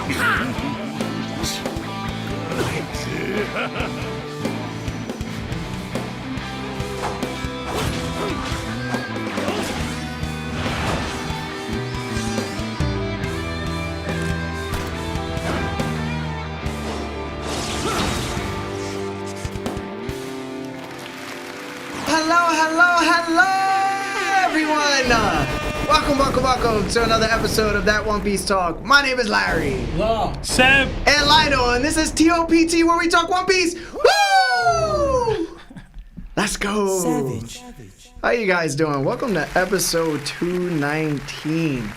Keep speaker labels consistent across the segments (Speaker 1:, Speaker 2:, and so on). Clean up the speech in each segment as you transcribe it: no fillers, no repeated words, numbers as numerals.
Speaker 1: Hello, everyone! Welcome to another episode of That One Piece Talk. My name is Larry.
Speaker 2: Seb.
Speaker 1: And Lionel, and this is TOPT, where we talk One Piece. Woo! Let's go.
Speaker 3: Savage.
Speaker 1: How you guys doing? Welcome to episode 219.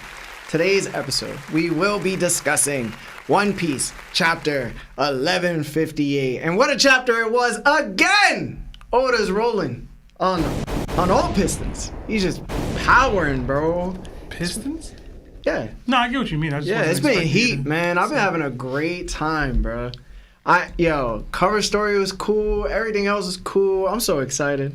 Speaker 1: Today's episode, we will be discussing One Piece, chapter 1158. And what a chapter it was again! Oda's rolling on all pistons. He's just powering, bro.
Speaker 2: Pistons?
Speaker 1: Yeah.
Speaker 2: No, I get what you mean.
Speaker 1: It's been heat, man. I've been having a great time, bro. Cover story was cool. Everything else was cool. I'm so excited.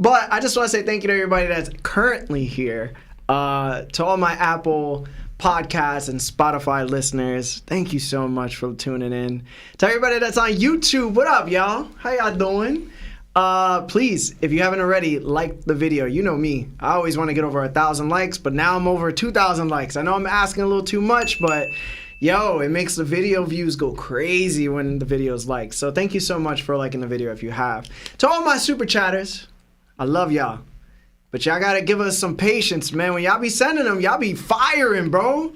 Speaker 1: But I just want to say thank you to everybody that's currently here. To all my Apple Podcasts and Spotify listeners, thank you so much for tuning in. To everybody that's on YouTube, what up, y'all? How y'all doing? Please, if you haven't already, like the video. You know me. I always want to get over 1,000 likes, but now I'm over 2,000 likes. I know I'm asking a little too much, but it makes the video views go crazy when the video's liked. So thank you so much for liking the video if you have. To all my super chatters, I love y'all. But y'all gotta give us some patience, man. When y'all be sending them, y'all be firing, bro.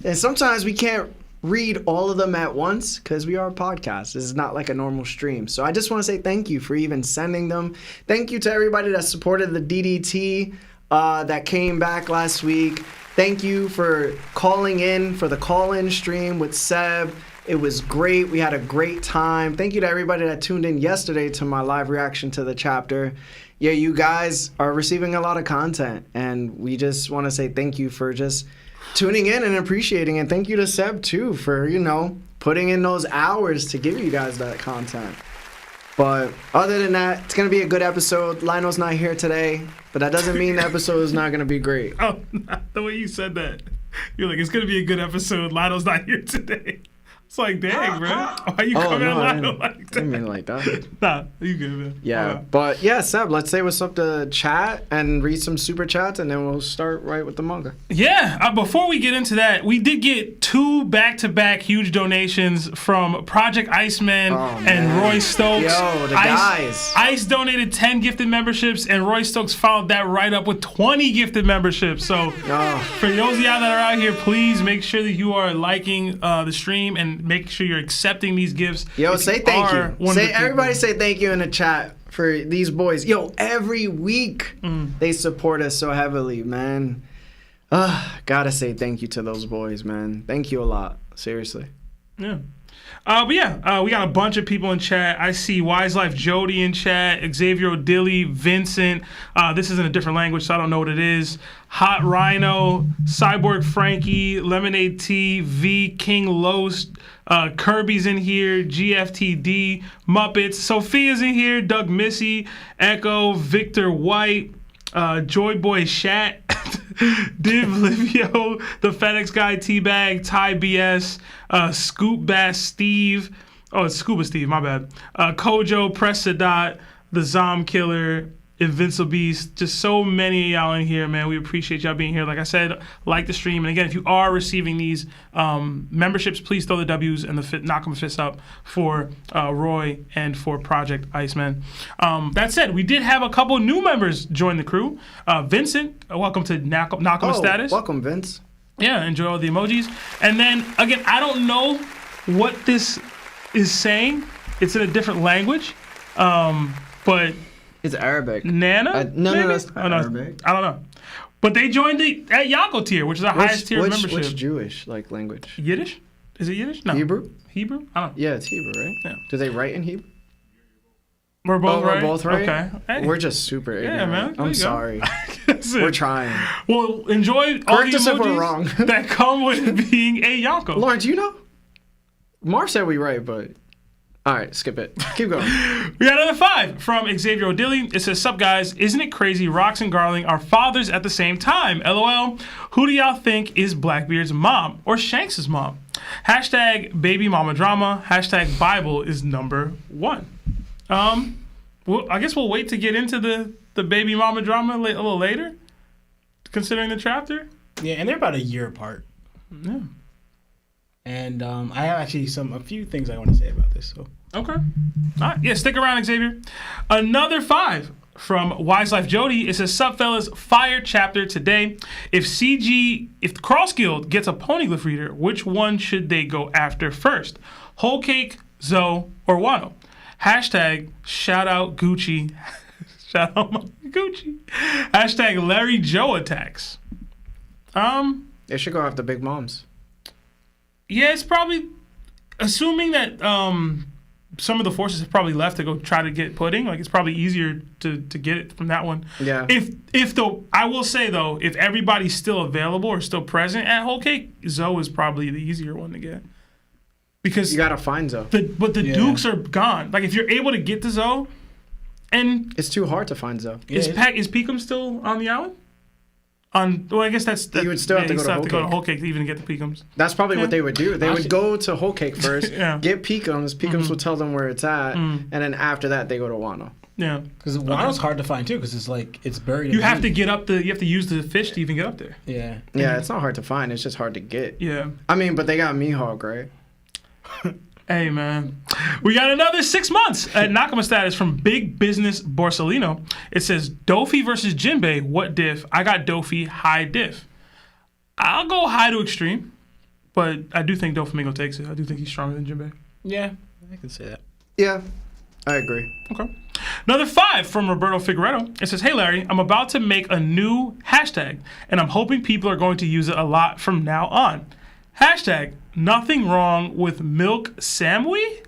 Speaker 1: And sometimes we can't read all of them at once because we are a podcast. This is not like a normal stream. So I just want to say thank you for even sending them. Thank you to everybody that supported the DDT that came back last week. Thank you for calling in for the call-in stream with Seb. It was great. We had a great time. Thank you to everybody that tuned in yesterday to my live reaction to the chapter. Yeah, you guys are receiving a lot of content, and we just want to say thank you for just tuning in and appreciating it. Thank you to Seb, too, for, putting in those hours to give you guys that content. But other than that, it's going to be a good episode. Lionel's not here today, but that doesn't mean the episode is not going to be great.
Speaker 2: Oh, the way you said that. You're like, it's going to be a good episode. Lionel's not here today. It's like, dang, bro. Why you coming at Lionel like that?
Speaker 1: I didn't mean like that.
Speaker 2: Nah, you good, man.
Speaker 1: Yeah, but Seb, let's say what's up to chat and read some super chats, and then we'll start right with the manga.
Speaker 2: Yeah, before we get into that, we did get 2 back-to-back huge donations from Project Iceman and Roy Stokes.
Speaker 1: Yo, the guys.
Speaker 2: Ice donated 10 gifted memberships, and Roy Stokes followed that right up with 20 gifted memberships. So for those of y'all that are out here, please make sure that you are liking the stream and make sure you're accepting these gifts.
Speaker 1: Yo, say thank you. Everybody say thank you in the chat for these boys. Yo, every week they support us so heavily, man. Gotta say thank you to those boys, man. Thank you a lot. Seriously.
Speaker 2: Yeah. We got a bunch of people in chat. I see Wise Life Jody in chat, Xavier O'Dilly, Vincent. This is in a different language, so I don't know what it is. Hot Rhino, Cyborg Frankie, Lemonade T, V, King Los, Kirby's in here, GFTD, Muppets, Sophia's in here, Doug Missy, Echo, Victor White, Joy Boy Shat, Div Livio, the FedEx Guy T-Bag, Ty BS, Scoop Bass Steve, it's Scuba Steve, my bad, Kojo, Pressadot, the Zom Killer, Invincible Beast, just so many of y'all in here, man. We appreciate y'all being here. Like I said, like the stream. And again, if you are receiving these memberships, please throw the W's and knock them fists up for Roy and for Project Iceman. That said, we did have a couple new members join the crew. Vincent, welcome to Knock 'em Status.
Speaker 1: Welcome, Vince.
Speaker 2: Yeah, enjoy all the emojis. And then, again, I don't know what this is saying. It's in a different language, but...
Speaker 1: It's Arabic.
Speaker 2: Nana?
Speaker 1: No, it's not Arabic.
Speaker 2: I don't know. But they joined at Yako tier, which is our highest tier membership.
Speaker 1: Which Jewish language?
Speaker 2: Yiddish? Is it Yiddish? No.
Speaker 1: Hebrew?
Speaker 2: Hebrew? I don't know.
Speaker 1: Yeah, it's Hebrew, right?
Speaker 2: Yeah.
Speaker 1: Do they write in Hebrew?
Speaker 2: We're both right?
Speaker 1: We're both right?
Speaker 2: Okay. Hey.
Speaker 1: We're just super ignorant.
Speaker 2: Yeah, man.
Speaker 1: I'm sorry. We're trying.
Speaker 2: Well, enjoy all the
Speaker 1: us if we're
Speaker 2: emojis
Speaker 1: wrong.
Speaker 2: that come with being a Yako.
Speaker 1: Lauren, do you know? Marv said we right, but All right, skip it. Keep going.
Speaker 2: We got another 5 from Xavier O'Dilly. It says, "Sup guys, isn't it crazy Rocks and Garling are fathers at the same time? LOL. Who do y'all think is Blackbeard's mom or Shanks' mom? Hashtag baby mama drama. Hashtag Bible is number 1." Well, I guess we'll wait to get into the baby mama drama a little later, considering the chapter.
Speaker 3: Yeah, and they're about a year apart.
Speaker 2: Yeah.
Speaker 3: And I have actually a few things I want to say about this. So
Speaker 2: Okay. All right. Yeah, stick around, Xavier. Another 5 from Wise Life Jody. It says, "Sup, fellas, fire chapter today. If the Cross Guild gets a poneglyph reader, which one should they go after first? Whole Cake, Zoe, or Wano? Hashtag shout out Gucci." Shout out my Gucci. Hashtag Larry Joe attacks.
Speaker 1: They should go after Big Moms.
Speaker 2: Yeah, it's probably assuming that some of the forces have probably left to go try to get Pudding. Like, it's probably easier to get it from that one.
Speaker 1: Yeah.
Speaker 2: I will say though, if everybody's still available or still present at Whole Cake, Zoe is probably the easier one to get. Because
Speaker 1: you gotta find Zoe.
Speaker 2: But the Dukes are gone. Like, if you're able to get to Zoe, and
Speaker 1: it's too hard to find Zoe.
Speaker 2: Is Peekum still on the island? Well, I guess that's
Speaker 1: you would still have to go to
Speaker 2: Whole Cake to even get the Peekums.
Speaker 1: That's probably what they would do. They would go to Whole Cake first, get Peekums. Peekums will tell them where it's at, and then after that they go to Wano.
Speaker 2: Yeah,
Speaker 3: because Wano's hard to find too, because it's buried.
Speaker 2: You have to get up you have to use the fish to even get up there.
Speaker 3: Yeah,
Speaker 1: yeah, it's not hard to find. It's just hard to get.
Speaker 2: Yeah,
Speaker 1: I mean, but they got Mihawk, right?
Speaker 2: Hey, man. We got another 6 months at Nakama status from Big Business Borsalino. It says, "Dofi versus Jinbei, what diff? I got Dofi, high diff." I'll go high to extreme, but I do think Doflamingo takes it. I do think he's stronger than Jinbei.
Speaker 3: Yeah, I can say that.
Speaker 1: Yeah, I agree.
Speaker 2: Okay. Another 5 from Roberto Figueredo. It says, "Hey, Larry, I'm about to make a new hashtag, and I'm hoping people are going to use it a lot from now on. Hashtag, nothing wrong with milk Samui?"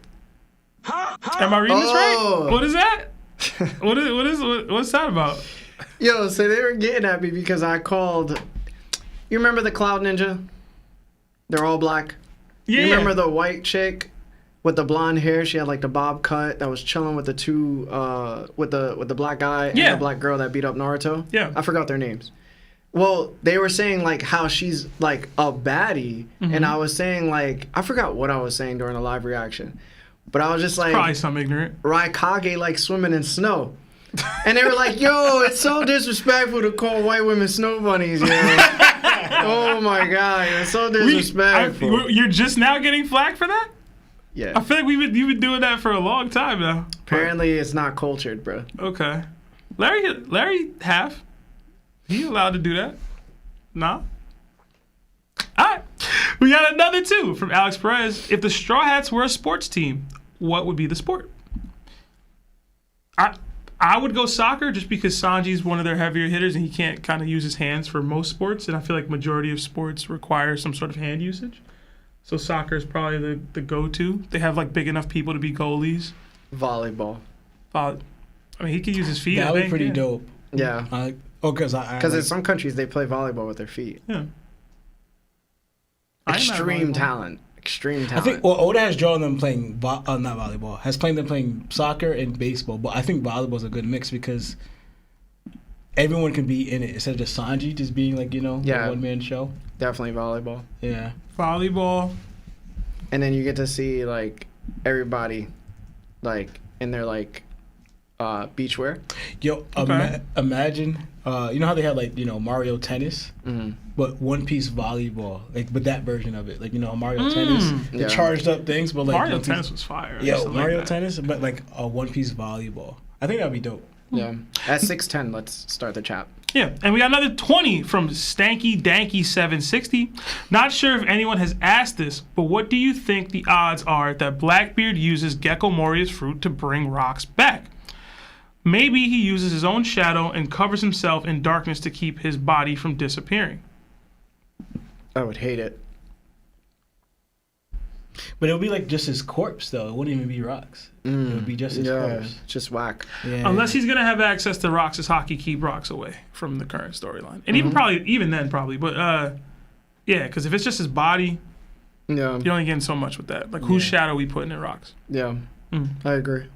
Speaker 2: Am I reading this right? What is that? What's that about?
Speaker 1: Yo, so they were getting at me because I called. You remember the Cloud Ninja? They're all black.
Speaker 2: Yeah.
Speaker 1: You remember the white chick with the blonde hair? She had like the bob cut that was chilling with the two with the black guy and the black girl that beat up Naruto.
Speaker 2: Yeah.
Speaker 1: I forgot their names. Well, they were saying like how she's like a baddie, and I was saying like I forgot what I was saying during the live reaction, but I was just like
Speaker 2: probably some ignorant.
Speaker 1: Raikage like swimming in snow, and they were like, "Yo, it's so disrespectful to call white women snow bunnies." Yo. Oh my god, it's so disrespectful.
Speaker 2: You're just now getting flack for that?
Speaker 1: Yeah.
Speaker 2: I feel like you've been doing that for a long time now.
Speaker 1: Apparently, it's not cultured, bro.
Speaker 2: Okay, Larry half. He allowed to do that? Nah. All right. We got another 2 from Alex Perez. If the Straw Hats were a sports team, what would be the sport? I would go soccer just because Sanji's one of their heavier hitters and he can't kind of use his hands for most sports. And I feel like majority of sports require some sort of hand usage. So soccer is probably the go-to. They have like big enough people to be goalies.
Speaker 1: Volleyball.
Speaker 2: I mean, he could use his feet.
Speaker 3: That would be pretty dope.
Speaker 1: Yeah.
Speaker 3: Because
Speaker 1: in some countries they play volleyball with their feet.
Speaker 2: Yeah.
Speaker 1: Extreme talent. I
Speaker 3: think Oda has drawn them playing not volleyball. Has played them playing soccer and baseball, but I think volleyball is a good mix because everyone can be in it instead of just Sanji just being like a one man show.
Speaker 1: Definitely volleyball.
Speaker 3: Yeah.
Speaker 2: Volleyball.
Speaker 1: And then you get to see like everybody like in their like beachwear.
Speaker 3: Yo, imagine you know how they had like Mario Tennis, but One Piece volleyball, like but that version of it, like Mario Tennis, the charged up things, but like
Speaker 2: Mario Tennis was fire.
Speaker 3: Yeah, Mario Tennis, but like a One Piece volleyball. I think that'd be dope.
Speaker 1: Yeah, at 6:10, let's start the chat.
Speaker 2: Yeah, and we got another 20 from Stanky Danky 760. Not sure if anyone has asked this, but what do you think the odds are that Blackbeard uses Gecko Moria's fruit to bring rocks back? Maybe he uses his own shadow and covers himself in darkness to keep his body from disappearing.
Speaker 1: I would hate it.
Speaker 3: But it would be like just his corpse, though. It wouldn't even be rocks. It would be just his corpse.
Speaker 1: Just whack.
Speaker 3: Yeah.
Speaker 2: Unless he's going to have access to rocks as Hockey keep rocks away from the current storyline. And even then, probably. But, yeah, because if it's just his body, you're only getting so much with that. Like, whose shadow we putting in rocks?
Speaker 1: Yeah. I agree.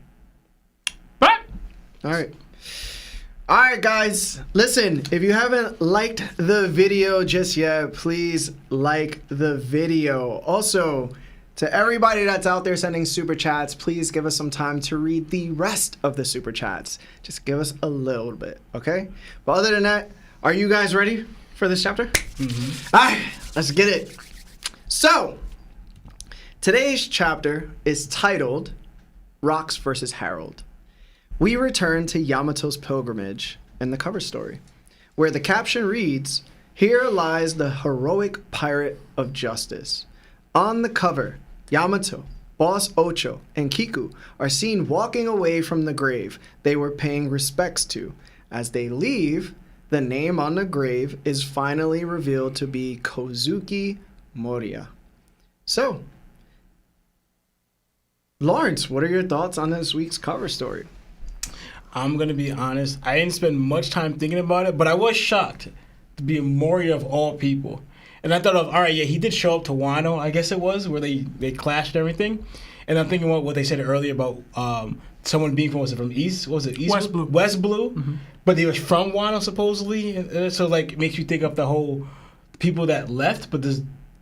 Speaker 2: But
Speaker 1: all right, guys. Listen, if you haven't liked the video just yet, please like the video. Also, to everybody that's out there sending super chats, please give us some time to read the rest of the super chats. Just give us a little bit, okay? But other than that, are you guys ready for this chapter? Mm-hmm. All right, let's get it. So, today's chapter is titled Rocks vs. Harald. We return to Yamato's pilgrimage in the cover story, where the caption reads, "Here lies the heroic pirate of justice." On the cover, Yamato, Boss Ocho, and Kiku are seen walking away from the grave they were paying respects to. As they leave, the name on the grave is finally revealed to be Kozuki Moriya. So, Lawrence, what are your thoughts on this week's cover story?
Speaker 3: I'm going to be honest. I didn't spend much time thinking about it, but I was shocked to be Moriya of all people. And I thought of, all right, yeah, he did show up to Wano, I guess it was, where they clashed and everything. And I'm thinking what they said earlier about someone being from, East? Was it East?
Speaker 2: West Blue.
Speaker 3: West Blue. Mm-hmm. But they was from Wano, supposedly. And so, like, it makes you think of the whole people that left. But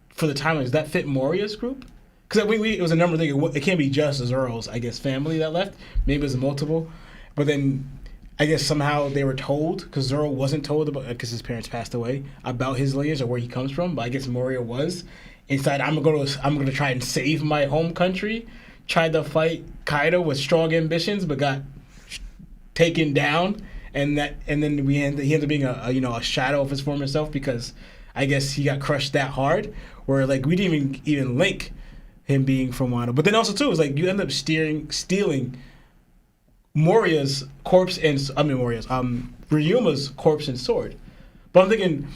Speaker 3: for the time, does that fit Moriya's group? Because it was a number of things. It can't be just Zoro's, I guess, family that left. Maybe it was multiple. But then I guess somehow they were told, because Zoro wasn't told about, because his parents passed away, about his lineage or where he comes from. But I guess Moriya was. Inside, I'm gonna try and save my home country. Tried to fight Kaido with strong ambitions, but got taken down. And then he ended up being a shadow of his former self, because I guess he got crushed that hard. Where like we didn't even link him being from Wano. But then also too, it's like you end up stealing Moriya's corpse and Ryuma's corpse and sword. But I'm thinking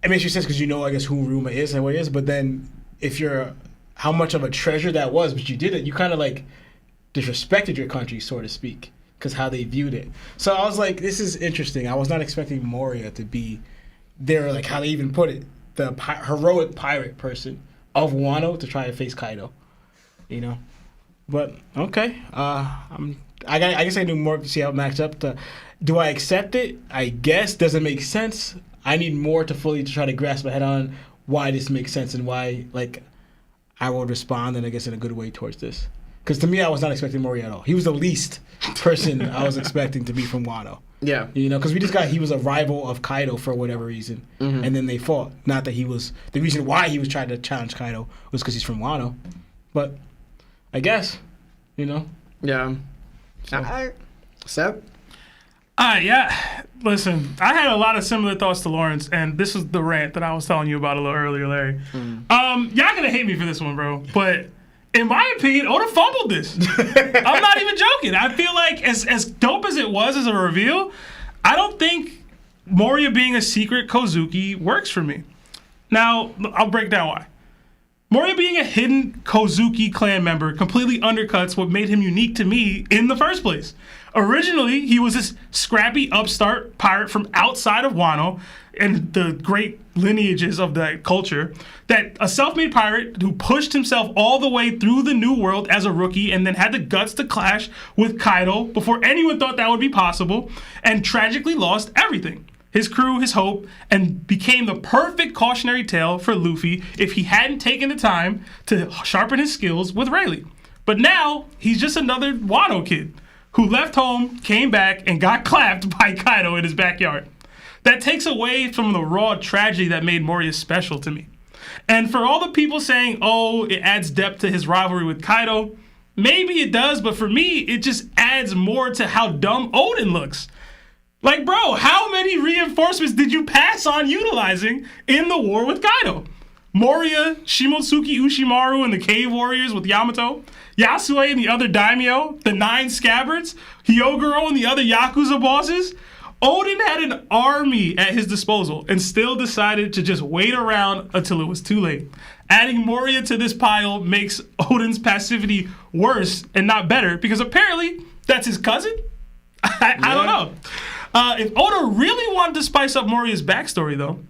Speaker 3: it makes sense because I guess who Ryuma is and what he is. But then if you're how much of a treasure that was, but you did it, you kind of like disrespected your country, so to speak, because how they viewed it. So I was like, this is interesting. I was not expecting Moriya to be there, like how they even put it, the heroic pirate person of Wano to try and face Kaido, But okay, I guess I do more to see how it matches up. Do I accept it? I guess. Does it make sense? I need more to fully try to grasp my head on why this makes sense and why I will respond, and I guess in a good way towards this. Because to me, I was not expecting Moriya at all. He was the least person I was expecting to be from Wano.
Speaker 1: Yeah.
Speaker 3: Because he was a rival of Kaido for whatever reason. Mm-hmm. And then they fought. Not that he was, the reason why he was trying to challenge Kaido was because he's from Wano. But I guess,
Speaker 1: Yeah. So. Seb?
Speaker 2: Yeah. Listen, I had a lot of similar thoughts to Lawrence, and this is the rant that I was telling you about a little earlier, Larry. Y'all gonna hate me for this one, bro, but in my opinion, Oda fumbled this. I'm not even joking. I feel like as dope as it was as a reveal, I don't think Moriya being a secret Kozuki works for me. Now, I'll break down why. Moriya being a hidden Kozuki clan member completely undercuts what made him unique to me in the first place. Originally, he was this scrappy upstart pirate from outside of Wano and the great lineages of that culture, that a self-made pirate who pushed himself all the way through the New World as a rookie and then had the guts to clash with Kaido before anyone thought that would be possible, and tragically lost everything. His crew, his hope, and became the perfect cautionary tale for Luffy if he hadn't taken the time to sharpen his skills with Rayleigh. But now, he's just another Wano kid who left home, came back, and got clapped by Kaido in his backyard. That takes away from the raw tragedy that made Moriya special to me. And for all the people saying, oh, it adds depth to his rivalry with Kaido, maybe it does, but for me, it just adds more to how dumb Oden looks. Like, bro, how many reinforcements did you pass on utilizing in the war with Kaido? Moriya, Shimotsuki Ushimaru, and the Cave Warriors with Yamato, Yasue and the other daimyo, the 9 scabbards, Hyogoro and the other Yakuza bosses. Oden had an army at his disposal and still decided to just wait around until it was too late. Adding Moriya to this pile makes Oden's passivity worse and not better, because apparently that's his cousin? I don't know. If Oda really wanted to spice up Moriya's backstory, though,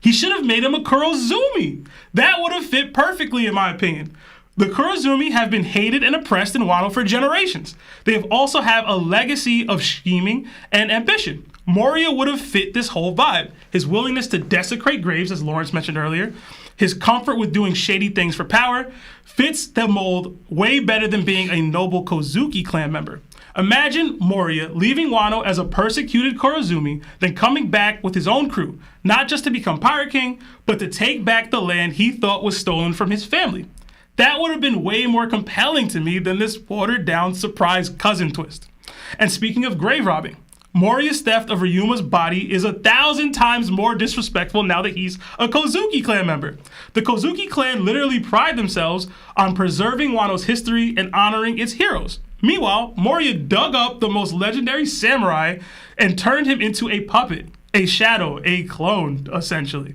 Speaker 2: he should have made him a Kurozumi. That would have fit perfectly, in my opinion. The Kurozumi have been hated and oppressed in Wano for generations. They have also have a legacy of scheming and ambition. Moria would have fit this whole vibe. His willingness to desecrate graves, as Lawrence mentioned earlier, his comfort with doing shady things for power, fits the mold way better than being a noble Kozuki clan member. Imagine Moria leaving Wano as a persecuted Kurozumi, then coming back with his own crew, not just to become Pirate King, but to take back the land he thought was stolen from his family. That would have been way more compelling to me than this watered-down surprise cousin twist. And speaking of grave robbing, Moria's theft of Ryuma's body is 1,000 times more disrespectful now that he's a Kozuki clan member. The Kozuki clan literally pride themselves on preserving Wano's history and honoring its heroes. Meanwhile, Moria dug up the most legendary samurai and turned him into a puppet, a shadow, a clone, essentially.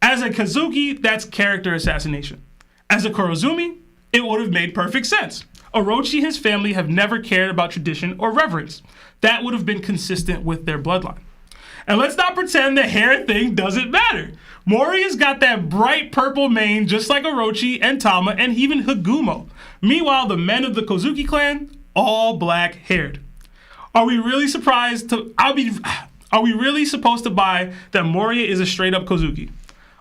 Speaker 2: As a Kozuki, that's character assassination. As a Kurozumi, it would have made perfect sense. Orochi and his family have never cared about tradition or reverence. That would have been consistent with their bloodline. And let's not pretend the hair thing doesn't matter. Moria's got that bright purple mane just like Orochi and Tama and even Hagumo. Meanwhile, the men of the Kozuki clan, all black haired. Are we really supposed to buy that Moria is a straight up Kozuki?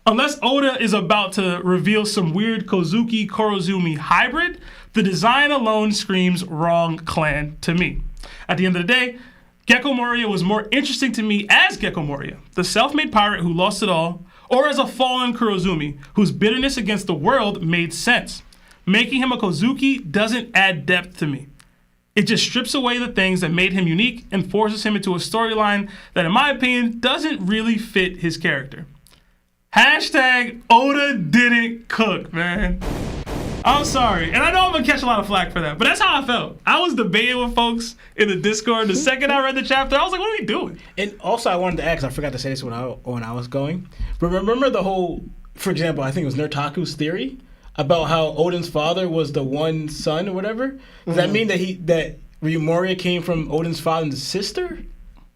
Speaker 2: Unless Oda is about to reveal some weird Kozuki-Kurozumi hybrid, the design alone screams wrong clan to me. At the end of the day, Gecko Moria was more interesting to me as Gecko Moria, the self-made pirate who lost it all, or as a fallen Kurozumi whose bitterness against the world made sense. Making him a Kozuki doesn't add depth to me. It just strips away the things that made him unique and forces him into a storyline that, in my opinion, doesn't really fit his character. Hashtag Oda didn't cook, man. I'm sorry. And I know I'm going to catch a lot of flack for that, but that's how I felt. I was debating with folks in the Discord. The second I read the chapter, I was like, what are we doing?
Speaker 3: And also, I wanted to ask, I forgot to say this when I was going, but remember the whole, for example, I think it was Nertaku's theory about how Odin's father was the one son or whatever? Does that mean that Moria came from Odin's father and his sister?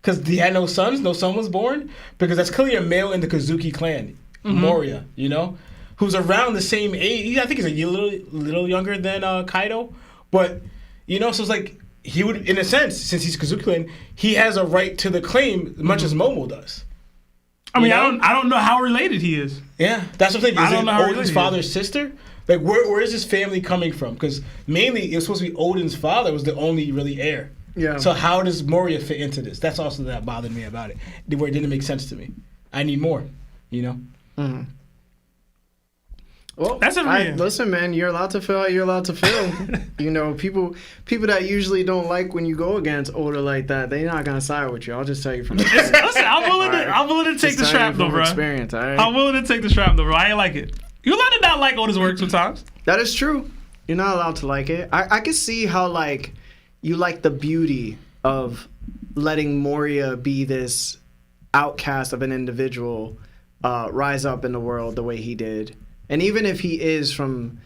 Speaker 3: Because he had no sons, no son was born? Because that's clearly a male in the Kozuki clan. Moria, you know, who's around the same age. I think he's a little younger than Kaido, but you know, so it's like he would, in a sense, since he's Kozuki clan, he has a right to the claim as much as Momo does.
Speaker 2: I mean, I don't know how related he is.
Speaker 3: Yeah, that's the thing.
Speaker 2: I don't know how
Speaker 3: Odin's father's sister. Like, where is his family coming from? Because mainly it was supposed to be Odin's father was the only really heir. Yeah. So how does Moria fit into this? That's also that bothered me about it, where it didn't make sense to me. I need more, you know.
Speaker 1: Mm-hmm. Well,
Speaker 2: that's
Speaker 1: listen, man. You're allowed to feel how you're allowed to feel. You know, people that usually don't like when you go against Oda like that, they're not gonna side with you. I'll just tell you from experience.
Speaker 2: Listen, I'm willing to take the strap though, bro.
Speaker 1: Experience, all right?
Speaker 2: I'm willing to take the strap though, bro. I ain't like it. You're allowed to not like Oda's work sometimes.
Speaker 1: That is true. You're not allowed to like it. I can see how like you like the beauty of letting Moria be this outcast of an individual. Rise up in the world the way he did. And even if he is from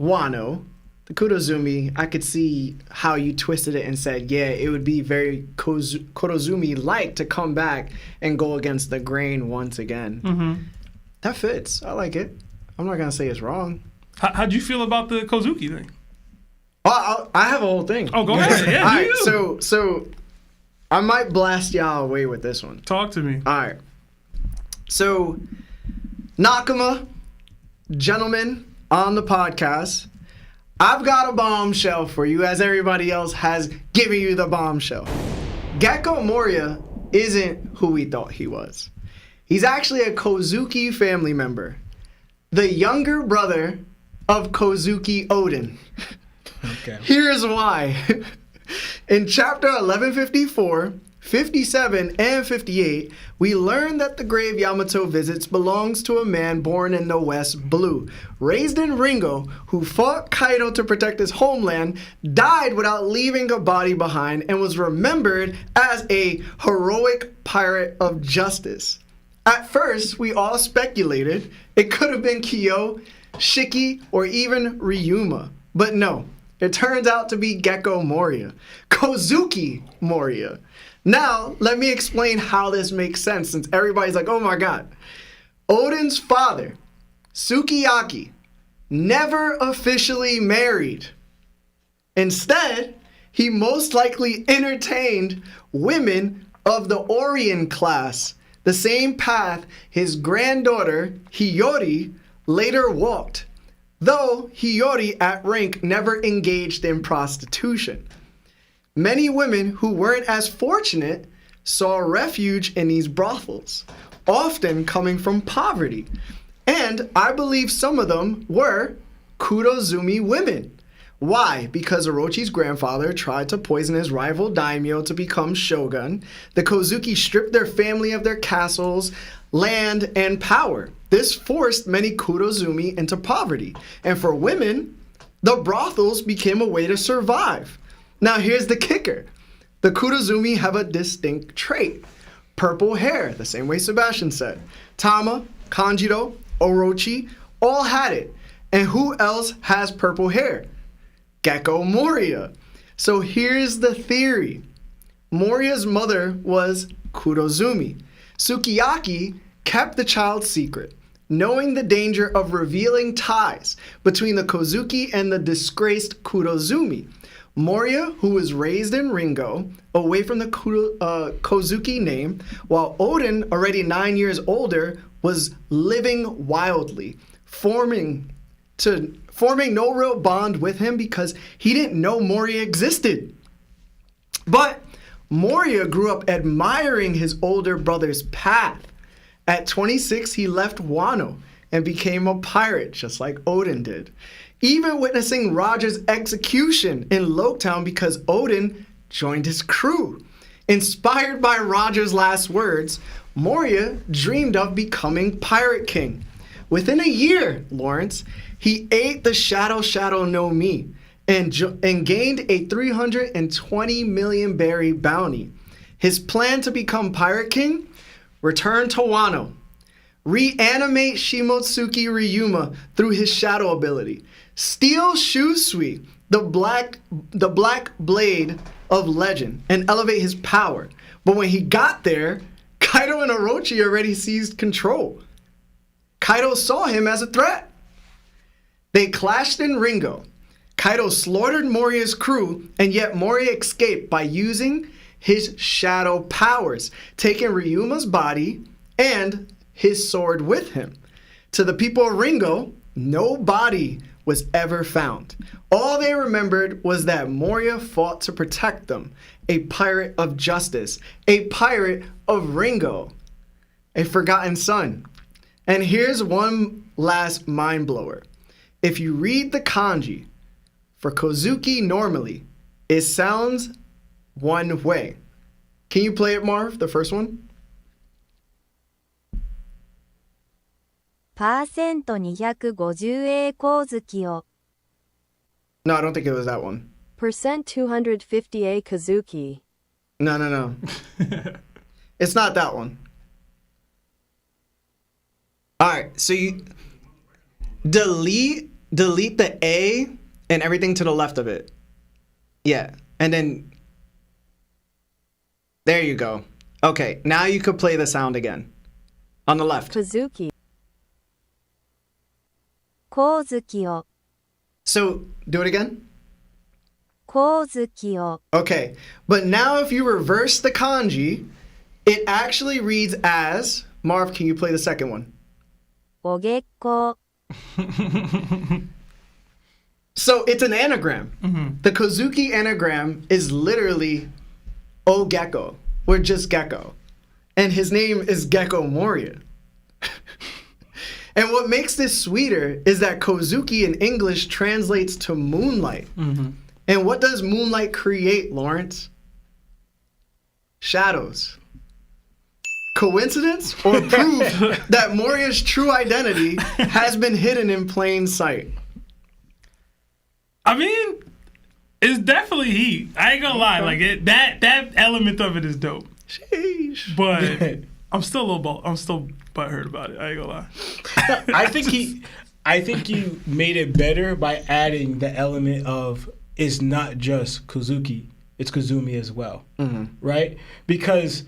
Speaker 1: Wano, the Kurozumi, I could see how you twisted it and said, yeah, it would be very Kurozumi-like to come back and go against the grain once again. Mm-hmm. That fits. I like it. I'm not going to say it's wrong.
Speaker 2: How'd you feel about the Kozuki thing?
Speaker 1: I have a whole thing.
Speaker 2: Oh, go ahead. Yeah,
Speaker 1: all right, so I might blast y'all away with this one.
Speaker 2: Talk to me.
Speaker 1: All right. So, Nakama, gentlemen on the podcast, I've got a bombshell for you, as everybody else has given you the bombshell. Gecko Moria isn't who we thought he was. He's actually a Kozuki family member, the younger brother of Kozuki Odin. Okay. Here's why. In chapter 1154, 57, and 58, we learn that the grave Yamato visits belongs to a man born in the West Blue, raised in Ringo, who fought Kaido to protect his homeland, died without leaving a body behind, and was remembered as a heroic pirate of justice. At first, we all speculated it could have been Kyo, Shiki, or even Ryuma, but no. It turns out to be Gecko Moria, Kozuki Moria. Now, let me explain how this makes sense, since everybody's like, oh my god. Odin's father, Sukiyaki, never officially married. Instead, he most likely entertained women of the Orient class, the same path his granddaughter, Hiyori, later walked, though Hiyori at rank never engaged in prostitution. Many women who weren't as fortunate saw refuge in these brothels, often coming from poverty. And I believe some of them were Kurozumi women. Why? Because Orochi's grandfather tried to poison his rival daimyo to become shogun. The Kozuki stripped their family of their castles, land, and power. This forced many Kurozumi into poverty. And for women, the brothels became a way to survive. Now here's the kicker. The Kurozumi have a distinct trait. Purple hair, the same way Sebastian said. Tama, Kanjiro, Orochi, all had it. And who else has purple hair? Gekko Moria. So here's the theory. Moria's mother was Kurozumi. Sukiyaki kept the child's secret, knowing the danger of revealing ties between the Kozuki and the disgraced Kurozumi. Moria, who was raised in Ringo, away from the Kozuki name, while Odin, already 9 years older, was living wildly, forming no real bond with him because he didn't know Moria existed. But Moria grew up admiring his older brother's path. At 26, he left Wano and became a pirate, just like Odin did, even witnessing Roger's execution in Loketown because Odin joined his crew. Inspired by Roger's last words, Moria dreamed of becoming Pirate King. Within a year, Lawrence, he ate the Shadow no Mi and gained a 320 million berry bounty. His plan to become Pirate King? Return to Wano. Reanimate Shimotsuki Ryuma through his shadow ability. Steal Shusui, the black blade of legend, and elevate his power. But when he got there, Kaido and Orochi already seized control. Kaido saw him as a threat. They clashed in Ringo. Kaido slaughtered Moria's crew, and yet Moria escaped by using his shadow powers, taking Ryuma's body and his sword with him. To the people of Ringo, no body was ever found. All they remembered was that Moria fought to protect them, a pirate of justice, a pirate of Ringo, a forgotten son. And here's one last mind blower. If you read the kanji for Kozuki normally, it sounds one way. Can you play it, Marv, the first one?
Speaker 4: 250A 光月を
Speaker 1: No, I don't think it was that one.
Speaker 4: %250A Kazuki.
Speaker 1: No. It's not that one. All right, so you delete the A and everything to the left of it. Yeah, and then there you go. Okay, now you could play the sound again. On the left.
Speaker 4: Kazuki. 光月を
Speaker 1: So, do it again.
Speaker 4: 光月を
Speaker 1: Okay, but now if you reverse the kanji, it actually reads as... Marv, can you play the second one?
Speaker 4: おげっこ
Speaker 1: So it's an anagram. Mm-hmm. The Kozuki anagram is literally Ogekko, or just Gekko. And his name is Gekko Moria. And what makes this sweeter is that Kozuki in English translates to moonlight. Mm-hmm. And what does moonlight create, Lawrence? Shadows. Coincidence or proof that Moria's true identity has been hidden in plain sight?
Speaker 2: I mean, it's definitely heat. I ain't gonna lie, like that element of it is dope.
Speaker 1: Sheesh.
Speaker 2: But I'm still butthurt about it. I ain't gonna lie.
Speaker 3: I think you made it better by adding the element of it's not just Kozuki, it's Kazumi as well, right? Because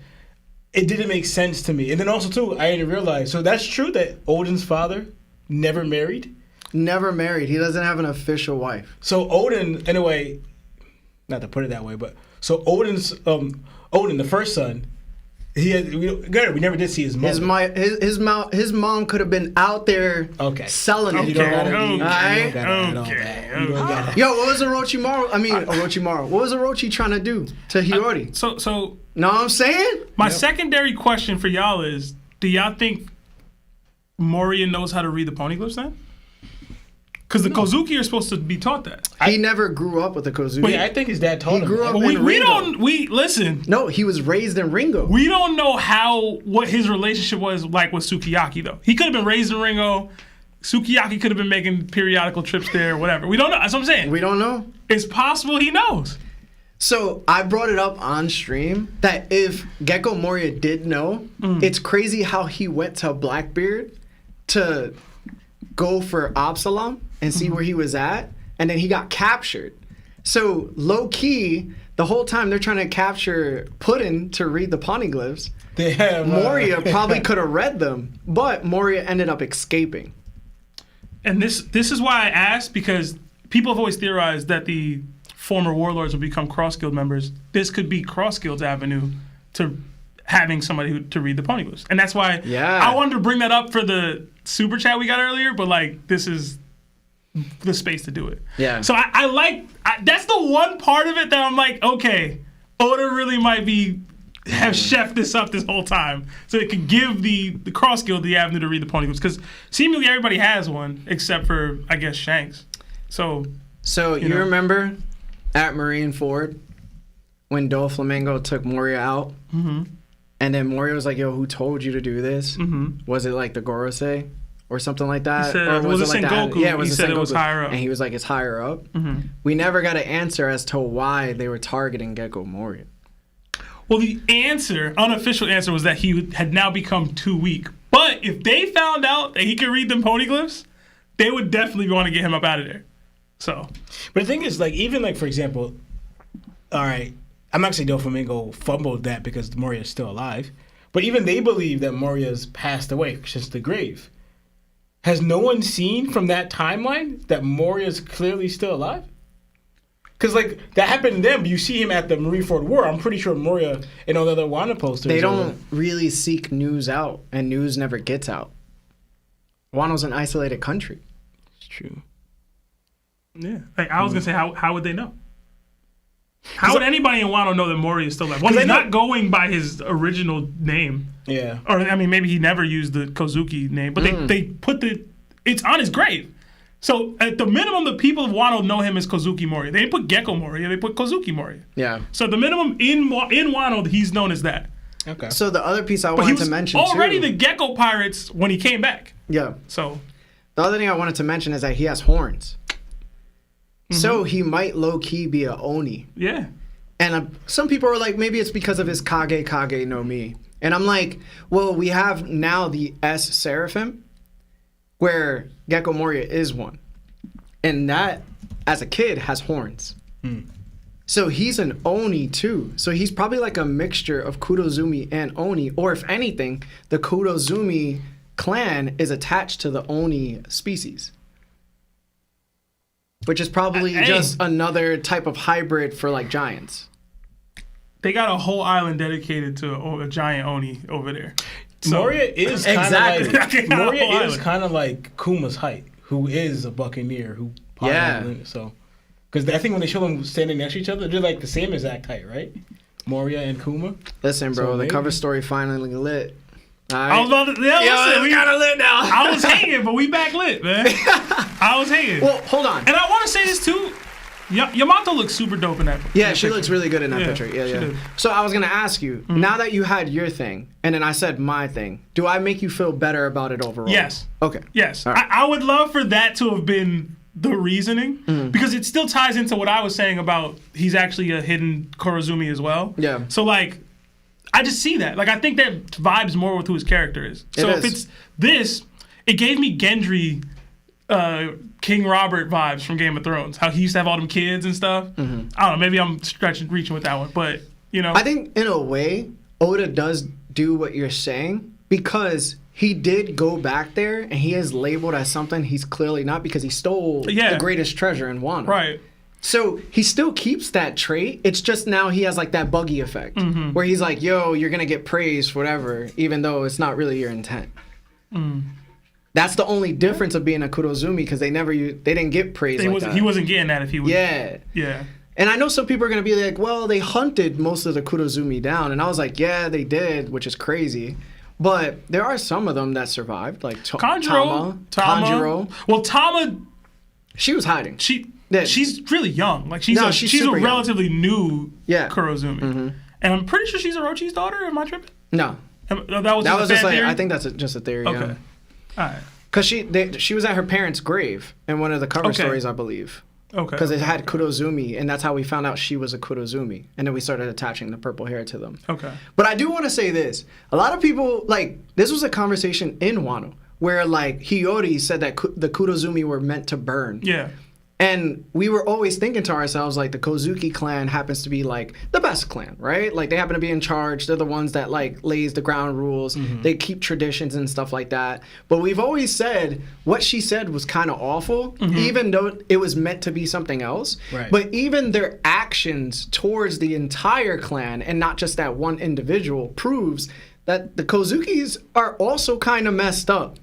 Speaker 3: it didn't make sense to me. And then also too, I didn't realize. So that's true that Odin's father never married.
Speaker 1: Never married. He doesn't have an official wife.
Speaker 3: So Odin, in a way, not to put it that way, but so Odin, the first son, we never did see his mother.
Speaker 1: His mom could have been out there selling it. Yo, what was Orochimaru? What was Orochi trying to do to Hiyori?
Speaker 2: So
Speaker 1: know what I'm saying?
Speaker 2: My secondary question for y'all is, do y'all think Moria knows how to read the poneglyphs then? Because the Kozuki are supposed to be taught that.
Speaker 1: He never grew up with the Kozuki.
Speaker 3: Yeah, I think his dad taught him.
Speaker 1: He grew up in Ringo.
Speaker 2: Listen.
Speaker 1: No, he was raised in Ringo.
Speaker 2: We don't know what his relationship was like with Sukiyaki, though. He could have been raised in Ringo. Sukiyaki could have been making periodical trips there, whatever. We don't know. That's what I'm saying.
Speaker 1: We don't know.
Speaker 2: It's possible he knows.
Speaker 1: So I brought it up on stream that if Gecko Moria did know, it's crazy how he went to Blackbeard to go for Absalom and see where he was at, and then he got captured. So low key, the whole time they're trying to capture Puddin to read the poneglyphs, Moria probably could have read them, but Moria ended up escaping.
Speaker 2: And this is why I asked, because people have always theorized that the former warlords will become cross guild members. This could be cross guild's avenue to having somebody to read the poneglyphs, and that's why I wanted to bring that up for the super chat we got earlier. But like, this is the space to do it. Yeah. So I like that's the one part of it that I'm like, okay, Oda really might have chefed this up this whole time, so it could give the cross guild the avenue to read the poneglyphs, because seemingly everybody has one except for, I guess, Shanks. So
Speaker 1: you remember at Marineford when Doflamingo took Moria out, and then Moria was like, "Yo, who told you to do this? Was it like the Gorosei or something like that?
Speaker 2: He said,
Speaker 1: or
Speaker 2: was it like
Speaker 1: Sengoku?
Speaker 2: That? Yeah, he said it was higher up,
Speaker 1: and he was like, "It's higher up." We never got an answer as to why they were targeting Gecko Moria.
Speaker 2: Well, the unofficial answer, was that he had now become too weak. But if they found out that he could read them poneglyphs, they would definitely want to get him up out of there. So,
Speaker 3: but the thing is, like, even like, for example, all right, I'm not saying Doflamingo fumbled that because Moria's still alive, but even they believe that Moria's passed away since the grave. Has no one seen from that timeline that Moria's clearly still alive? Because, like, that happened to them, but you see him at the Marineford War. I'm pretty sure Moria and all the other Wano posters.
Speaker 1: They don't really seek news out, and news never gets out. Wano's an isolated country.
Speaker 3: It's true.
Speaker 2: Yeah. Like, I was going to say, how would they know? How would anybody in Wano know that Moria is still alive? Well, he's not going by his original name.
Speaker 3: Yeah.
Speaker 2: Or, I mean, maybe he never used the Kozuki name, but they put it's on his grave. So, at the minimum, the people of Wano know him as Kozuki Moria. They didn't put Gecko Moria, they put Kozuki Moria. Yeah. So, the minimum, in Wano, he's known as that.
Speaker 1: Okay. So, the other piece I wanted to mention,
Speaker 2: already the Gecko Pirates when he came back.
Speaker 1: Yeah.
Speaker 2: So,
Speaker 1: the other thing I wanted to mention is that he has horns. So, he might low-key be a Oni.
Speaker 2: Yeah.
Speaker 1: And some people are like, maybe it's because of his Kage no Mi. And I'm like, well, we have now the S Seraphim, where Gecko Moria is one. And that, as a kid, has horns. So he's an Oni too. So he's probably like a mixture of Kudozumi and Oni. Or if anything, the Kudozumi clan is attached to the Oni species. Which is probably just another type of hybrid for like giants.
Speaker 2: They got a whole island dedicated to a giant Oni over there. So,
Speaker 3: Moria is kind of like Kuma's height, who is a buccaneer who. So, because I think when they show them standing next to each other, they're like the same exact height, right? Moria and Kuma.
Speaker 1: Listen, bro, the cover story finally lit.
Speaker 2: Right. I was about to. Listen, we got it lit now. I was hanging, but we back lit, man. I was hanging.
Speaker 1: Well, hold on.
Speaker 2: And I want to say this too. Yamato looks super dope in that.
Speaker 1: Yeah, she looks really good in that picture. Yeah. So I was gonna ask you, now that you had your thing, and then I said my thing, do I make you feel better about it overall?
Speaker 2: Yes.
Speaker 1: Okay.
Speaker 2: Yes. Right. I would love for that to have been the reasoning, because it still ties into what I was saying about he's actually a hidden Kurozumi as well. Yeah. So like, I just see that. Like, I think that vibes more with who his character is. So if it's this, it gave me Gendry, King Robert vibes from Game of Thrones. How he used to have all them kids and stuff. I don't know. Maybe I'm reaching with that one, but you know.
Speaker 1: I think in a way, Oda does do what you're saying, because he did go back there, and he is labeled as something he's clearly not because he stole the greatest treasure in Wano.
Speaker 2: Right.
Speaker 1: So he still keeps that trait. It's just now he has like that buggy effect where he's like, yo, you're going to get praised for whatever, even though it's not really your intent. That's the only difference of being a Kurozumi because they didn't get praised like that.
Speaker 2: He wasn't getting that if he was.
Speaker 1: Yeah.
Speaker 2: Yeah.
Speaker 1: And I know some people are going to be like, well, they hunted most of the Kurozumi down. And I was like, yeah, they did, which is crazy. But there are some of them that survived, like
Speaker 2: Tama. Well, Tama...
Speaker 1: She was hiding.
Speaker 2: She's really young. Like she's a relatively new Kurozumi. And I'm pretty sure she's Orochi's daughter. Am I tripping?
Speaker 1: No.
Speaker 2: That was just like,
Speaker 1: I think that's just a theory.
Speaker 2: Okay.
Speaker 1: Yeah.
Speaker 2: All right.
Speaker 1: Because she was at her parents' grave in one of the cover stories, I believe.
Speaker 2: Okay.
Speaker 1: Because it had Kurozumi, and that's how we found out she was a Kurozumi. And then we started attaching the purple hair to them.
Speaker 2: Okay.
Speaker 1: But I do want to say this. A lot of people, like, this was a conversation in Wano where, like, Hiyori said that the Kurozumi were meant to burn.
Speaker 2: Yeah.
Speaker 1: And we were always thinking to ourselves, like, the Kozuki clan happens to be, like, the best clan, right? Like, they happen to be in charge. They're the ones that, like, lays the ground rules. They keep traditions and stuff like that. But we've always said what she said was kind of awful, even though it was meant to be something else.
Speaker 3: Right.
Speaker 1: But even their actions towards the entire clan and not just that one individual proves that the Kozukis are also kind of messed up.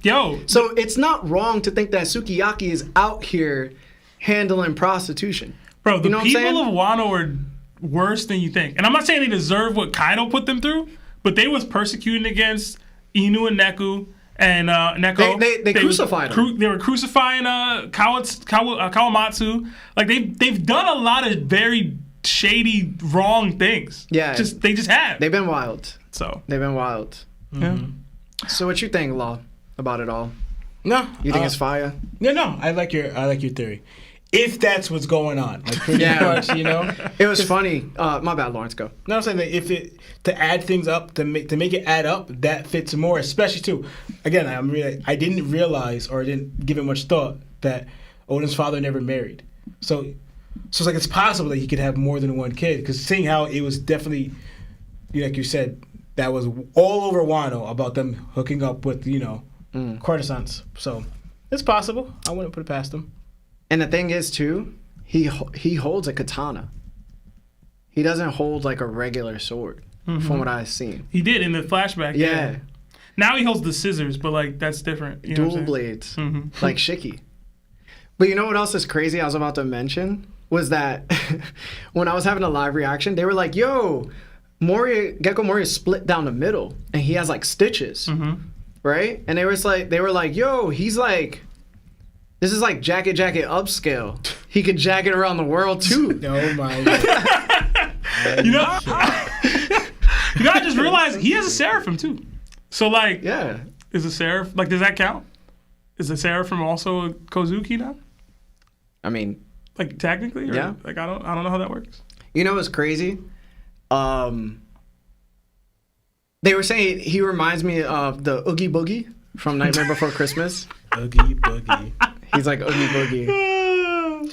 Speaker 1: So it's not wrong to think that Sukiyaki is out here handling prostitution.
Speaker 2: Bro, the people of Wano are worse than you think. And I'm not saying they deserve what Kaido put them through, but they was persecuting against Inu and Neku and Neko.
Speaker 1: They crucified them.
Speaker 2: They were crucifying Kawamatsu. Like they've done a lot of very shady, wrong things.
Speaker 1: Yeah.
Speaker 2: They just have.
Speaker 1: They've been wild.
Speaker 2: They've
Speaker 1: been wild.
Speaker 2: Yeah.
Speaker 1: So what you think, Law, about it all?
Speaker 3: No.
Speaker 1: You think it's fire?
Speaker 3: No. I like your theory. If that's what's going on, like pretty much, you know.
Speaker 1: It was funny. My bad, Lawrence. Go.
Speaker 3: No, I'm saying that to add things up to make it add up, that fits more. Especially too, again, I didn't realize or didn't give it much thought that Odin's father never married. So it's like it's possible that he could have more than one kid. Because seeing how it was definitely, like you said, that was all over Wano about them hooking up with courtesans. So it's possible. I wouldn't put it past him.
Speaker 1: And the thing is, too, he holds a katana. He doesn't hold, like, a regular sword, from what I've seen.
Speaker 2: He did in the flashback. Yeah. Now he holds the scissors, but, like, that's different. You know
Speaker 1: Dual blades, like Shiki. But you know what else is crazy I was about to mention? Was that when I was having a live reaction, they were like, yo, Gecko Moria is split down the middle, and he has, like, stitches, right? And they were like, yo, he's, like... This is like jacket upscale. He could jacket around the world too.
Speaker 3: Oh my God.
Speaker 2: I just realized he has a seraphim too. So like, is a seraph like does that count? Is a seraphim also a Kozuki now?
Speaker 1: I mean,
Speaker 2: like technically, or, like I don't know how that works.
Speaker 1: You know what's crazy? They were saying he reminds me of the Oogie Boogie from Nightmare Before Christmas.
Speaker 3: Oogie Boogie.
Speaker 1: He's like Oogie Boogie.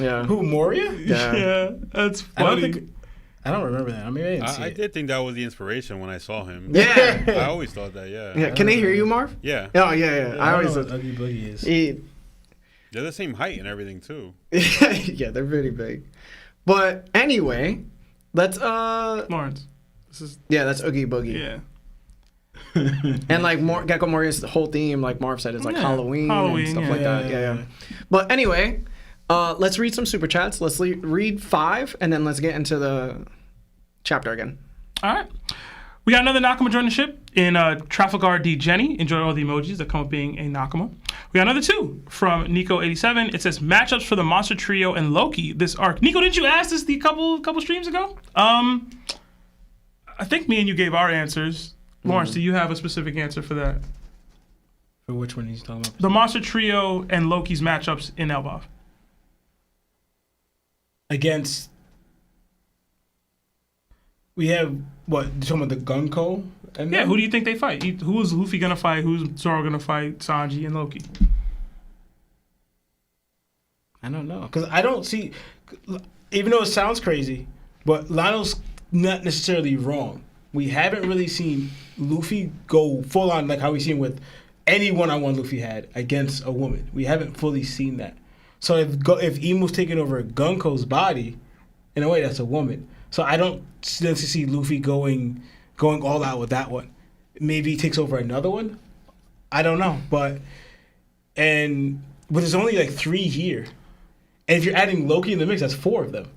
Speaker 1: Yeah.
Speaker 3: Who, Moria?
Speaker 2: Yeah, that's funny.
Speaker 3: I don't remember that. I mean, I
Speaker 5: did think that was the inspiration when I saw him.
Speaker 1: Yeah.
Speaker 5: I always thought that,
Speaker 1: Yeah. Can they hear you, Marv?
Speaker 5: Yeah.
Speaker 1: Oh, yeah.
Speaker 3: I always know what Oogie Boogie is.
Speaker 5: They're the same height and everything, too.
Speaker 1: Yeah, they're pretty big. But anyway, let's...
Speaker 2: Lawrence.
Speaker 1: that's Oogie Boogie.
Speaker 2: Yeah.
Speaker 1: And like Gecko Moria's whole theme, like Marv said, is like Halloween and stuff like that. Yeah. But anyway, let's read some super chats. Let's read 5, and then let's get into the chapter again.
Speaker 2: All right. We got another Nakama join the ship in Trafalgar D. Jenny. Enjoy all the emojis that come up being a Nakama. We got another 2 from Nico87. It says matchups for the Monster Trio and Loki this arc. Nico, didn't you ask this the couple streams ago? I think me and you gave our answers. Lawrence, do you have a specific answer for that?
Speaker 3: For which one he's talking about?
Speaker 2: The Monster Trio and Loki's matchups in Elbaf.
Speaker 3: Against... We have, what, you're talking about the Gunko?
Speaker 2: Yeah, who do you think they fight? Who is Luffy going to fight? Who's Zoro going to fight? Sanji and Loki?
Speaker 3: I don't know. Because I don't see... Even though it sounds crazy, but Lionel's not necessarily wrong. We haven't really seen Luffy go full on like how we seen with any one-on-one Luffy had against a woman. We haven't fully seen that. So if Imu's taking over Gunko's body, in a way that's a woman. So I don't see Luffy going all out with that one. Maybe he takes over another one. I don't know, but there's only like 3 here, and if you're adding Loki in the mix, that's 4 of them.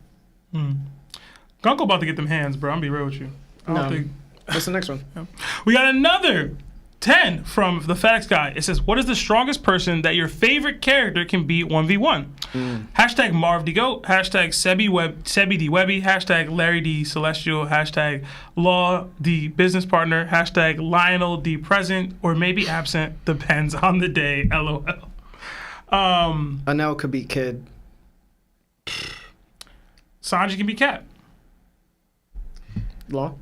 Speaker 2: Gunko about to get them hands, bro. I'm gonna be real with you. I don't think.
Speaker 1: What's the next one?
Speaker 2: Yeah. We got another 10 from the FedEx guy. It says, what is the strongest person that your favorite character can beat 1v1? Hashtag Marv D Goat, hashtag Sebi D Webby, hashtag Larry D Celestial, hashtag Law D Business Partner, hashtag Lionel D Present, or maybe absent, depends on the day, LOL.
Speaker 1: Anel could be Kid.
Speaker 2: Sanji can be Cat.
Speaker 1: Law?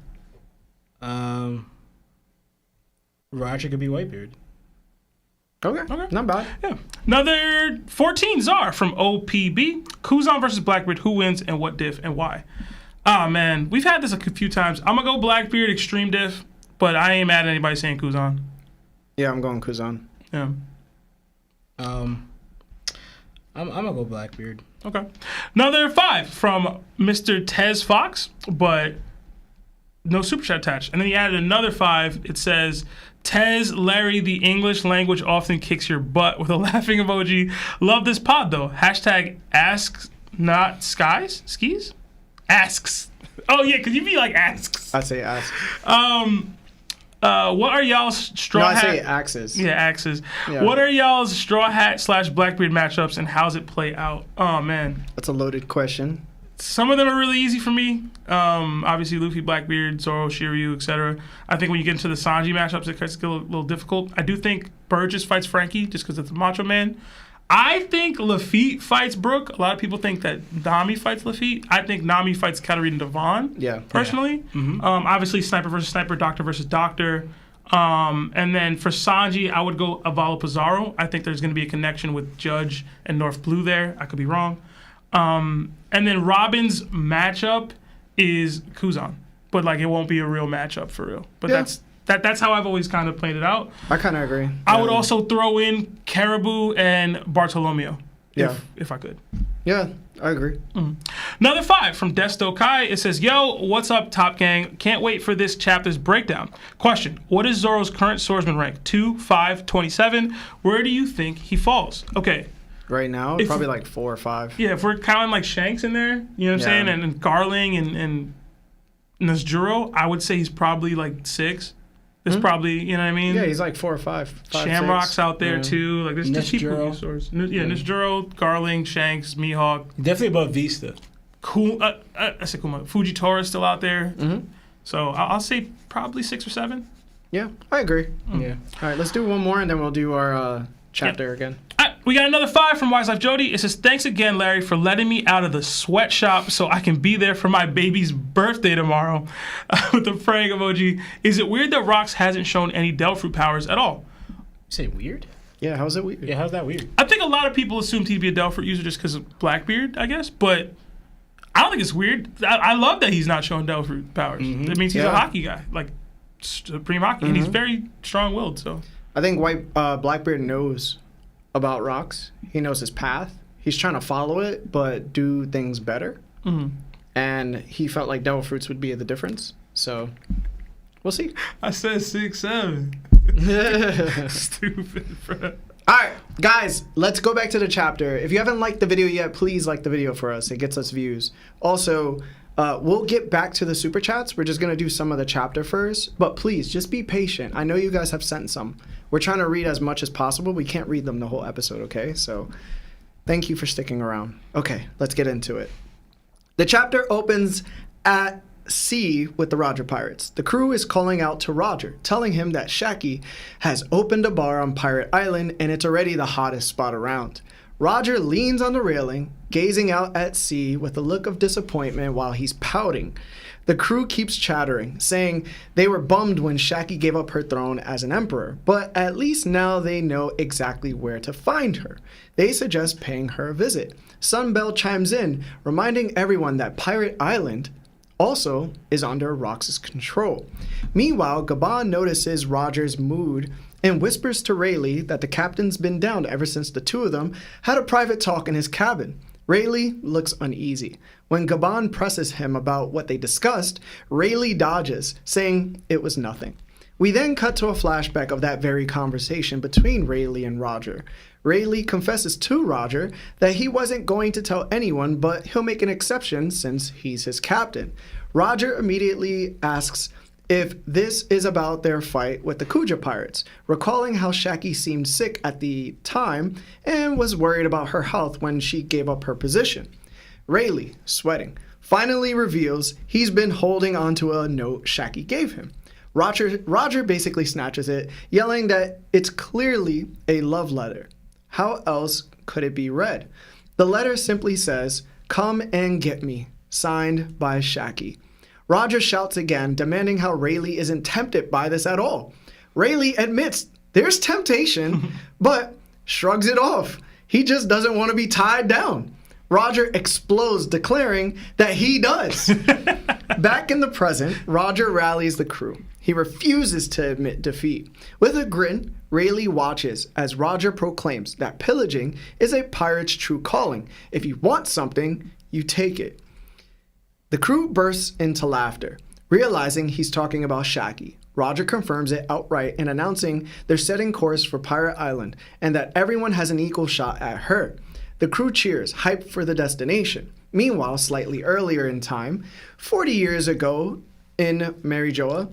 Speaker 3: Roger could be Whitebeard.
Speaker 1: Okay. Not bad.
Speaker 2: Yeah. Another 14 Czar from OPB. Kuzan versus Blackbeard. Who wins and what diff and why? Ah, man. We've had this a few times. I'm going to go Blackbeard, extreme diff, but I ain't mad at anybody saying Kuzan.
Speaker 1: Yeah, I'm going Kuzan.
Speaker 2: Yeah.
Speaker 3: I'm going to go Blackbeard.
Speaker 2: Okay. Another 5 from Mr. Tez Fox, but no super chat attached. And then he added another 5. It says, Tez, Larry, the English language often kicks your butt, with a laughing emoji. Love this pod, though. Hashtag asks not skies? Skis? Asks. Oh, yeah, because you be like asks.
Speaker 1: I say asks.
Speaker 2: What are y'all's straw hat?
Speaker 1: I say axes.
Speaker 2: Yeah, axes.
Speaker 1: Yeah.
Speaker 2: What are y'all's straw hat / Blackbeard matchups, and how's it play out? Oh, man.
Speaker 1: That's a loaded question.
Speaker 2: Some of them are really easy for me. Obviously, Luffy, Blackbeard, Zoro, Shiryu, etc. I think when you get into the Sanji matchups, it gets a little difficult. I do think Burgess fights Frankie just because it's a Macho Man. I think Lafitte fights Brook. A lot of people think that Nami fights Lafitte. I think Nami fights Katarina Devon.
Speaker 1: Yeah.
Speaker 2: Personally. Yeah. Mm-hmm. Obviously, Sniper versus Sniper, Doctor versus Doctor. And then for Sanji, I would go Avalo Pizarro. I think there's going to be a connection with Judge and North Blue there. I could be wrong. And then Robin's matchup is Kuzan, but like it won't be a real matchup for real. But
Speaker 1: yeah.
Speaker 2: that's how I've always kind of played it out.
Speaker 1: I kind of agree.
Speaker 2: I would also throw in Caribou and Bartolomeo, if I could.
Speaker 1: Yeah, I agree.
Speaker 2: Another 5 from Desto Kai. It says, yo, what's up, Top Gang? Can't wait for this chapter's breakdown. Question, what is Zoro's current swordsman rank? 2, 5, 27? Where do you think he falls? Okay.
Speaker 1: Right now, probably like 4 or 5.
Speaker 2: Yeah, if we're counting like Shanks in there, you know what I'm saying, and Garling and Nesjuro, I would say he's probably like 6. There's probably, you know what I mean?
Speaker 1: Yeah, he's like 4 or 5.
Speaker 2: Shamrock's
Speaker 1: 6.
Speaker 2: out there too. Like there's cheap stores. Nesjuro, Garling, Shanks, Mihawk.
Speaker 3: Definitely above Vista.
Speaker 2: Cool. I said Kuma. Fujitora still out there. So I'll say probably 6 or 7.
Speaker 1: Yeah, I agree.
Speaker 3: Yeah.
Speaker 1: All right, let's do one more and then we'll do our chapter again.
Speaker 2: We got another 5 from Wise Life Jody. It says, thanks again, Larry, for letting me out of the sweatshop so I can be there for my baby's birthday tomorrow. With the praying emoji. Is it weird that Rox hasn't shown any Delph powers at all?
Speaker 3: You say weird?
Speaker 1: Yeah, how's it weird?
Speaker 3: Yeah, how's that weird?
Speaker 2: I think a lot of people assumed he'd be a Delph user just because of Blackbeard, I guess. But I don't think it's weird. I love that he's not showing Delph powers. That means he's a hockey guy, like supreme hockey. And he's very strong-willed. So
Speaker 1: I think Blackbeard knows about Rox. He knows his path. He's trying to follow it, but do things better. And he felt like Devil Fruits would be the difference. So we'll see.
Speaker 2: I said 6, 7. Stupid, bro.
Speaker 1: All right, guys, let's go back to the chapter. If you haven't liked the video yet, please like the video for us. It gets us views. Also, we'll get back to the super chats. We're just going to do some of the chapter first. But please, just be patient. I know you guys have sent some. We're trying to read as much as possible. We can't read them the whole episode, okay? So thank you for sticking around. Okay, let's get into it. The chapter opens at sea with the Roger Pirates. The crew is calling out to Roger, telling him that Shaki has opened a bar on Pirate Island and it's already the hottest spot around. Roger leans on the railing, gazing out at sea with a look of disappointment while he's pouting. The crew keeps chattering, saying they were bummed when Shaki gave up her throne as an emperor, but at least now they know exactly where to find her. They suggest paying her a visit. Sunbell chimes in, reminding everyone that Pirate Island also is under Rox's control. Meanwhile, Gabon notices Roger's mood and whispers to Rayleigh that the captain's been down ever since the two of them had a private talk in his cabin. Rayleigh looks uneasy. When Gabon presses him about what they discussed, Rayleigh dodges, saying it was nothing. We then cut to a flashback of that very conversation between Rayleigh and Roger. Rayleigh confesses to Roger that he wasn't going to tell anyone, but he'll make an exception since he's his captain. Roger immediately asks if this is about their fight with the Kuja pirates, recalling how Shaki seemed sick at the time and was worried about her health when she gave up her position. Rayleigh, sweating, finally reveals he's been holding onto a note Shaki gave him. Roger basically snatches it, yelling that it's clearly a love letter. How else could it be read? The letter simply says, "Come and get me," signed by Shaki. Roger shouts again, demanding how Rayleigh isn't tempted by this at all. Rayleigh admits there's temptation, but shrugs it off. He just doesn't want to be tied down. Roger explodes, declaring that he does. Back in the present, Roger rallies the crew. He refuses to admit defeat. With a grin, Rayleigh watches as Roger proclaims that pillaging is a pirate's true calling. If you want something, you take it. The crew bursts into laughter, realizing he's talking about Shaki. Roger confirms it outright in announcing they're setting course for Pirate Island and that everyone has an equal shot at her. The crew cheers, hyped for the destination. Meanwhile, slightly earlier in time, 40 years ago in Marijoa,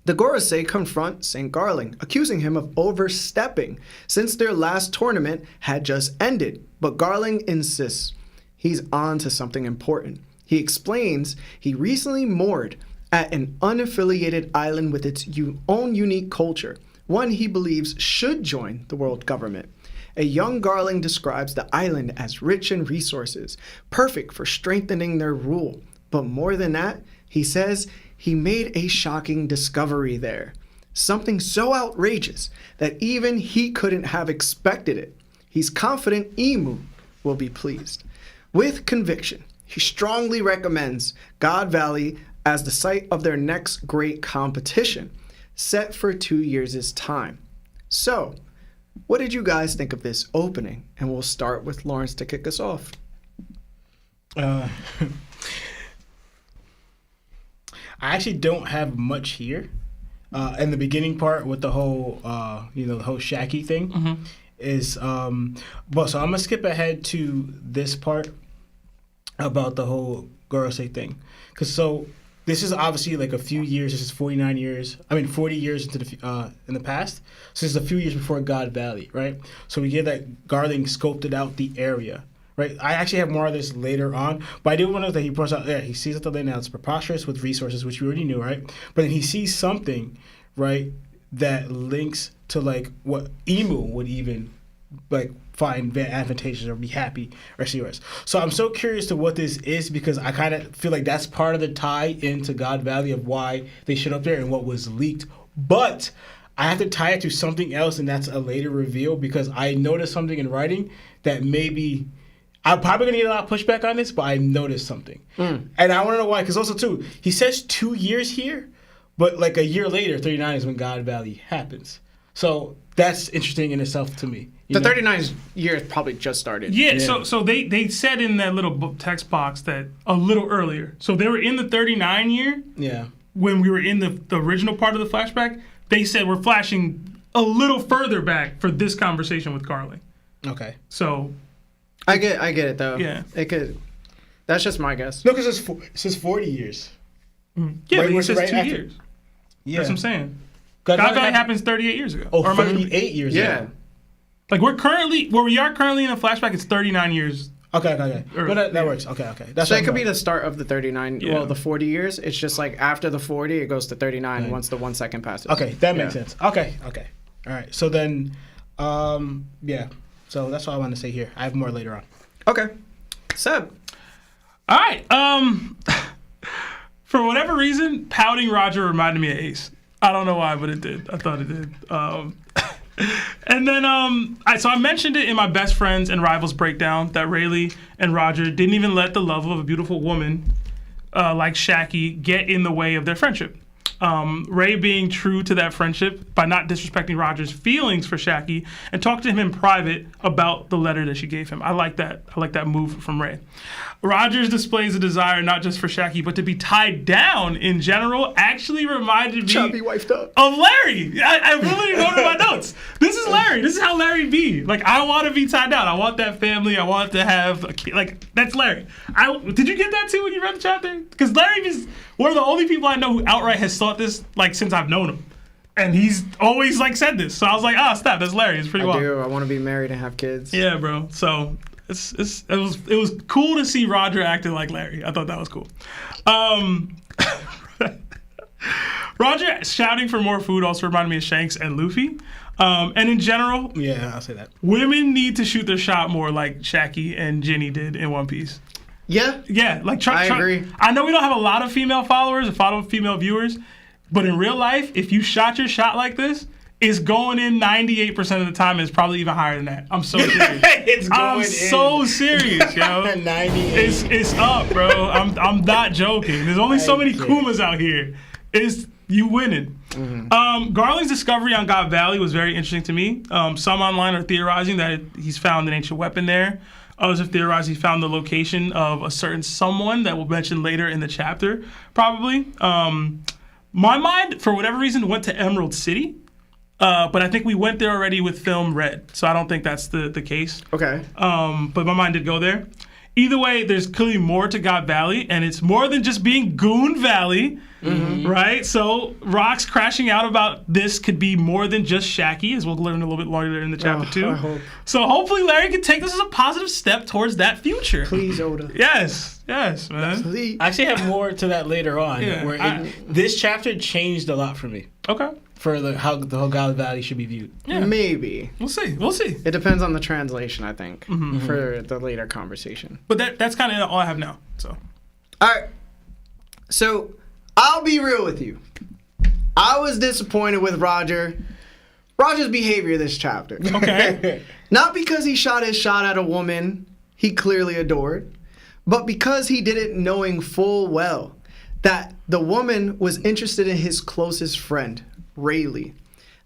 Speaker 1: the Gorosei confront St. Garling, accusing him of overstepping since their last tournament had just ended. But Garling insists he's on to something important. He explains he recently moored at an unaffiliated island with its own unique culture, one he believes should join the world government. A young Garling describes the island as rich in resources, perfect for strengthening their rule. But more than that, he says he made a shocking discovery there. Something so outrageous that even he couldn't have expected it. He's confident Emu will be pleased. With conviction, he strongly recommends God Valley as the site of their next great competition, set for 2 years' time. So, what did you guys think of this opening? And we'll start with Lawrence to kick us off.
Speaker 3: I actually don't have much here. In the beginning part with the whole, the whole Shaki thing is, so I'm gonna skip ahead to this part about the whole Gorosei thing, because this is obviously like a few years. This is 40 years into the in the past. So this is a few years before God Valley, right? So we get that Garling scoped out the area. Right, I actually have more of this later on, but I do want to know that he points out, he sees that the land now is preposterous with resources, which we already knew, right? But then he sees something, right, that links to like what Emu would even like find advantageous or be happy or serious. So I'm so curious to what this is, because I kind of feel like that's part of the tie into God Valley of why they showed up there and what was leaked. But I have to tie it to something else, and that's a later reveal, because I noticed something in writing that maybe I'm probably going to get a lot of pushback on this, but I noticed something. And I want to know why, because also, too, he says 2 years here, but like a year later, 39 is when God Valley happens. So that's interesting in itself to me.
Speaker 1: The 39 years probably just started.
Speaker 2: Yeah. So they said in that little text box that a little earlier. So they were in the 39 year.
Speaker 3: Yeah.
Speaker 2: When we were in the original part of the flashback, they said we're flashing a little further back for this conversation with Garling.
Speaker 3: Okay.
Speaker 2: So
Speaker 1: I get it though.
Speaker 2: Yeah.
Speaker 1: It could. That's just my guess.
Speaker 3: No, because it says 40 years.
Speaker 2: Yeah,
Speaker 3: Right,
Speaker 2: but it says
Speaker 3: right
Speaker 2: 2
Speaker 3: after.
Speaker 2: years.
Speaker 3: Yeah.
Speaker 2: That's what I'm saying.
Speaker 3: God
Speaker 2: Valley happens 38 years ago.
Speaker 3: Oh,
Speaker 2: Or am I-
Speaker 3: 38 years
Speaker 1: Yeah.
Speaker 3: ago.
Speaker 2: Like where we are currently in a flashback, it's 39 years.
Speaker 3: Okay.
Speaker 2: Or-
Speaker 3: But that works. Okay. That's
Speaker 1: So
Speaker 3: what
Speaker 1: it could
Speaker 3: I'm
Speaker 1: be
Speaker 3: about.
Speaker 1: the start of the 39,
Speaker 2: Yeah.
Speaker 1: well, the 40 years. It's just like after the 40, it goes to 39
Speaker 3: Right.
Speaker 1: once the 1 second passes.
Speaker 3: Okay, that makes
Speaker 1: Yeah.
Speaker 3: sense. Okay. All right. So then, yeah. So that's what I want to say here. I have more later on.
Speaker 1: Okay. Seb.
Speaker 2: All right. For whatever reason, pouting Roger reminded me of Ace. I don't know why, but it did. I thought it did. And then, so I mentioned it in my best friends and rivals breakdown that Rayleigh and Roger didn't even let the love of a beautiful woman like Shaki get in the way of their friendship. Ray being true to that friendship by not disrespecting Roger's feelings for Shaki and talk to him in private about the letter that she gave him. I like that. I like that move from Ray. Rogers displays a desire not just for Shaki, but to be tied down in general actually reminded me
Speaker 1: Chubby wifed up.
Speaker 2: of Larry. I really wrote in my notes. This is Larry. This is how Larry be. Like, I want to be tied down. I want that family. I want to have a kid. Like, that's Larry. Did you get that too when you read the chapter? Because Larry is one of the only people I know who outright has thought this, like, since I've known him. And he's always, like, said this. So I was like, stop. That's Larry. It's pretty wild.
Speaker 1: I do. I want to be married and have kids.
Speaker 2: Yeah, bro. So it was cool to see Roger acting like Larry. I thought that was cool. Roger shouting for more food also reminded me of Shanks and Luffy. And in general,
Speaker 3: yeah, I'll say that.
Speaker 2: Women need to shoot their shot more like Shaki and Ginny did in One Piece.
Speaker 1: Yeah.
Speaker 2: Yeah, like
Speaker 1: I agree.
Speaker 2: I know we don't have a lot of female followers or female viewers, but in real life, if you shot your shot like this, it's going in 98% of the time. It's probably even higher than that. I'm so serious. I'm so serious, yo.
Speaker 3: 98.
Speaker 2: It's up, bro. I'm not joking. There's only so many Kumas out here. It's you winning. Mm-hmm. Garland's discovery on God Valley was very interesting to me. Some online are theorizing that he's found an ancient weapon there. Others have theorized he found the location of a certain someone that we'll mention later in the chapter, probably. My mind, for whatever reason, went to Emerald City. But I think we went there already with film Red, so I don't think that's the case.
Speaker 1: Okay.
Speaker 2: But my mind did go there. Either way, there's clearly more to God Valley, and it's more than just being Goon Valley, right? So rocks crashing out about this could be more than just Shaki, as we'll learn a little bit later in the chapter 2.
Speaker 1: I hope.
Speaker 2: So hopefully Larry can take this as a positive step towards that future.
Speaker 1: Please, Oda.
Speaker 2: Yes, man.
Speaker 1: Please.
Speaker 3: I actually have more to that later on,
Speaker 2: Yeah,
Speaker 3: this chapter changed a lot for me.
Speaker 2: Okay.
Speaker 3: For how the whole God Valley should be viewed.
Speaker 2: Yeah.
Speaker 1: Maybe.
Speaker 2: We'll see.
Speaker 1: It depends on the translation, I think, for the later conversation.
Speaker 2: But that's kind of all I have now. So.
Speaker 1: All right. So I'll be real with you. I was disappointed with Roger's behavior this chapter.
Speaker 2: Okay.
Speaker 1: Not because he shot his shot at a woman he clearly adored, but because he did it knowing full well that the woman was interested in his closest friend, Rayleigh.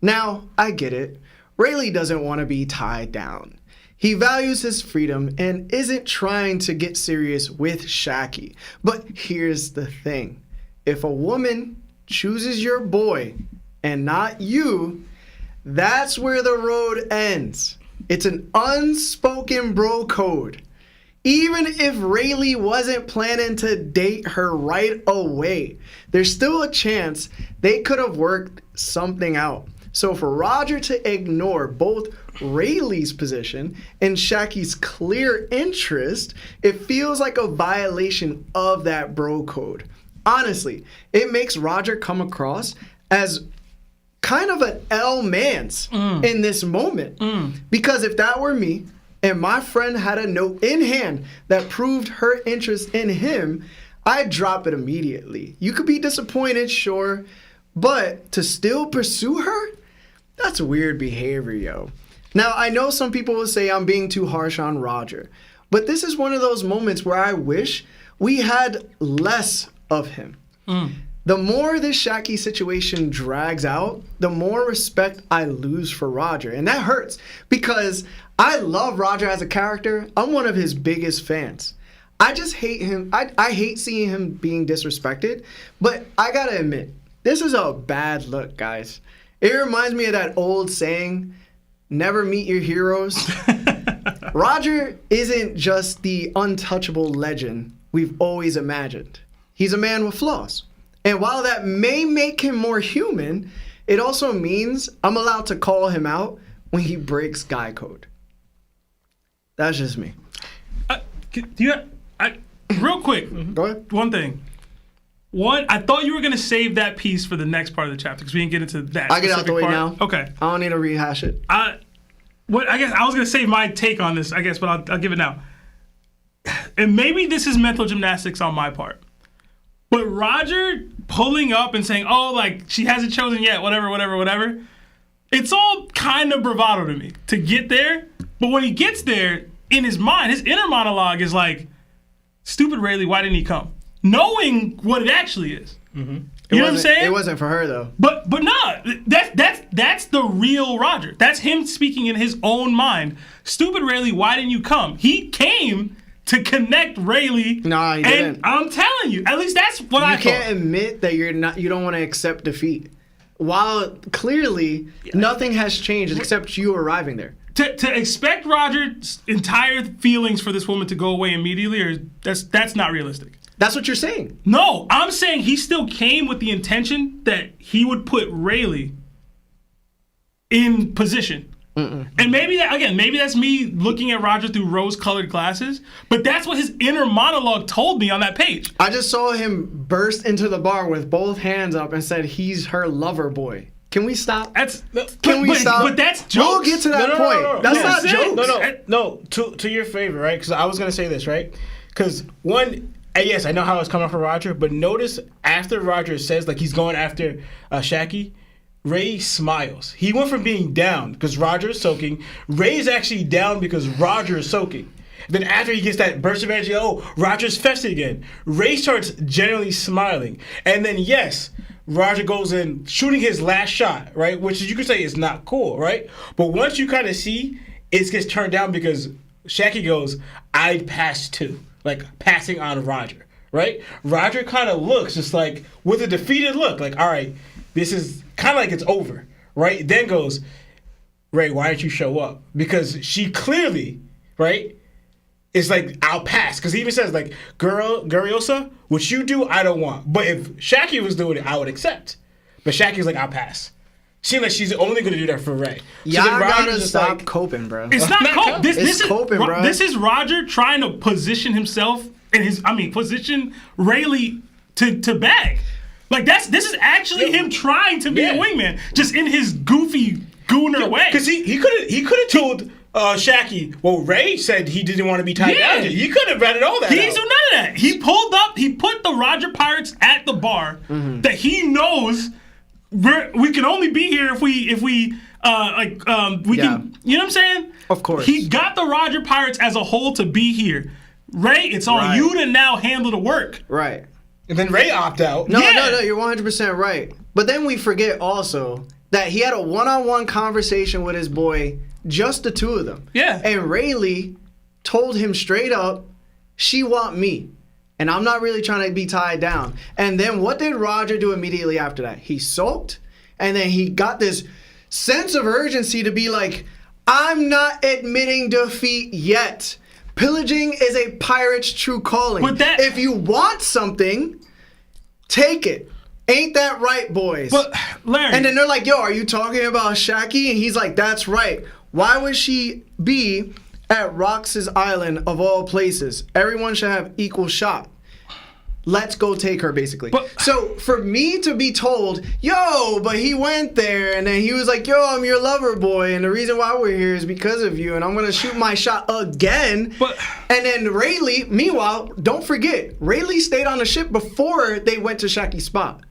Speaker 1: Now, I get it. Rayleigh doesn't want to be tied down. He values his freedom and isn't trying to get serious with Shaki. But here's the thing. If a woman chooses your boy and not you, that's where the road ends. It's an unspoken bro code. Even if Rayleigh wasn't planning to date her right away, there's still a chance they could have worked something out. So for Roger to ignore both Rayleigh's position and Shaki's clear interest, it feels like a violation of that bro code. Honestly, it makes Roger come across as kind of an L-mans in this moment. Because if that were me, and my friend had a note in hand that proved her interest in him, I'd drop it immediately. You could be disappointed, sure, but to still pursue her? That's weird behavior, yo. Now, I know some people will say I'm being too harsh on Roger, but this is one of those moments where I wish we had less of him. The more this Shaki situation drags out, the more respect I lose for Roger. And that hurts because I love Roger as a character. I'm one of his biggest fans. I just hate him. I hate seeing him being disrespected. But I gotta admit, this is a bad look, guys. It reminds me of that old saying, never meet your heroes. Roger isn't just the untouchable legend we've always imagined. He's a man with flaws. And while that may make him more human, it also means I'm allowed to call him out when he breaks guy code. That's just me.
Speaker 2: Real quick,
Speaker 1: Go ahead.
Speaker 2: one thing. I thought you were going to save that piece for the next part of the chapter because we didn't get into that.
Speaker 1: I get out the way
Speaker 2: part.
Speaker 1: now.
Speaker 2: Okay.
Speaker 1: I don't need to rehash it.
Speaker 2: I guess I was going to save my take on this, but I'll give it now. And maybe this is mental gymnastics on my part. But Roger pulling up and saying, oh, like, she hasn't chosen yet, whatever. It's all kind of bravado to me to get there. But when he gets there, in his mind, his inner monologue is like, stupid Rayleigh, why didn't he come? Knowing what it actually is. You know what I'm saying?
Speaker 1: It wasn't for her though.
Speaker 2: But nah, that's the real Roger. That's him speaking in his own mind. Stupid Rayleigh, why didn't you come? He came to connect Rayleigh.
Speaker 1: Nah, he didn't.
Speaker 2: And I'm telling you, at least that's what I thought.
Speaker 1: You can't admit that you don't want to accept defeat. While clearly nothing has changed except you arriving there.
Speaker 2: To expect Roger's entire feelings for this woman to go away immediately, that's not realistic.
Speaker 1: That's what you're saying.
Speaker 2: No, I'm saying he still came with the intention that he would put Rayleigh in position. And maybe that's me looking at Roger through rose-colored glasses, but that's what his inner monologue told me on that page.
Speaker 1: I just saw him burst into the bar with both hands up and said he's her lover boy. Can we stop? Can we stop?
Speaker 2: But that's jokes.
Speaker 1: We'll get to that point.
Speaker 3: No.
Speaker 1: That's not jokes.
Speaker 3: No. To your favor, right? Because I was gonna say this, right? Because one, yes, I know how it's coming from Roger, but notice after Roger says like he's going after Shaki, Ray smiles. He went from being down because Roger is soaking. Ray's actually down because Roger is soaking. Then after he gets that burst of energy, Roger's festive again. Ray starts generally smiling. And then, yes, Roger goes in shooting his last shot, right? Which you could say is not cool, right? But once you kind of see, it gets turned down because Shaki goes, I'd pass too. Like passing on Roger, right? Roger kind of looks just like with a defeated look, like, all right, this is kind of like it's over, right? Then goes, Ray, why didn't you show up? Because she clearly, right, is like, I'll pass. Because he even says, like, Guriosa, what you do, I don't want. But if Shaki was doing it, I would accept. But Shaki's like, I'll pass. Seems like she's only going to do that for Ray.
Speaker 1: So y'all gotta stop coping, bro.
Speaker 2: It's not coping. This is
Speaker 1: coping, bro.
Speaker 2: This is Roger trying to position himself position Rayleigh to bag. Like this is actually him trying to be a wingman, just in his goofy gooner way.
Speaker 3: Because he could have told Shaki, well, Ray said he didn't want to be tied down. He could have read it all that.
Speaker 2: He didn't do none of that. He pulled up. He put the Roger Pirates at the bar that he knows we can only be here if we can. You know what I'm saying?
Speaker 1: Of course.
Speaker 2: He got the Roger Pirates as a whole to be here. Ray, it's on you to now handle the work.
Speaker 1: Right.
Speaker 3: And then Ray opt out.
Speaker 1: No, you're 100% right. But then we forget also that he had a one-on-one conversation with his boy, just the two of them.
Speaker 2: Yeah.
Speaker 1: And Rayleigh told him straight up, she want me. And I'm not really trying to be tied down. And then what did Roger do immediately after that? He sulked, and then he got this sense of urgency to be like, I'm not admitting defeat yet. Pillaging is a pirate's true calling. If you want something, take it. Ain't that right, boys?
Speaker 2: But Larry.
Speaker 1: And then they're like, yo, are you talking about Shaki? And he's like, that's right. Why would she be at Rox's Island of all places? Everyone should have equal shot. Let's go take her, basically. So for me to be told, yo, but he went there, and then he was like, yo, I'm your lover boy, and the reason why we're here is because of you, and I'm going to shoot my shot again. And then Rayleigh, meanwhile, don't forget, Rayleigh stayed on the ship before they went to Shaki's spot.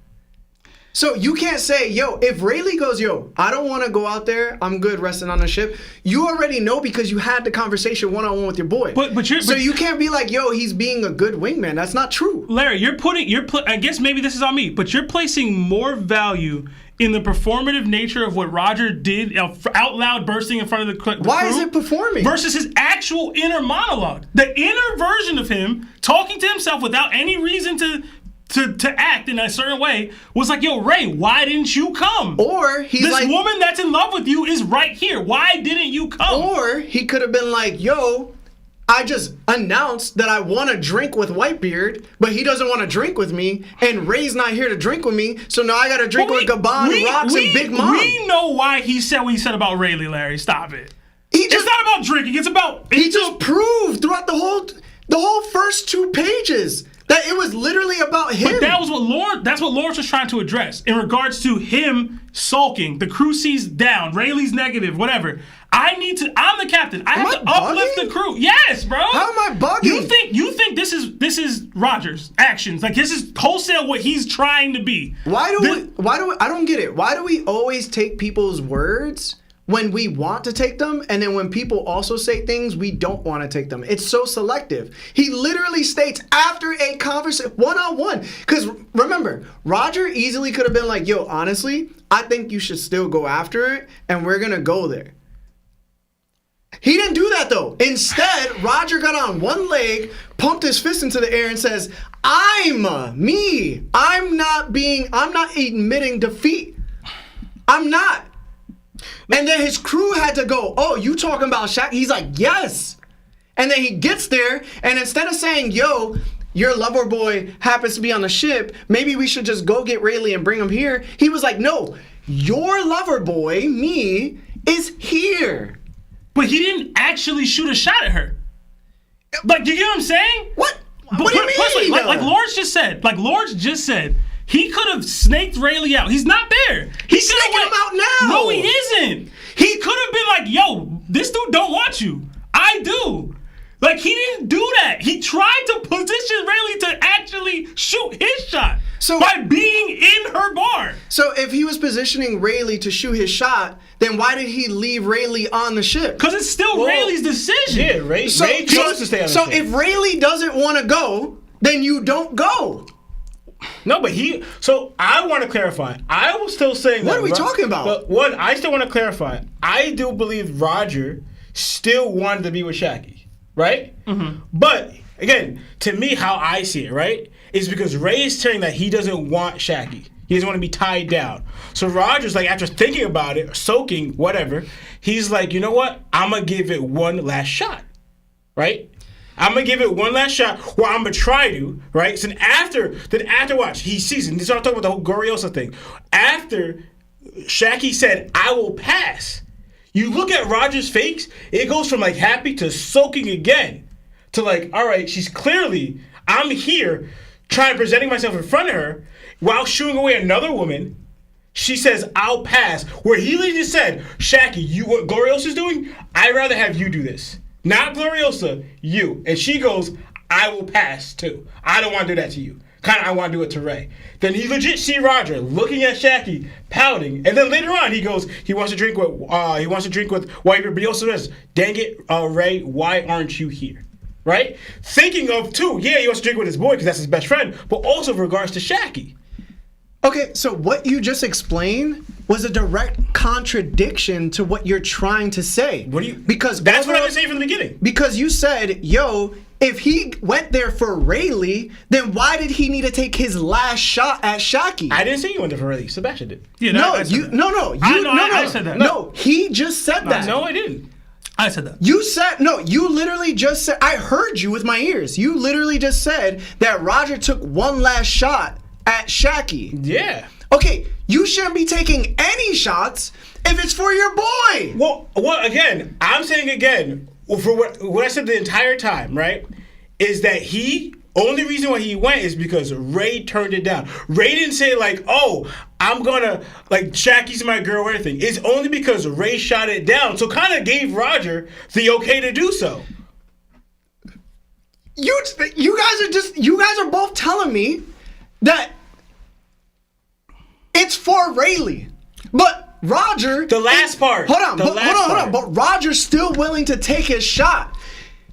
Speaker 1: So you can't say, yo, if Rayleigh goes, yo, I don't want to go out there, I'm good resting on the ship. You already know because you had the conversation one-on-one with your boy. So you can't be like, yo, he's being a good wingman. That's not true.
Speaker 2: Larry, I guess maybe this is on me, but you're placing more value in the performative nature of what Roger did, out loud bursting in front of the crew.
Speaker 1: Why is it performing?
Speaker 2: Versus his actual inner monologue. The inner version of him talking to himself without any reason to act in a certain way was like, yo, Ray, why didn't you come?
Speaker 1: Or he's
Speaker 2: this woman that's in love with you is right here. Why didn't you come?
Speaker 1: Or he could have been like, yo, I just announced that I want to drink with Whitebeard, but he doesn't want to drink with me, and Ray's not here to drink with me, so now I got to drink with Gabon, Rocks, and Big Mom.
Speaker 2: We know why he said what he said about Rayleigh, Larry. Stop it. It's not about drinking. It's about...
Speaker 1: He just proved throughout the whole first 2 pages that it was literally about him.
Speaker 2: But that's what Lawrence was trying to address in regards to him sulking. The crew sees down. Rayleigh's negative, whatever. I'm the captain. I have to uplift the crew. Yes, bro.
Speaker 1: How am I bugging?
Speaker 2: You think this is Roger's actions. Like this is wholesale what he's trying to be.
Speaker 1: I don't get it. Why do we always take people's words when we want to take them, and then when people also say things, we don't want to take them. It's so selective. He literally states after a conversation, one-on-one. Because remember, Roger easily could have been like, yo, honestly, I think you should still go after it, and we're going to go there. He didn't do that, though. Instead, Roger got on one leg, pumped his fist into the air, and says, I'm me. I'm not admitting defeat. I'm not. And then his crew had to go, oh, you talking about Shaq? He's like, yes. And then he gets there, and instead of saying, yo, your lover boy happens to be on the ship, maybe we should just go get Rayleigh and bring him here. He was like, no, your lover boy, me, is here.
Speaker 2: But he didn't actually shoot a shot at her. Like, you get what I'm saying?
Speaker 1: What? What do you mean?
Speaker 2: Plus, like Lawrence just said, he could have snaked Rayleigh out. He's not there.
Speaker 1: He's snaking him out now.
Speaker 2: No, he isn't. He could have been like, yo, this dude don't want you. I do. Like, he didn't do that. He tried to position Rayleigh to actually shoot his shot by being in her bar.
Speaker 1: So if he was positioning Rayleigh to shoot his shot, then why did he leave Rayleigh on the ship?
Speaker 2: Because it's still Rayleigh's decision.
Speaker 3: Yeah, Ray chose to stay on the ship.
Speaker 1: So if Rayleigh doesn't want to go, then you don't go.
Speaker 3: No, but so I want to clarify. I was still saying
Speaker 1: what are we talking about?
Speaker 3: But one, I still want to clarify. I do believe Roger still wanted to be with Shaggy, right? Mm-hmm. But again, to me, how I see it, right, is because Ray is saying that he doesn't want Shaggy. He doesn't want to be tied down. So Roger's like, after thinking about it, soaking, whatever, he's like, you know what? I'm gonna give it one last shot, right? I'm gonna give it one last shot, or I'm gonna try to, right? So then after watch, he sees it. And this is what I'm talking about, the whole Gloriosa thing. After Shaggy said, I will pass, you look at Roger's face, it goes from like happy to soaking again. To like, all right, she's clearly, I'm here presenting myself in front of her while shooing away another woman. She says, I'll pass. Where he literally just said, Shaggy, you what Gloriosa's doing? I'd rather have you do this. Not Gloriosa, you. And she goes, I will pass too. I don't want to do that to you. Kind of, I want to do it to Ray. Then you legit see Roger looking at Shaggy, pouting, and then later on he goes, he wants to drink with while everybody else says, dang it, Ray, why aren't you here? Right? Thinking of too, yeah, he wants to drink with his boy because that's his best friend, but also in regards to Shaggy.
Speaker 1: Okay, so what you just explained was a direct contradiction to what you're trying to say. Because
Speaker 3: that's what I've been saying from the beginning.
Speaker 1: Because you said, yo, if he went there for Rayleigh, then why did he need to take his last shot at Shaggy?
Speaker 3: I didn't say you went there for Rayleigh. Sebastian did.
Speaker 2: Yeah,
Speaker 1: I said that. No, he just said that.
Speaker 3: No, I didn't.
Speaker 2: I said that.
Speaker 1: You literally just said, I heard you with my ears. You literally just said that Roger took one last shot at Shaggy.
Speaker 3: Yeah.
Speaker 1: Okay, you shouldn't be taking any shots if it's for your boy.
Speaker 3: Well, again, I'm saying again, for what I said the entire time, right, is that only reason why he went is because Ray turned it down. Ray didn't say like, oh, I'm gonna, like, Shaggy's my girl or anything. It's only because Ray shot it down, so kind of gave Roger the okay to do so.
Speaker 1: You guys are both telling me that it's for Rayleigh, but Roger.
Speaker 3: The last part.
Speaker 1: Hold on. But Roger's still willing to take his shot.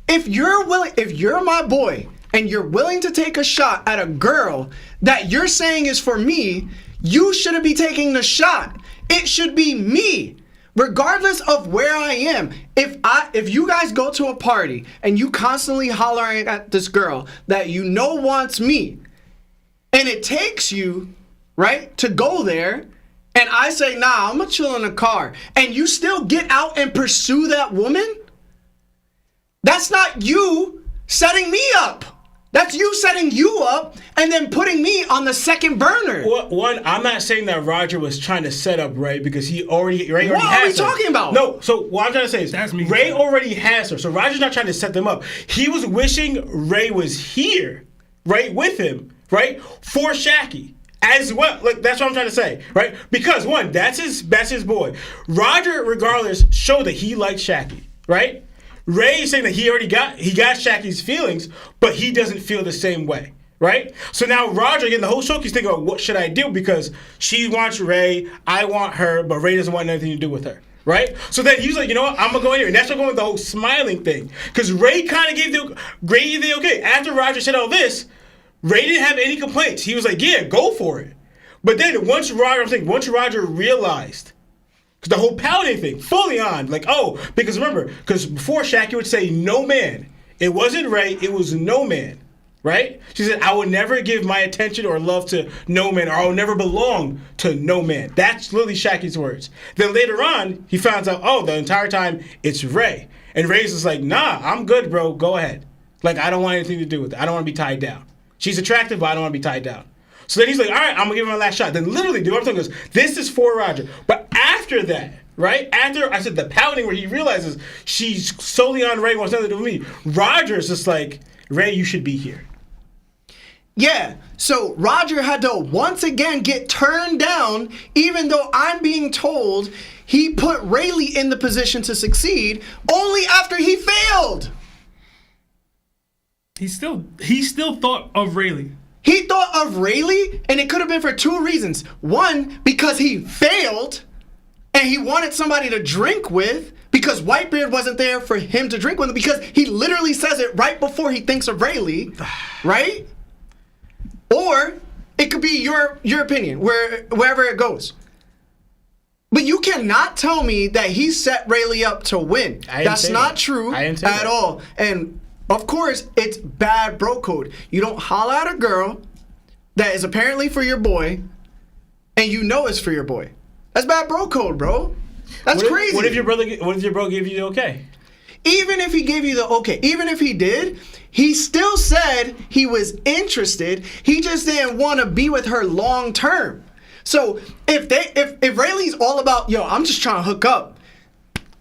Speaker 1: If you're my boy and you're willing to take a shot at a girl that you're saying is for me, you shouldn't be taking the shot. It should be me. Regardless of where I am, if you guys go to a party and you constantly hollering at this girl that you know wants me, and it takes you, right, to go there, and I say, nah, I'm gonna chill in the car, and you still get out and pursue that woman, that's not you setting me up. That's you setting you up and then putting me on the second burner.
Speaker 3: One, I'm not saying that Roger was trying to set up Ray because Ray already has her.
Speaker 1: What are we talking about?
Speaker 3: No, so what I'm trying to say is Ray already has her. So Roger's not trying to set them up. He was wishing Ray was here, right, with him, right, for Shaggy as well. Like, that's what I'm trying to say, right? Because one, that's his boy. Roger, regardless, showed that he liked Shaggy, right? Ray is saying that he got Shaggy's feelings, but he doesn't feel the same way, right? So now Roger, again, the whole show keeps thinking, what should I do? Because she wants Ray, I want her, but Ray doesn't want anything to do with her, right? So then he was like, you know what, I'm gonna go in here, and that's what going with the whole smiling thing, because Ray kind of gave the okay. After Roger said all this, Ray didn't have any complaints. He was like, yeah, go for it. But then once Roger realized, because the whole pouting thing, fully on, like, oh, because remember, because before Shaq would say no man. It wasn't Ray, it was no man, right? She said, I would never give my attention or love to no man, or I will never belong to no man. That's literally Shaki's words. Then later on, he finds out, oh, the entire time it's Ray. And Ray's just like, nah, I'm good, bro, go ahead. Like, I don't want anything to do with it. I don't want to be tied down. She's attractive, but I don't want to be tied down. So then he's like, all right, I'm going to give him my last shot. Then literally, dude, I'm talking this. This is for Roger. But after that, right? After I said the pouting where he realizes she's solely on Ray, wants nothing to do with me, Roger's just like, Ray, you should be here.
Speaker 1: Yeah, so Roger had to once again get turned down, even though I'm being told he put Rayleigh in the position to succeed only after he failed.
Speaker 2: He still thought of Rayleigh.
Speaker 1: He thought of Rayleigh, and it could have been for two reasons. One, because he failed, and he wanted somebody to drink with, because Whitebeard wasn't there for him to drink with, because he literally says it right before he thinks of Rayleigh, right? Or it could be your opinion, wherever it goes. But you cannot tell me that he set Rayleigh up to win. That's not true at all. And of course, it's bad bro code. You don't holler at a girl that is apparently for your boy, and you know it's for your boy. That's bad bro code, bro. That's crazy.
Speaker 3: What if your bro gave you the okay?
Speaker 1: Even if he gave you the okay, even if he did, he still said he was interested. He just didn't want to be with her long term. So if Rayleigh's all about, yo, I'm just trying to hook up,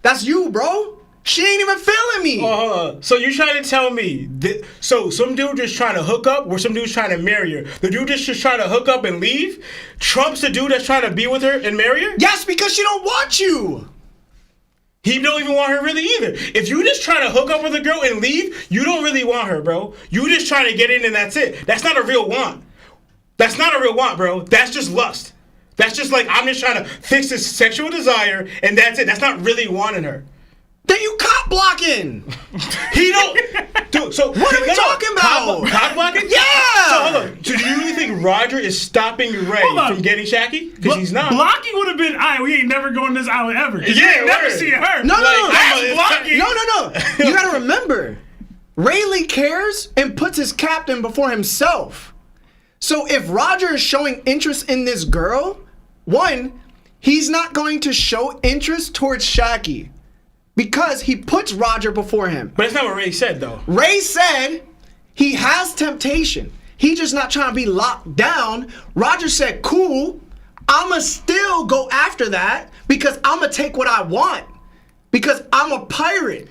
Speaker 1: that's you, bro. She ain't even feeling me.
Speaker 3: So you're trying to tell me so some dude just trying to hook up, or some dude's trying to marry her? The dude just trying to hook up and leave trumps the dude that's trying to be with her and marry her?
Speaker 1: Yes, because she don't want you.
Speaker 3: He don't even want her really either. If you just trying to hook up with a girl and leave, you don't really want her, bro. You just trying to get in and that's it. That's not a real want. That's not a real want, bro. That's just lust. That's just like, I'm just trying to fix this sexual desire and that's it. That's not really wanting her.
Speaker 1: Then you cop blocking.
Speaker 3: He don't. Dude, so
Speaker 1: what are we talking about?
Speaker 3: Cop blocking?
Speaker 1: Yeah.
Speaker 3: So hold on. So do you really think Roger is stopping Ray from getting Shaki? Because he's not.
Speaker 2: Blocking would have been, we ain't never going to this island ever.
Speaker 3: Yeah,
Speaker 2: ain't never seen her.
Speaker 1: No.
Speaker 2: That's blocking.
Speaker 1: No. You gotta remember, Rayleigh cares and puts his captain before himself. So if Roger is showing interest in this girl, one, he's not going to show interest towards Shaki. Because he puts Roger before him.
Speaker 3: But that's not what Ray said, though.
Speaker 1: Ray said he has temptation. He just not trying to be locked down. Roger said, cool, I'ma still go after that because I'ma take what I want. Because I'm a pirate.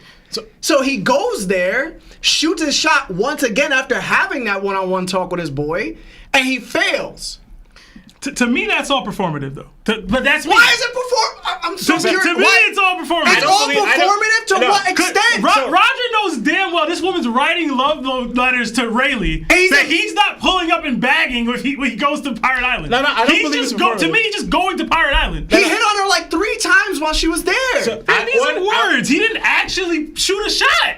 Speaker 1: So he goes there, shoots his shot once again after having that one-on-one talk with his boy, and he fails.
Speaker 2: To me, that's all performative, though. But that's me.
Speaker 1: Why is it performative? I'm so curious.
Speaker 2: To me, it's all performative.
Speaker 1: It's all performative to what extent?
Speaker 2: Roger knows damn well this woman's writing love letters to Rayleigh. He's not pulling up and bagging when he goes to Pirate Island.
Speaker 3: No, I don't believe it's performative.
Speaker 2: To me, he's just going to Pirate Island.
Speaker 1: He hit on her like 3 times while she was there.
Speaker 2: So, these are words. He didn't actually shoot a shot.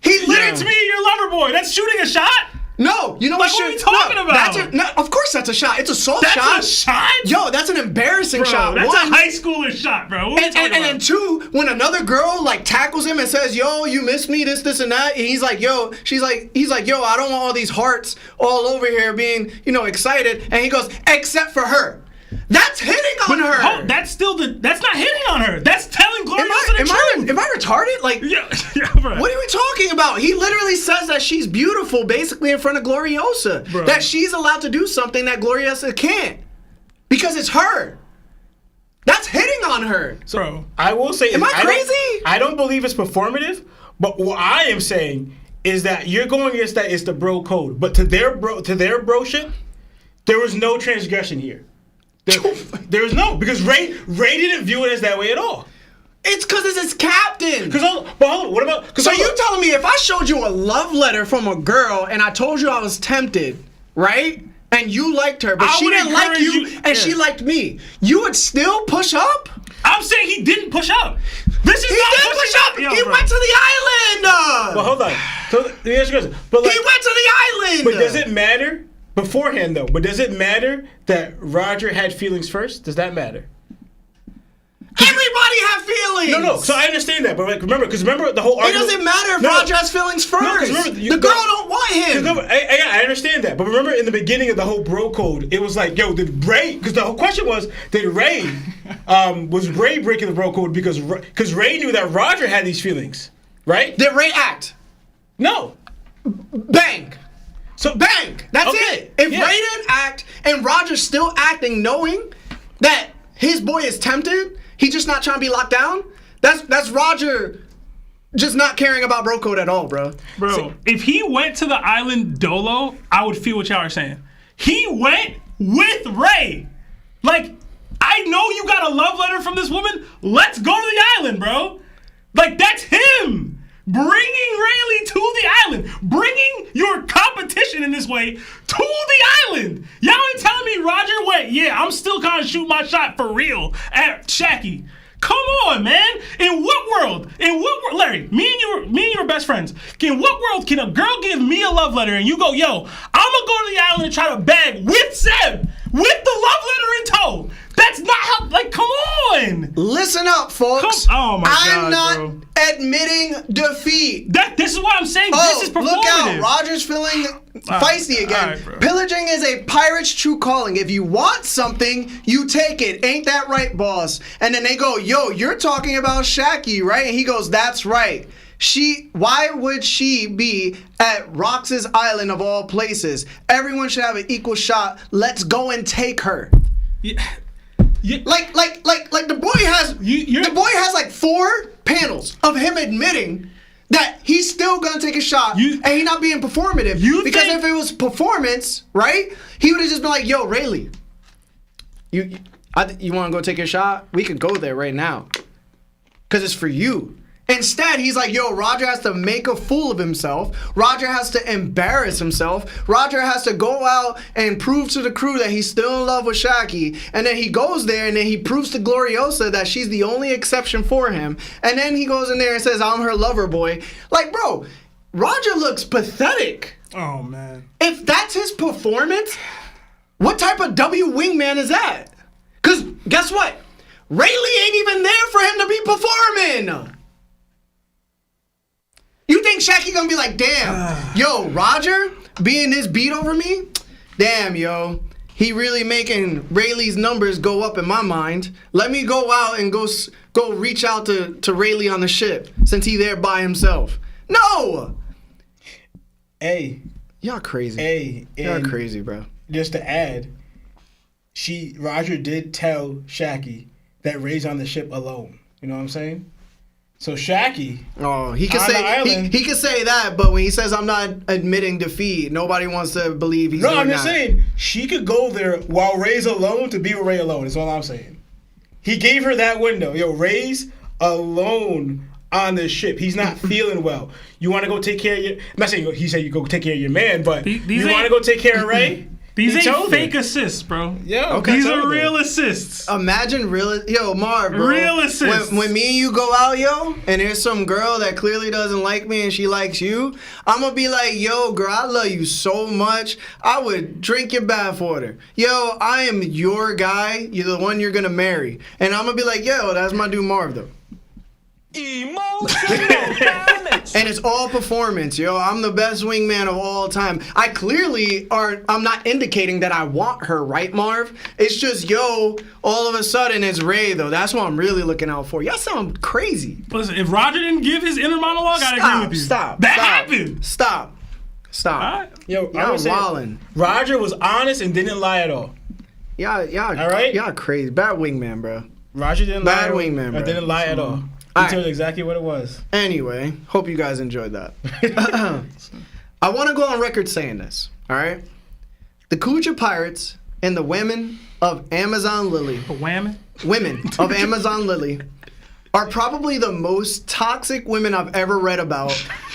Speaker 1: He literally,
Speaker 2: to me, your lover boy. That's shooting a shot.
Speaker 1: No, you know
Speaker 2: what are we talking about?
Speaker 1: Of course that's a shot. It's a soft shot.
Speaker 2: That's a shot?
Speaker 1: Yo, that's an embarrassing shot.
Speaker 2: That's a high schooler shot, bro.
Speaker 1: And then 2, when another girl like tackles him and says, yo, you missed me, this, and that, and he's like, yo, he's like, yo, I don't want all these hearts all over here being, excited. And he goes, except for her. That's hitting on her.
Speaker 2: That's not hitting on her. That's telling Gloriosa the truth.
Speaker 1: Am I retarded? Like,
Speaker 2: bro.
Speaker 1: What are we talking about? He literally says that she's beautiful basically in front of Gloriosa. Bro. That she's allowed to do something that Gloriosa can't. Because it's her. That's hitting on her.
Speaker 3: So, bro, I will say...
Speaker 1: Am I crazy?
Speaker 3: I don't believe it's performative, but what I am saying is that you're going against that is the bro code. But to their bro shit, there was no transgression here. There's no, because Ray didn't view it as that way at all.
Speaker 1: It's because it's his captain.
Speaker 3: But hold on, what about...
Speaker 1: So you telling me if I showed you a love letter from a girl and I told you I was tempted, right? And you liked her, but she didn't like you and she liked me, you would still push up?
Speaker 2: I'm saying he didn't push up. This is
Speaker 1: He
Speaker 2: not
Speaker 1: did push up.
Speaker 2: Yo,
Speaker 1: He
Speaker 2: bro.
Speaker 1: went to the island.
Speaker 3: Well, hold on. So let me ask you a question. But
Speaker 1: He
Speaker 3: like,
Speaker 1: went to the island.
Speaker 3: but does it matter beforehand though? But does it matter that Roger had feelings first? Does that matter?
Speaker 1: Everybody have feelings.
Speaker 3: No. So I understand that, but like, remember the whole
Speaker 1: It
Speaker 3: argument.
Speaker 1: doesn't matter if
Speaker 3: No.
Speaker 1: Roger has feelings first.
Speaker 3: 'cause remember,
Speaker 1: the girl don't want him.
Speaker 3: I understand that, but remember in the beginning of the whole bro code, it was like, yo, did Ray? Because the whole question was, did Ray, was Ray breaking the bro code because Ray knew that Roger had these feelings, right?
Speaker 1: Did Ray act?
Speaker 3: No.
Speaker 1: Bang.
Speaker 3: So
Speaker 1: Bang. That's
Speaker 3: Okay,
Speaker 1: it. If
Speaker 3: yeah.
Speaker 1: Ray didn't act and Roger's still acting knowing that his boy is tempted, he's just not trying to be locked down, that's Roger just not caring about bro code at all, bro.
Speaker 2: Bro, if he went to the island dolo, I would feel what y'all are saying. He went with Ray. Like, I know you got a love letter from this woman. Let's go to the island, bro. Like, that's him. Bringing Rayleigh to the island. Bringing your competition in this way to the island. Y'all ain't telling me Roger went, yeah, I'm still kind of shooting my shot for real at Shaggy. Come on, man. In what world, Larry, me and you are best friends. In what world can a girl give me a love letter and you go, yo, I'm going to go to the island and try to bag with Seb, with the love letter in tow? That's not how, like, come on.
Speaker 1: Listen up, folks.
Speaker 2: Oh, my
Speaker 1: I'm
Speaker 2: God,
Speaker 1: not
Speaker 2: bro.
Speaker 1: admitting defeat.
Speaker 2: This is what I'm saying. This is performative.
Speaker 1: Look out. Roger's feeling feisty again.
Speaker 2: all right, bro.
Speaker 1: Pillaging is a pirate's true calling. If you want something, you take it. Ain't that right, boss? And then they go, yo, you're talking about Shaggy, right? And he goes, that's right. Why would she be at Rox's Island of all places? Everyone should have an equal shot. Let's go and take her.
Speaker 2: Yeah.
Speaker 1: Like the boy has the boy has like 4 panels of him admitting that he's still gonna take a shot and he not being performative. Because if it was performance, right, he would have just been like, yo, Rayleigh, you wanna go take a shot? We could go there right now. Cause it's for you. Instead, he's like, yo, Roger has to make a fool of himself. Roger has to embarrass himself. Roger has to go out and prove to the crew that he's still in love with Shaggy. And then he goes there and then he proves to Gloriosa that she's the only exception for him. And then he goes in there and says, I'm her lover boy. Like, bro, Roger looks pathetic.
Speaker 2: Oh, man.
Speaker 1: If that's his performance, what type of W wingman is that? Because guess what? Rayleigh ain't even there for him to be performing. You think Shaggy gonna be like, damn, yo, Roger being this beat over me? Damn, yo, he really making Rayleigh's numbers go up in my mind. Let me go out and go reach out to Rayleigh on the ship since he there by himself. No!
Speaker 3: Hey.
Speaker 1: Y'all crazy.
Speaker 3: Hey.
Speaker 1: Y'all crazy, bro.
Speaker 3: Just to add, Roger did tell Shaggy that Ray's on the ship alone. You know what I'm saying? So Shaggy,
Speaker 1: he could say he could say that, but when he says I'm not admitting defeat, nobody wants to believe he's doing that.
Speaker 3: No, I'm just saying she could go there while Ray's alone to be with Ray alone. Is all I'm saying. He gave her that window. Yo, Ray's alone on the ship. He's not feeling well. You want to go take care of your? I'm not saying he said you go take care of your man, but you want to go take care of Ray.
Speaker 2: These ain't fake assists, bro.
Speaker 3: Yeah,
Speaker 2: okay. These are real assists.
Speaker 1: Imagine Marv, bro.
Speaker 2: Real assists.
Speaker 1: When me and you go out, yo, and there's some girl that clearly doesn't like me and she likes you, I'm gonna be like, yo, girl, I love you so much. I would drink your bathwater. Yo, I am your guy. You're the one you're gonna marry. And I'm gonna be like, yo, that's my dude Marv, though.
Speaker 6: Emotional damage.
Speaker 1: And it's all performance, yo. I'm the best wingman of all time. I'm not indicating that I want her, right, Marv? It's just, yo, all of a sudden it's Ray, though. That's what I'm really looking out for. Y'all sound crazy.
Speaker 2: Listen, if Roger didn't give his inner monologue, I'd agree with you.
Speaker 1: Stop.
Speaker 2: Happened.
Speaker 1: Stop.
Speaker 2: Right.
Speaker 3: Yo,
Speaker 1: y'all wildin'.
Speaker 3: Roger was honest and didn't lie at all.
Speaker 1: Y'all,
Speaker 3: all right?
Speaker 1: Y'all crazy. Bad wingman, bro.
Speaker 3: Roger didn't lie.
Speaker 1: Bad wingman, bro.
Speaker 3: Didn't lie at all. He told exactly what it was.
Speaker 1: Anyway, hope you guys enjoyed that. I want to go on record saying this, all right? The Kuja Pirates and the women of Amazon Lily. Women of Amazon Lily are probably the most toxic women I've ever read about,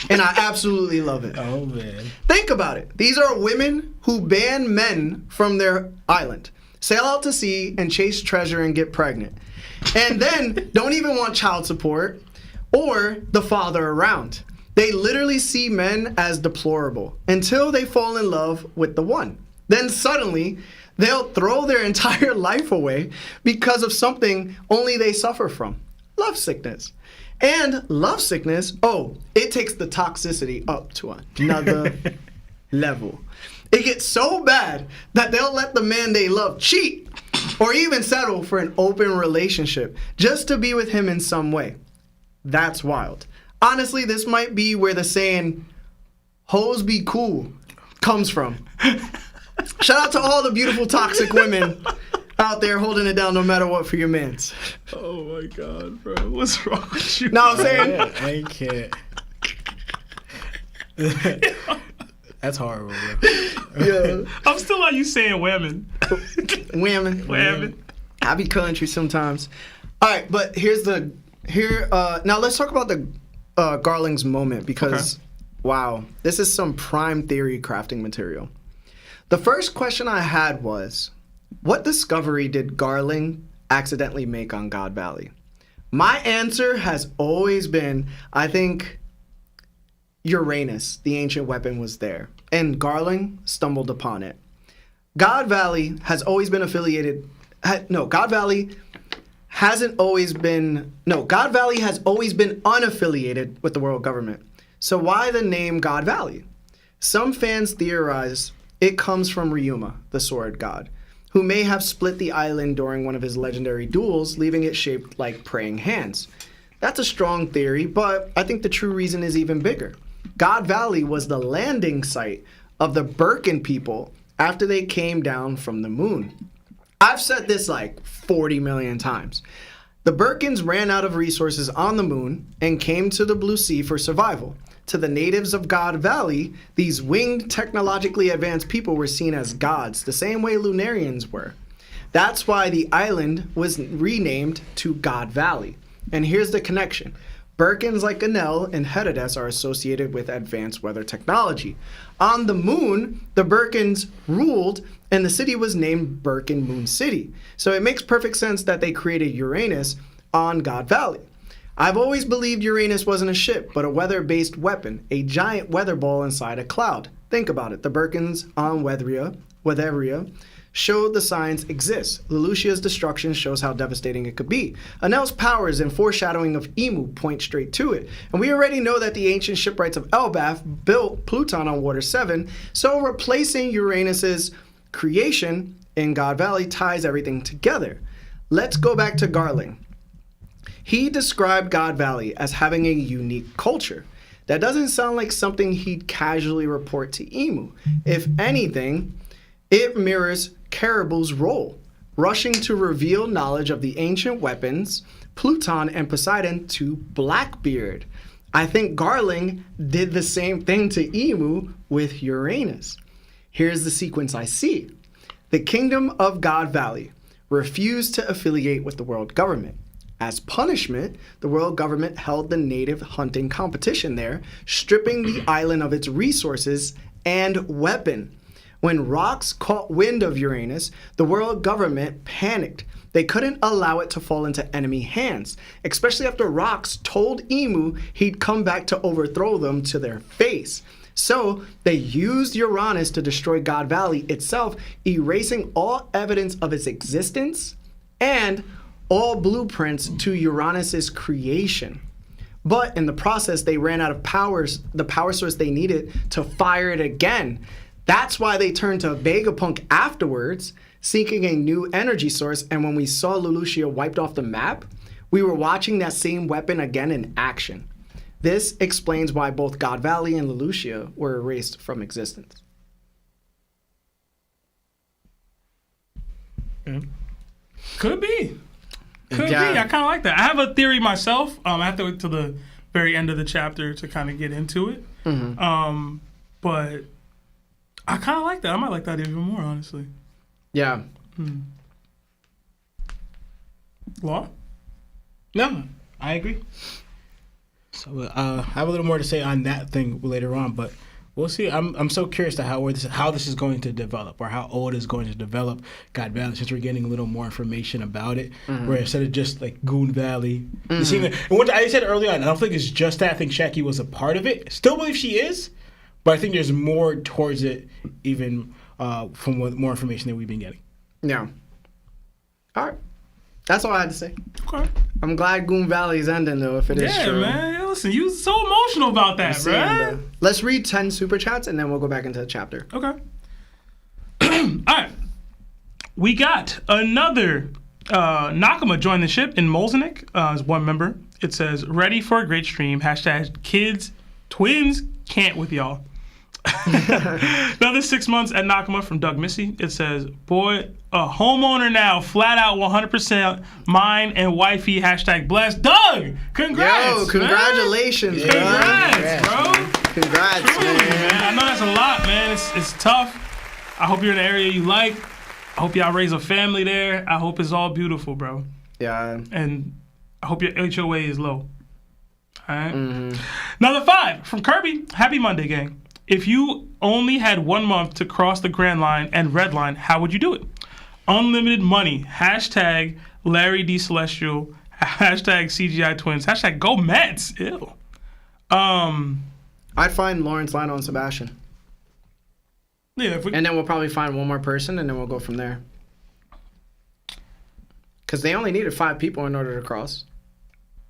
Speaker 1: and I absolutely love it.
Speaker 3: Oh, man.
Speaker 1: Think about it. These are women who ban men from their island, sail out to sea, and chase treasure and get pregnant. And then don't even want child support or the father around. They literally see men as deplorable until they fall in love with the one. Then suddenly, they'll throw their entire life away because of something only they suffer from. Love sickness. And love sickness, it takes the toxicity up to another level. It gets so bad that they'll let the man they love cheat or even settle for an open relationship just to be with him in some way. That's wild. Honestly, this might be where the saying, hoes be cool, comes from. Shout out to all the beautiful toxic women out there holding it down no matter what for your mans.
Speaker 2: Oh my God, bro. What's wrong with you?
Speaker 1: Know what I'm saying?
Speaker 3: I can't. That's horrible, bro.
Speaker 1: Yeah.
Speaker 2: I'm still like you saying women.
Speaker 1: Women. I be country sometimes. All right, but now let's talk about the Garling's moment because, wow, this is some prime theory crafting material. The first question I had was, what discovery did Garling accidentally make on God Valley? My answer has always been, I think Uranus, the ancient weapon, was there, and Garling stumbled upon it. God Valley has always been God Valley has always been unaffiliated with the world government. So why the name God Valley? Some fans theorize it comes from Ryuma, the sword god, who may have split the island during one of his legendary duels, leaving it shaped like praying hands. That's a strong theory, but I think the true reason is even bigger. God Valley was the landing site of the Birkin people after they came down from the moon. I've said this like 40 million times. The Birkins ran out of resources on the moon and came to the Blue Sea for survival. To the natives of God Valley, these winged, technologically advanced people were seen as gods, the same way Lunarians were. That's why the island was renamed to God Valley. And here's the connection. Birkins like Enel and Herodes are associated with advanced weather technology. On the moon, the Birkins ruled, and the city was named Birkin Moon City. So it makes perfect sense that they created Uranus on God Valley. I've always believed Uranus wasn't a ship, but a weather-based weapon, a giant weather ball inside a cloud. Think about it. The Birkins on Weatheria showed the signs exist. Lelouchia's destruction shows how devastating it could be. Enel's powers and foreshadowing of Emu point straight to it. And we already know that the ancient shipwrights of Elbaf built Pluton on Water 7, so replacing Uranus's creation in God Valley ties everything together. Let's go back to Garling. He described God Valley as having a unique culture. That doesn't sound like something he'd casually report to Emu. If anything, it mirrors Caribou's role, rushing to reveal knowledge of the ancient weapons, Pluton and Poseidon, to Blackbeard. I think Garling did the same thing to Emu with Uranus. Here's the sequence I see. The Kingdom of God Valley refused to affiliate with the world government. As punishment, the world government held the native hunting competition there, stripping the island of its resources and weapon. When Rox caught wind of Uranus, the world government panicked. They couldn't allow it to fall into enemy hands, especially after Rox told Emu he'd come back to overthrow them to their face. So they used Uranus to destroy God Valley itself, erasing all evidence of its existence and all blueprints to Uranus's creation. But in the process, they ran out of the power source they needed to fire it again. That's why they turned to Vegapunk afterwards, seeking a new energy source. And when we saw Lelouchia wiped off the map, we were watching that same weapon again in action. This explains why both God Valley and Lelouchia were erased from existence.
Speaker 2: Could be. Could be. I kind of like that. I have a theory myself. I have to wait till the very end of the chapter to kind of get into it. Mm-hmm. But I kind of like that. I might like that even more, honestly.
Speaker 1: Yeah.
Speaker 2: Law?
Speaker 3: No, I agree. So I have a little more to say on that thing later on, but We'll see. I'm so curious to how this is going to develop, or how Oda is going to develop God Valley, since we're getting a little more information about it. Where instead of just like Goon Valley, you see, and what I said earlier on, I don't think it's just that. I think Shaki was a part of it. Still believe she is, but I think there's more towards it, even from what more information that we've been getting.
Speaker 1: Yeah. All right. That's all I had to say.
Speaker 2: Okay.
Speaker 1: I'm glad Goon Valley's ending, though, if it is true.
Speaker 2: Yeah, man. Listen, you was so emotional about that, bro.
Speaker 1: Let's read 10 super chats, and then we'll go back into the chapter.
Speaker 2: Okay. All right. We got another Nakama joined the ship in Molzenik as one member. It says, ready for a great stream. # kids, twins, can't with y'all. Another 6 months at Nakama from Doug Missy. It says, boy, a homeowner now, flat out 100%, mine and wifey, # blessed. Doug, congrats.
Speaker 1: Yo, congratulations,
Speaker 2: man. Congrats, bro.
Speaker 1: Congrats, man.
Speaker 2: I know that's a lot, man. It's tough. I hope you're in an area you like. I hope y'all raise a family there. I hope it's all beautiful, bro.
Speaker 1: Yeah.
Speaker 2: And I hope your HOA is low. All right? Another 5 from Kirby. Happy Monday, gang. If you only had 1 month to cross the Grand Line and Red Line, how would you do it? Unlimited money. # Larry D. Celestial. # CGI Twins. # Go Mets. Ew.
Speaker 1: I'd find Lawrence, Lionel, and Sebastian.
Speaker 2: Yeah,
Speaker 1: and then we'll probably find one more person, and then we'll go from there. Because they only needed 5 people in order to cross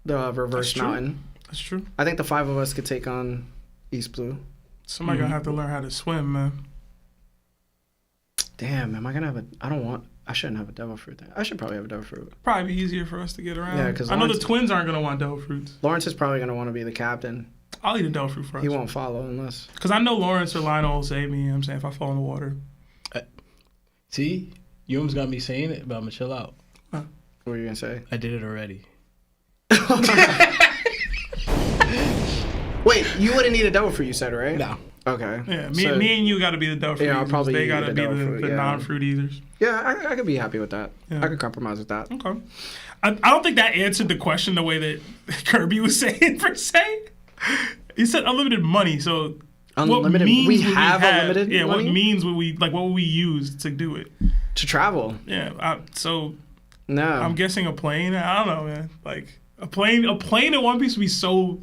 Speaker 1: the reverse mountain.
Speaker 2: That's true.
Speaker 1: I think the 5 of us could take on East Blue.
Speaker 2: Somebody gonna have to learn how to swim, man.
Speaker 1: Damn, am I gonna have I shouldn't have a devil fruit then. I should probably have a devil fruit.
Speaker 2: Probably be easier for us to get around.
Speaker 1: Yeah, because
Speaker 2: I know the twins aren't gonna want devil fruits.
Speaker 1: Lawrence is probably gonna want to be the captain.
Speaker 2: I'll eat a devil fruit first.
Speaker 1: He won't follow unless.
Speaker 2: Because I know Lawrence or Lionel will save me, you know what I'm saying, if I fall in the water.
Speaker 3: See? You almost got me saying it, but I'm going to chill out.
Speaker 1: What were you going to say?
Speaker 3: I did it already.
Speaker 1: Wait, you wouldn't need a devil fruit, you said, right?
Speaker 3: No.
Speaker 1: Okay.
Speaker 2: Yeah, me and you got to be the devil fruit.
Speaker 1: Yeah, I'll probably
Speaker 2: they got to be
Speaker 1: fruit,
Speaker 2: the non-fruit eaters.
Speaker 1: Yeah, I could be happy with that.
Speaker 2: Yeah.
Speaker 1: I could compromise with that.
Speaker 2: Okay. I don't think that answered the question the way that Kirby was saying, per se. He said unlimited money, so
Speaker 1: unlimited. We have unlimited money?
Speaker 2: Yeah, what means would we what would we use to do it?
Speaker 1: To travel.
Speaker 2: Yeah,
Speaker 1: no.
Speaker 2: I'm guessing a plane. I don't know, man. Like a plane in One Piece would be so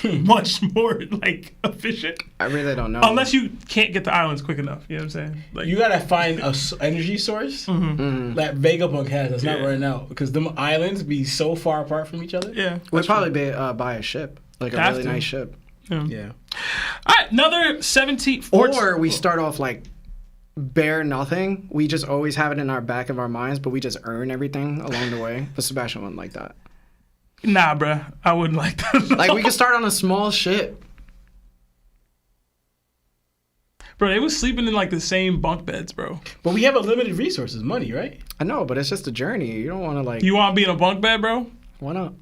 Speaker 2: much more efficient.
Speaker 1: I really don't know.
Speaker 2: Unless you can't get to islands quick enough. You know what I'm saying? Like,
Speaker 3: you gotta find a energy source that Vegapunk has that's not running out, because them islands be so far apart from each other.
Speaker 2: Yeah,
Speaker 1: we'd probably buy a ship, like a really nice ship.
Speaker 2: Yeah. All right, another 17.
Speaker 1: Or we start off bare nothing. We just always have it in our back of our minds, but we just earn everything along the way. But Sebastian wouldn't like that.
Speaker 2: Nah, bruh. I wouldn't like that.
Speaker 1: We could start on a small ship.
Speaker 2: Bro, they was sleeping in the same bunk beds, bro.
Speaker 3: But we have unlimited resources, money, right?
Speaker 1: I know, but it's just a journey. You don't want to
Speaker 2: You want to be in a bunk bed, bro?
Speaker 1: Why not?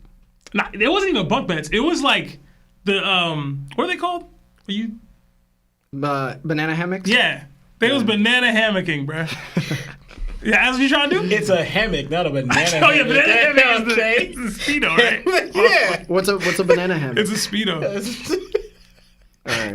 Speaker 2: Nah, it wasn't even bunk beds. It was the what are they called? Are you?
Speaker 1: Banana hammocks?
Speaker 2: Yeah. They was banana hammocking, bro. Yeah, that's what you trying to do?
Speaker 3: It's a hammock, not a banana hammock.
Speaker 2: Oh, yeah, banana hammock is the Speedo, right?
Speaker 3: Yeah.
Speaker 1: What's a banana hammock?
Speaker 2: It's a Speedo.
Speaker 1: All right.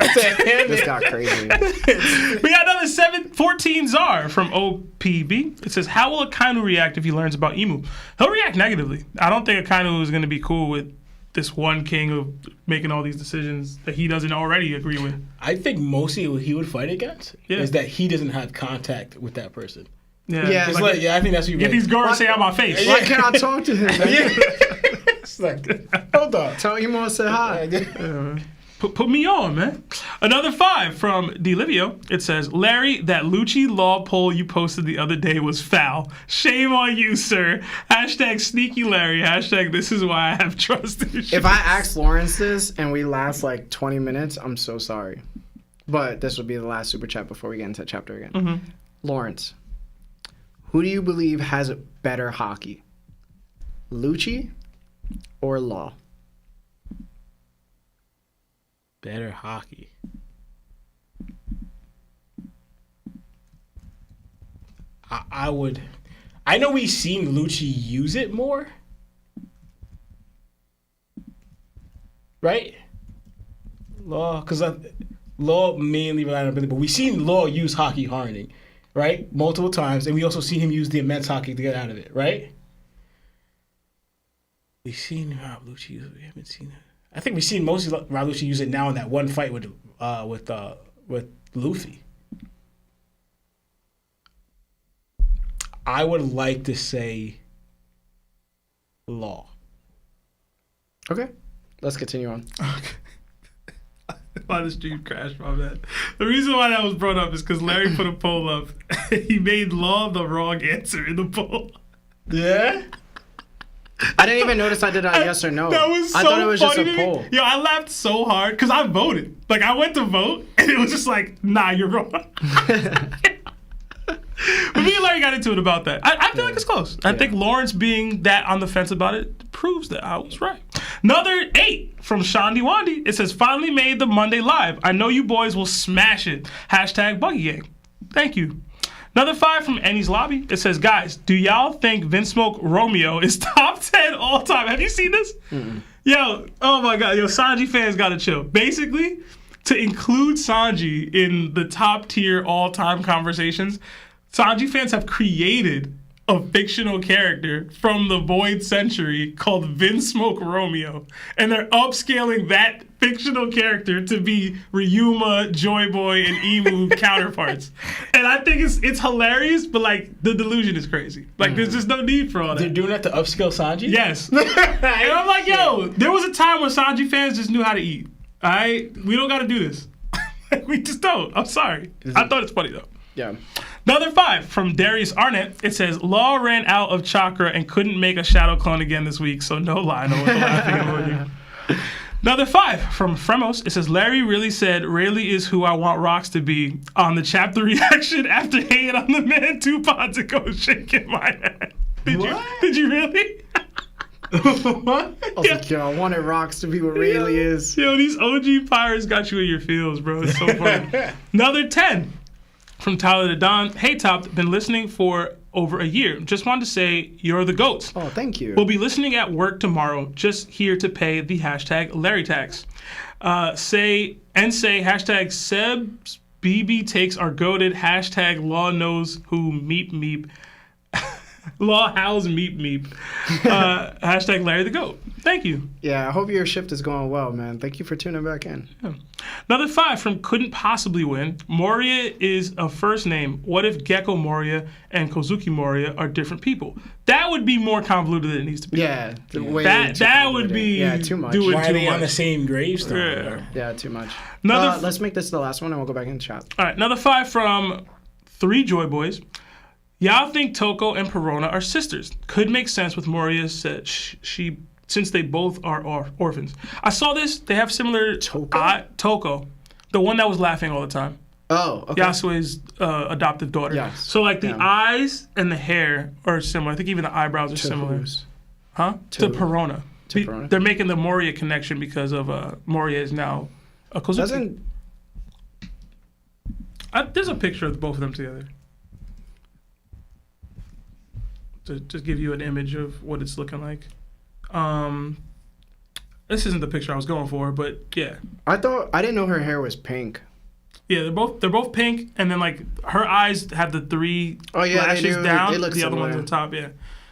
Speaker 1: This got crazy.
Speaker 2: We got another 14 Czar from OPB. It says, how will Akainu react if he learns about Imu? He'll react negatively. I don't think Akainu is going to be cool with this one king of making all these decisions that he doesn't already agree with.
Speaker 3: I think mostly what he would fight against is that he doesn't have contact with that person.
Speaker 2: Yeah,
Speaker 3: I think that's what you
Speaker 2: get these girls say on my face.
Speaker 1: Why can't I talk to him?
Speaker 3: It's hold on.
Speaker 1: Tell him to say hi.
Speaker 2: Put me on, man. Another 5 from DeLivio. It says, Larry, that Lucci law poll you posted the other day was foul. Shame on you, sir. # sneaky Larry. # this is why I have trust issues.
Speaker 1: If I ask Lawrence this and we last 20 minutes, I'm so sorry. But this will be the last super chat before we get into the chapter again.
Speaker 2: Mm-hmm.
Speaker 1: Lawrence, who do you believe has better hockey? Lucci or Law?
Speaker 3: Better hockey. I would. I know we've seen Lucci use it more. Right? Law, because Law mainly relied on ability, but we've seen Law use Haki hardening, right? Multiple times, and we also see him use the immense Haki to get out of it, right? We've seen Rob Lucci use it. We haven't seen it. I think we've seen mostly Rob Lucci use it now in that one fight with Luffy. I would like to say Law.
Speaker 1: Okay, let's continue on.
Speaker 2: Why the stream crashed, my bad. The reason why that was brought up is because Larry put a poll up. He made Law the wrong answer in the poll.
Speaker 3: Yeah?
Speaker 1: I didn't even notice I did a yes or no.
Speaker 2: That was so
Speaker 1: I thought it was just a
Speaker 2: funny to me.
Speaker 1: poll.
Speaker 2: Yo, I laughed so hard because I voted. Like, I went to vote, and it was just like, nah, you're wrong. But me and Larry got into it about that. I feel like it's close. I think Lawrence being that on the fence about it proves that I was right. Another 8 from Shandi Wandi. It says, finally made the Monday live. I know you boys will smash it. # Buggy Gang. Thank you. Another 5 from Annie's Lobby. It says, guys, do y'all think Vince Smoke Romeo is top 10 all time? Have you seen this? Mm-mm. Yo, oh my God. Yo, Sanji fans gotta chill. Basically, to include Sanji in the top tier all time conversations, Sanji fans have created a fictional character from the Void Century called Vince Smoke Romeo. And they're upscaling that fictional character to be Ryuma, Joy Boy, and Emu counterparts. And I think it's hilarious, but like the delusion is crazy. Like there's just no need for all that.
Speaker 3: They're doing that to upscale Sanji?
Speaker 2: Yes. And I'm like, yo, there was a time when Sanji fans just knew how to eat. We don't gotta do this. We just don't. I'm sorry. I thought it's funny though.
Speaker 1: Yeah.
Speaker 2: Another 5 from Darius Arnett. It says, Law ran out of chakra and couldn't make a shadow clone again this week, so no Lionel with the laughing emoji. Another 5 from Fremos. It says, Larry really said Rayleigh is who I want Rocks to be on the chapter reaction after hating on the man 2 pods ago, shaking my head. Did you really?
Speaker 1: What? I was like, yo, I wanted Rocks to be what Rayleigh is.
Speaker 2: Yo, these OG pirates got you in your feels, bro. It's so funny. Another 10 from Tyler the Don. Hey, Top, been listening for over a year. Just wanted to say you're the GOAT.
Speaker 1: Oh, thank you.
Speaker 2: We'll be listening at work tomorrow. Just here to pay the # Larry tax. Say Seb's BB takes are goated. # Law knows who meep meep. Law howls meep meep. # Larry the GOAT. Thank you.
Speaker 1: Yeah, I hope your shift is going well, man. Thank you for tuning back in.
Speaker 2: Yeah. Another 5 from Couldn't Possibly Win. Moria is a first name. What if Gecko Moria and Kozuki Moria are different people? That would be more convoluted than it needs to be.
Speaker 1: Yeah.
Speaker 2: That would be
Speaker 1: too much.
Speaker 3: Why are they on the same gravestone?
Speaker 2: Yeah,
Speaker 1: too much.
Speaker 2: Let's
Speaker 1: make this the last one and we'll go back in the chat.
Speaker 2: All right, another 5 from 3 Joy Boys. Y'all think Toko and Perona are sisters. Could make sense with Moria said since they both are orphans. I saw this. They have similar... Toko. The one that was laughing all the time.
Speaker 1: Oh, okay.
Speaker 2: Yasue's adoptive daughter.
Speaker 1: Yes.
Speaker 2: So like the eyes and the hair are similar. I think even the eyebrows are similar.
Speaker 1: Who's?
Speaker 2: Huh? To Perona.
Speaker 1: Perona.
Speaker 2: They're making the Moria connection because of Moria is now a Kozuki. There's a picture of both of them together. To just give you an image of what it's looking like. This isn't the picture I was going for, but yeah.
Speaker 1: I didn't know her hair was pink.
Speaker 2: Yeah, they're both pink, and then like her eyes have the 3 lashes down.
Speaker 1: They look
Speaker 2: the
Speaker 1: similar.
Speaker 2: other one's on top. Yeah,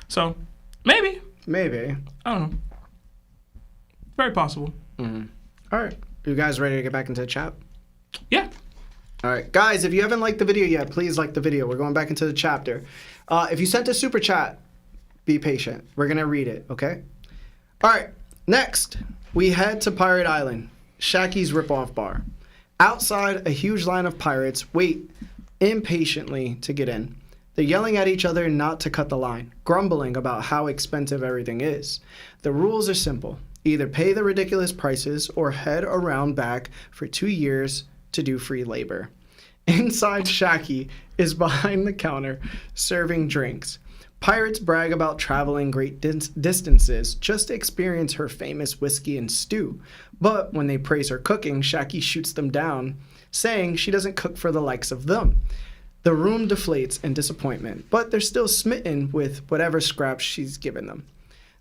Speaker 2: so maybe. I don't know. Very possible.
Speaker 1: Mm-hmm. All right, you guys ready to get back into the chat?
Speaker 2: Yeah.
Speaker 1: All right, guys, if you haven't liked the video yet, please like the video. We're going back into the chapter. If you sent a super chat, be patient. We're going to read it, okay? All right, next, we head to Pirate Island, Shaki's ripoff bar. Outside, a huge line of pirates wait impatiently to get in. They're yelling at each other not to cut the line, grumbling about how expensive everything is. The rules are simple. Either pay the ridiculous prices or head around back for 2 years to do free labor. Inside, Shaki is behind the counter serving drinks. Pirates brag about traveling great distances just to experience her famous whiskey and stew. But when they praise her cooking, Shaki shoots them down, saying she doesn't cook for the likes of them. The room deflates in disappointment, but they're still smitten with whatever scraps she's given them.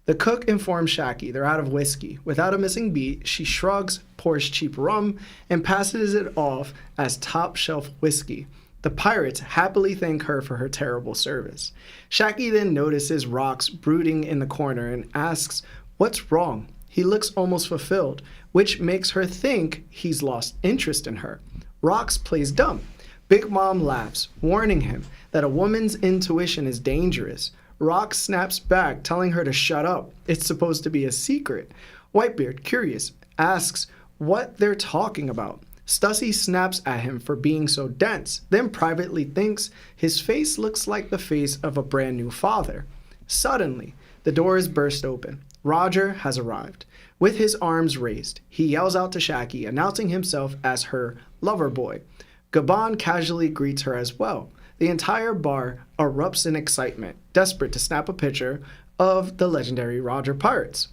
Speaker 1: The cook informs Shaki they're out of whiskey. Without a missing beat, she shrugs, pours cheap rum, and passes it off as top-shelf whiskey. The pirates happily thank her for her terrible service. Shaki then notices Rox brooding in the corner and asks, "What's wrong?" He looks almost fulfilled, which makes her think he's lost interest in her. Rox plays dumb. Big Mom laughs, warning him that a woman's intuition is dangerous. Rox snaps back, telling her to shut up. It's supposed to be a secret. Whitebeard, curious, asks what they're talking about. Stussy snaps at him for being so dense, then privately thinks his face looks like the face of a brand new father. Suddenly, the door is burst open. Roger has arrived. With his arms raised, he yells out to Shaki, announcing himself as her lover boy. Gabon casually greets her as well. The entire bar erupts in excitement, desperate to snap a picture of the legendary Roger Pirates.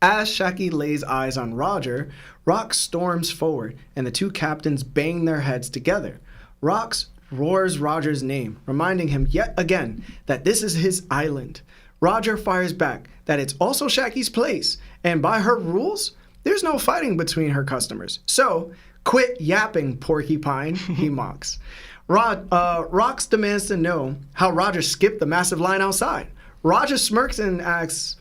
Speaker 1: As Shaki lays eyes on Roger, Rox storms forward, and the two captains bang their heads together. Rox roars Roger's name, reminding him yet again that this is his island. Roger fires back that it's also Shaki's place, and by her rules, there's no fighting between her customers. So, quit yapping, porcupine, he mocks. Rox demands to know how Roger skipped the massive line outside. Roger smirks and asks,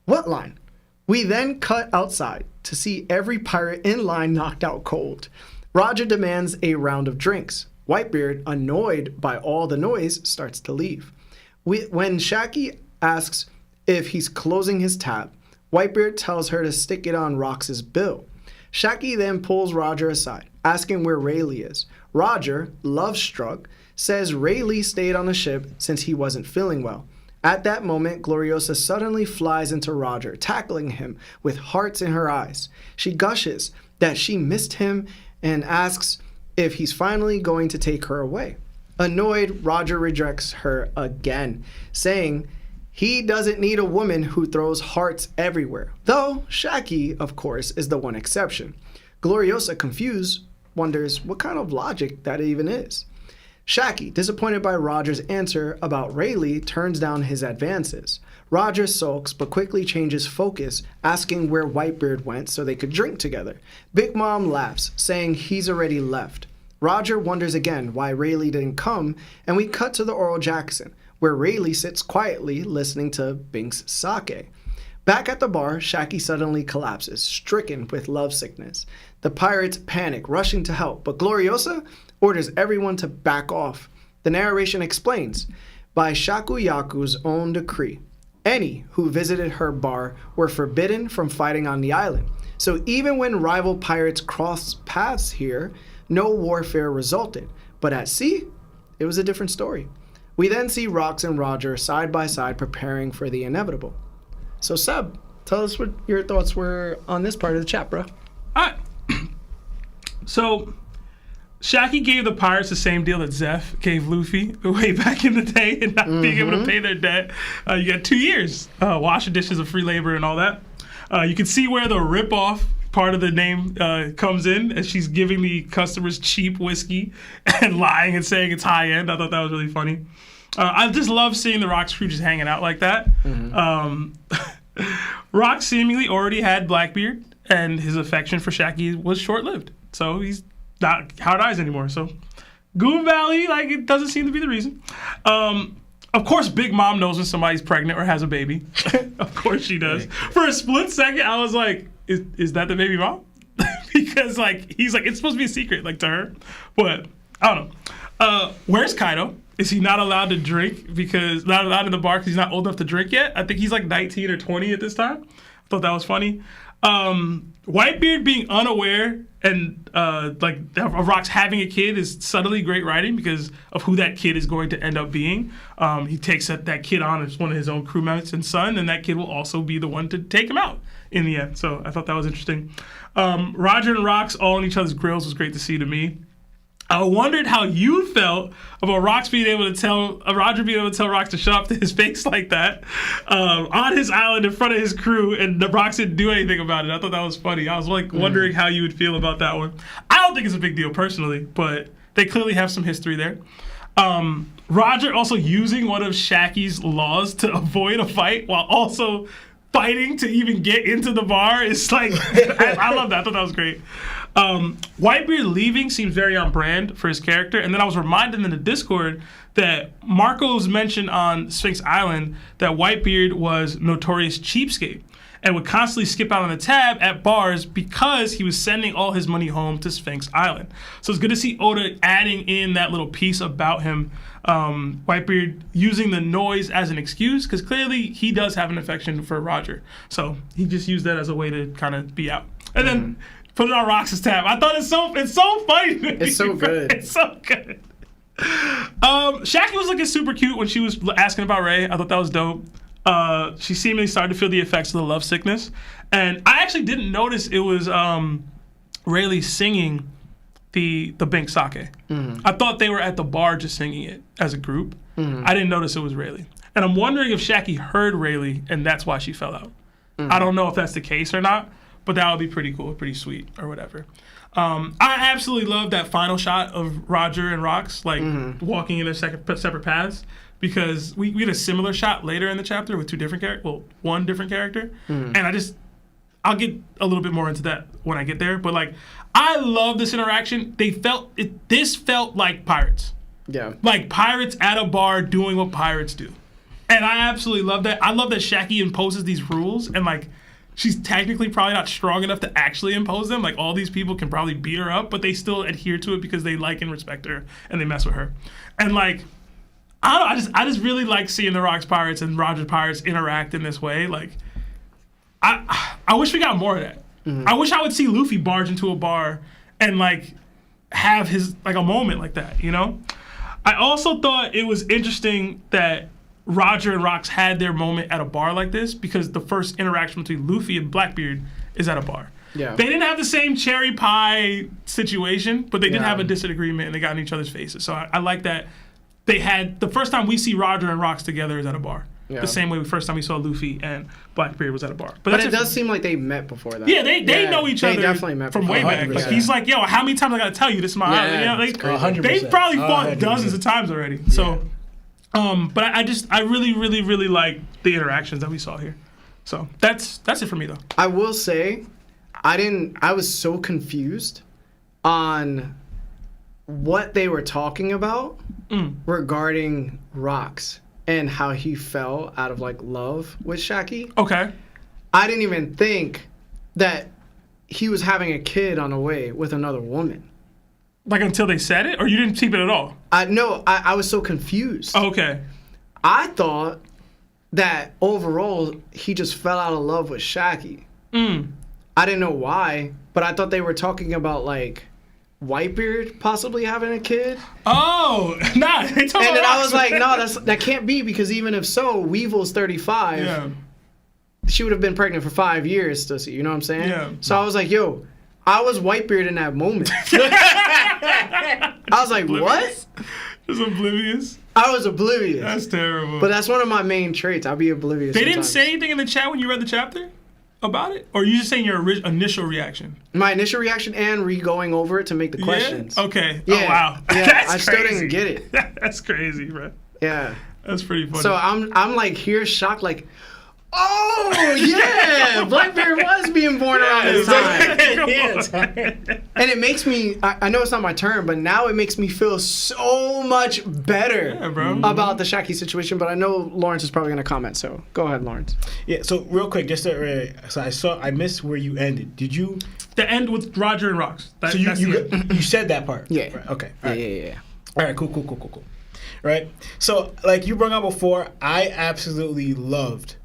Speaker 1: "What line?" We then cut outside to see every pirate in line knocked out cold. Roger demands a round of drinks. Whitebeard, annoyed by all the noise, starts to leave. When Shaki asks if he's closing his tab, Whitebeard tells her to stick it on Rox's bill. Shaki then pulls Roger aside, asking where Rayleigh is. Roger, love-struck, says Rayleigh stayed on the ship since he wasn't feeling well. At that moment, Gloriosa suddenly flies into Roger, tackling him with hearts in her eyes. She gushes that she missed him and asks if he's finally going to take her away. Annoyed, Roger rejects her again, saying he doesn't need a woman who throws hearts everywhere. Though Shaki, of course, is the one exception. Gloriosa, confused, wonders what kind of logic that even is. Shaki, disappointed by Roger's answer about Rayleigh, turns down his advances. Roger sulks but quickly changes focus, asking where Whitebeard went so they could drink together. Big Mom laughs, saying he's already left. Roger wonders again why Rayleigh didn't come, and we cut to the Oral Jackson, where Rayleigh sits quietly listening to Bink's sake. Back at the bar, Shaki suddenly collapses, stricken with lovesickness. The pirates panic, rushing to help, but Gloriosa orders everyone to back off. The narration explains, by Shakuyaku's own decree, any who visited her bar were forbidden from fighting on the island. So even when rival pirates crossed paths here, no warfare resulted. But at sea, it was a different story. We then see Rox and Roger side by side preparing for the inevitable. So Seb, tell us what your thoughts were on this part of the chat, bro.
Speaker 2: So, Shaki gave the pirates the same deal that Zeph gave Luffy way back in the day and not being able to pay their debt. You got 2 years, washing dishes of free labor and all that. You can see where the rip-off part of the name comes in, as she's giving the customers cheap whiskey and lying and saying it's high-end. I thought that was really funny. I just love seeing the Rox crew just hanging out like that. Rox seemingly already had Blackbeard, and his affection for Shaki was short-lived. So he's not hard eyes anymore. So Goon Valley, like, it doesn't seem to be the reason. Of course, Big Mom knows when somebody's pregnant or has a baby. Of course she does. For a split second, I was like, is that the baby mom? Because, like, he's like, it's supposed to be a secret, like, to her. But I don't know. Where's Kaido? Is he not allowed to drink not allowed in the bar because he's not old enough to drink yet? I think he's like 19 or 20 at this time. I thought that was funny. Whitebeard being unaware and of Rox having a kid is subtly great writing because of who that kid is going to end up being. He takes that kid on as one of his own crewmates and son, and that kid will also be the one to take him out in the end. So I thought that was interesting. Roger and Rox all on each other's grills was great to see to me. I wondered how you felt about Roger being able to tell Rox to shut up to his face like that on his island in front of his crew, and the Rox didn't do anything about it. I thought that was funny. I was like wondering how you would feel about that one. I don't think it's a big deal personally, but they clearly have some history there. Roger also using one of Shaki's laws to avoid a fight while also fighting to even get into the bar is like, I love that. I thought that was great. Whitebeard leaving seems very on brand for his character. And then I was reminded in the Discord that Marco's mentioned on Sphinx Island that Whitebeard was notorious cheapskate and would constantly skip out on the tab at bars because he was sending all his money home to Sphinx Island. So it's good to see Oda adding in that little piece about him. Whitebeard using the noise as an excuse because clearly he does have an affection for Roger. So he just used that as a way to kind of be out. And then put it on Rox's tab. I thought it's so funny.
Speaker 1: It's so good.
Speaker 2: It's so good. Shaki was looking super cute when she was asking about Ray. I thought that was dope. She seemingly started to feel the effects of the love sickness. And I actually didn't notice it was Rayleigh singing the Bink Sake. I thought they were at the bar just singing it as a group. I didn't notice it was Rayleigh. And I'm wondering if Shaki heard Rayleigh and that's why she fell out. I don't know if that's the case or not, but that would be pretty cool, pretty sweet or whatever. I absolutely love that final shot of Roger and Rox walking in their separate paths because we had a similar shot later in the chapter with one different character. And I'll get a little bit more into that when I get there. But like, I love this interaction. This felt like pirates.
Speaker 1: Yeah.
Speaker 2: Like pirates at a bar doing what pirates do. And I absolutely love that. I love that Shaki imposes these rules and like, she's technically probably not strong enough to actually impose them. Like all these people can probably beat her up, but they still adhere to it because they like and respect her and they mess with her. And like, I don't know, I just really like seeing the Rox Pirates and Roger Pirates interact in this way. Like, I wish we got more of that. I wish I would see Luffy barge into a bar and like have his like a moment like that, you know? I also thought it was interesting that Roger and Rox had their moment at a bar like this because the first interaction between Luffy and Blackbeard is at a bar.
Speaker 1: Yeah.
Speaker 2: They didn't have the same cherry pie situation, but they did have a disagreement and they got in each other's faces. So I like that they had, the first time we see Roger and Rox together is at a bar. Yeah. The same way the first time we saw Luffy and Blackbeard was at a bar.
Speaker 1: But it does seem like they met before that.
Speaker 2: Yeah, they know each other
Speaker 1: definitely met
Speaker 2: from way back. Like, he's like, yo, how many times I got to tell you this is my island? You know, they probably fought dozens of times already. Yeah. So, but I really, really, really like the interactions that we saw here. So that's it for me though.
Speaker 1: I will say, I was so confused on what they were talking about regarding Rox and how he fell out of like love with Shaki.
Speaker 2: Okay.
Speaker 1: I didn't even think that he was having a kid on the way with another woman.
Speaker 2: Like until they said it, or you didn't keep it at all?
Speaker 1: No, I was so confused.
Speaker 2: Oh, okay.
Speaker 1: I thought that overall he just fell out of love with Shaki. I didn't know why, but I thought they were talking about like Whitebeard possibly having a kid.
Speaker 2: Oh, nah. And then
Speaker 1: I was like, no, that can't be because even if so, Weevil's 35.
Speaker 2: Yeah.
Speaker 1: She would have been pregnant for 5 years, Stussy. You know what I'm saying?
Speaker 2: Yeah.
Speaker 1: So I was like, yo, I was Whitebeard in that moment. I was like, what?
Speaker 2: Just oblivious.
Speaker 1: I was oblivious.
Speaker 2: That's terrible.
Speaker 1: But that's one of my main traits. I'll be oblivious.
Speaker 2: They didn't say anything in the chat when you read the chapter about it? Or are you just saying your initial reaction?
Speaker 1: My initial reaction and re-going over it to make the questions.
Speaker 2: Yeah? Okay.
Speaker 1: Yeah.
Speaker 2: Oh, wow.
Speaker 1: Yeah,
Speaker 2: That's
Speaker 1: I
Speaker 2: crazy.
Speaker 1: still didn't get it.
Speaker 2: That's crazy, bro.
Speaker 1: Yeah.
Speaker 2: That's pretty funny.
Speaker 1: So I'm like here shocked like, oh yeah, Blackbeard was being born around this time. And it makes me, I know it's not my turn, but now it makes me feel so much better about the Shaki situation. But I know Lawrence is probably going to comment, so go ahead, Lawrence.
Speaker 3: Yeah, so real quick, just so I missed where you ended. Did you?
Speaker 2: The end with Roger and Rox.
Speaker 3: So you said that part?
Speaker 1: Yeah.
Speaker 3: Right, okay.
Speaker 1: Yeah.
Speaker 3: All right, cool. Right? So, like you brought up before, I absolutely loved,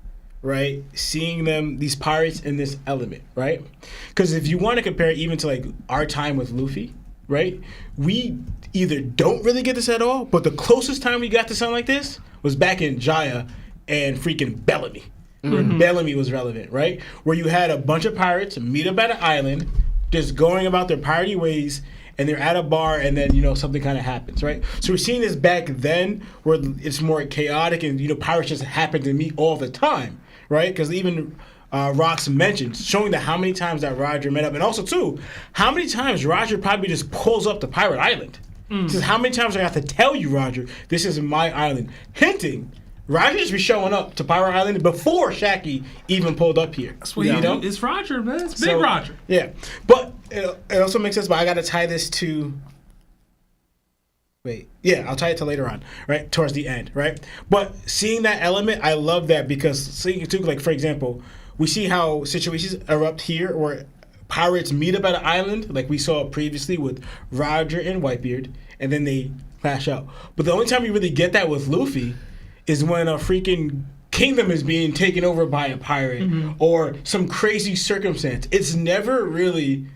Speaker 3: right, seeing these pirates in this element, right? Because if you want to compare it even to like our time with Luffy, right, we either don't really get this at all, but the closest time we got to something like this was back in Jaya and freaking Bellamy, where Bellamy was relevant, right? Where you had a bunch of pirates meet up at an island, just going about their piratey ways, and they're at a bar, and then, something kind of happens, right? So we're seeing this back then, where it's more chaotic, and, pirates just happen to meet all the time, right? Because even Rox mentioned, showing that how many times that Roger met up, and also, too, how many times Roger probably just pulls up to Pirate Island. Says, how many times I have to tell you, Roger, this is my island, hinting, Roger just be showing up to Pirate Island before Shaggy even pulled up here.
Speaker 2: That's what you know. It's Roger, man. It's Big Roger.
Speaker 3: Yeah, but it also makes sense. But I got to tie this to. Wait, yeah, I'll tie it to later on, right? Towards the end, right? But seeing that element, I love that because seeing it too, like for example, we see how situations erupt here where pirates meet up at an island, like we saw previously with Roger and Whitebeard, and then they clash out. But the only time we really get that with Luffy is when a freaking kingdom is being taken over by a pirate or some crazy circumstance. It's never really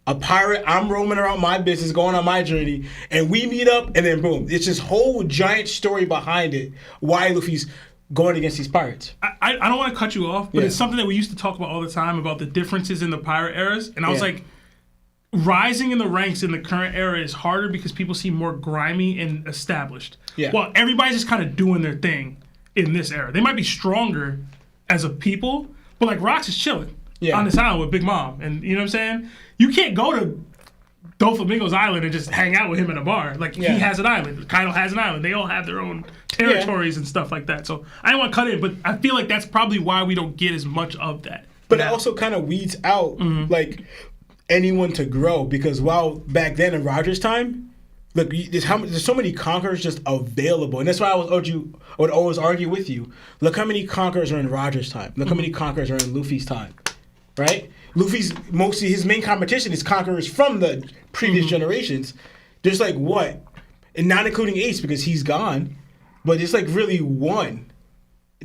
Speaker 3: a pirate, I'm roaming around my business, going on my journey, and we meet up, and then boom. It's this whole giant story behind it, why Luffy's going against these pirates.
Speaker 2: I don't want to cut you off, but it's something that we used to talk about all the time about the differences in the pirate eras. And I was like, rising in the ranks in the current era is harder because people seem more grimy and established. Yeah. Well, everybody's just kind of doing their thing in this era. They might be stronger as a people, but like Rox is chilling on this island with Big Mom. And you know what I'm saying? You can't go to Doflamingo's island and just hang out with him in a bar. Like, he has an island. Kaido has an island. They all have their own territories and stuff like that. So I don't want to cut in, but I feel like that's probably why we don't get as much of that.
Speaker 3: But it also kind of weeds out, like, anyone to grow. Because while back then in Roger's time, look, there's so many conquerors just available. And that's why I would always argue with you. Look how many conquerors are in Roger's time. Look how many conquerors are in Luffy's time. Right? Luffy's mostly his main competition is conquerors from the previous generations. There's like what? And not including Ace because he's gone. But it's like really one,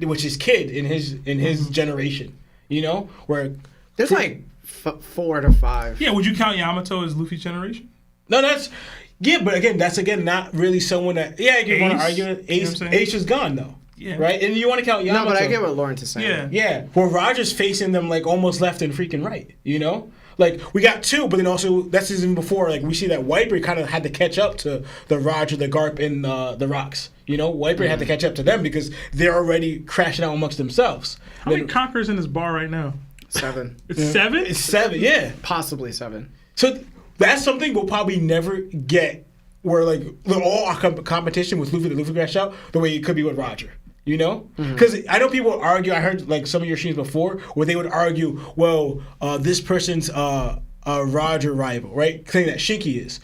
Speaker 3: which is Kid in his generation. You know? Where
Speaker 1: there's like 4 to 5.
Speaker 2: Yeah, would you count Yamato as Luffy's generation?
Speaker 3: No, but again, that's not really someone that you want to argue it. Ace is gone though. Yeah. Right? And you want to count Yamato.
Speaker 1: No, but I get what Lawrence is saying.
Speaker 3: Yeah. Well, Roger's facing them like almost left and freaking right, you know? Like, we got 2, but then also, that's even before, like, we see that Whitebeard kind of had to catch up to the Roger, the Garp, and the Rocks. You know? Whitebeard had to catch up to them because they're already crashing out amongst themselves.
Speaker 2: How many conquerors in this bar right now?
Speaker 1: 7.
Speaker 2: It's 7?
Speaker 3: It's 7, yeah.
Speaker 1: Possibly 7.
Speaker 3: So, that's something we'll probably never get where, like, all our competition with Luffy, the Luffy crash out, the way it could be with Roger. You know? Because I know people would argue, I heard like some of your streams before, where they would argue, well, this person's a Roger rival, right? Saying that Shinky is.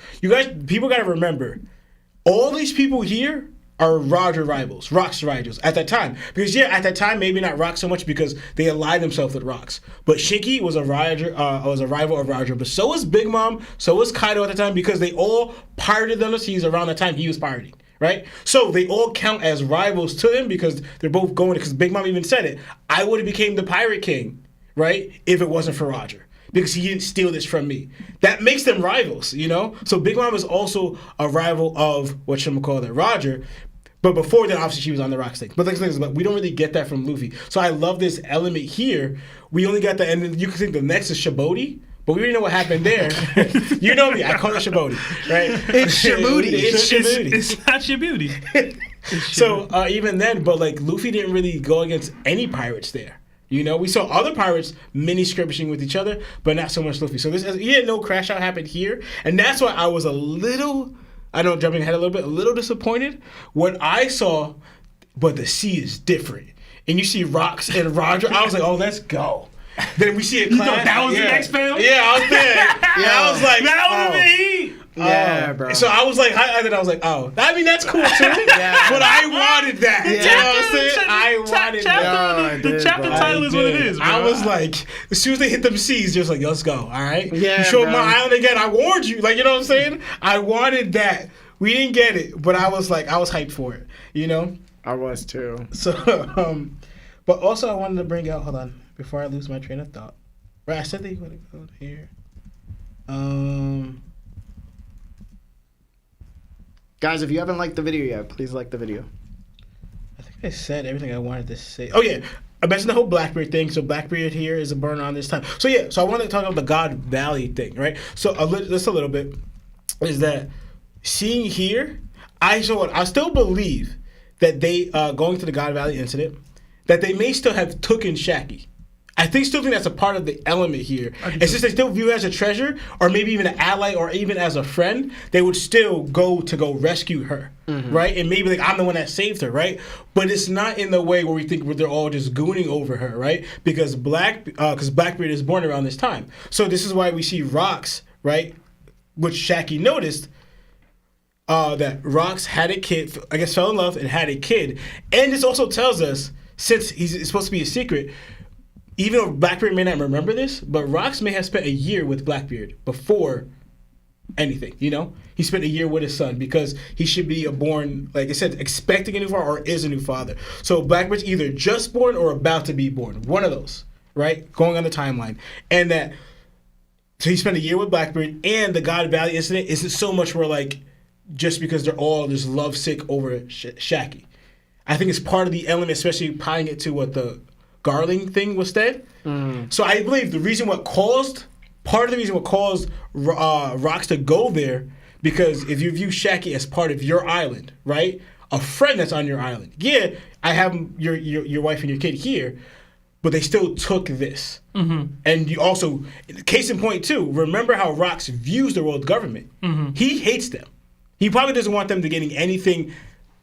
Speaker 3: People got to remember, all these people here are Roger rivals, Rock's rivals at that time. Because at that time, maybe not Rock so much because they allied themselves with Rocks. But Shinky was a rival of Roger. But so was Big Mom, so was Kaido at the time because they all pirated on the seas around the time he was pirating. Right? So they all count as rivals to him because they're both going, because Big Mom even said it, I would have became the Pirate King, right, if it wasn't for Roger. Because he didn't steal this from me. That makes them rivals, you know? So Big Mom is also a rival of, Roger. But before that, obviously, she was on the Rock Stick. But we don't really get that from Luffy. So I love this element here. We only got that, and then you can think the next is Shabodi. But we already know what happened there. You know me. I call it Shabodi, right?
Speaker 1: It's Shabooty.
Speaker 2: It's not Shabooty.
Speaker 3: So even then, but like Luffy didn't really go against any pirates there. You know, we saw other pirates mini skirmishing with each other, but not so much Luffy. So he had no crash out happen here, and that's why I was a little, jumping ahead a little bit, a little disappointed when I saw, but the sea is different, and you see Rocks and Roger. I was like, oh, let's go. Then we see it.
Speaker 2: You thought that was the next panel?
Speaker 3: Yeah, I was there. I was like,
Speaker 2: that would have been heat.
Speaker 1: Yeah, bro.
Speaker 3: So I was like, oh. I mean, that's cool too. But I wanted that. You know what I'm saying? I wanted that.
Speaker 2: The chapter title is what it is, bro.
Speaker 3: I was like, as soon as they hit them seas, just like, let's go. All right?
Speaker 1: Yeah,
Speaker 3: you showed my island again. I warned you. Like, you know what I'm saying? I wanted that. We didn't get it, but I was hyped for it. You know?
Speaker 1: I was too.
Speaker 3: So, but also I wanted to bring out, hold on, before I lose my train of thought. Right, I said they want to go here.
Speaker 1: Guys, if you haven't liked the video yet, please like the video.
Speaker 3: I think I said everything I wanted to say. Oh yeah, I mentioned the whole Blackbeard thing. So Blackbeard here is a burn on this time. So yeah, so I wanted to talk about the God Valley thing, right? So just a little bit is that seeing here, I still believe that they going to the God Valley incident, that they may still have taken Shaggy. I still think that's a part of the element here. It's just they still view it as a treasure, or maybe even an ally, or even as a friend. They would still go rescue her, right? And maybe like I'm the one that saved her, right? But it's not in the way where we think where they're all just gooning over her, right? Because Blackbeard is born around this time, so this is why we see Rocks, right? Which Shaggy noticed. That Rocks had a kid, I guess fell in love and had a kid. And this also tells us, since it's supposed to be a secret, even though Blackbeard may not remember this, but Rocks may have spent a year with Blackbeard before anything, you know? He spent a year with his son because he should be born, like I said, expecting a new father or is a new father. So Blackbeard's either just born or about to be born. One of those, right? Going on the timeline. And so he spent a year with Blackbeard, and the God Valley incident isn't so much where like, just because they're all just lovesick over Shaggy. I think it's part of the element, especially tying it to what the Garling thing was said. So I believe part of the reason what caused Rocks to go there, because if you view Shaggy as part of your island, right? A friend that's on your island. Yeah, I have your wife and your kid here, but they still took this. And you also, case in point too, remember how Rocks views the world government. He hates them. He probably doesn't want them to getting anything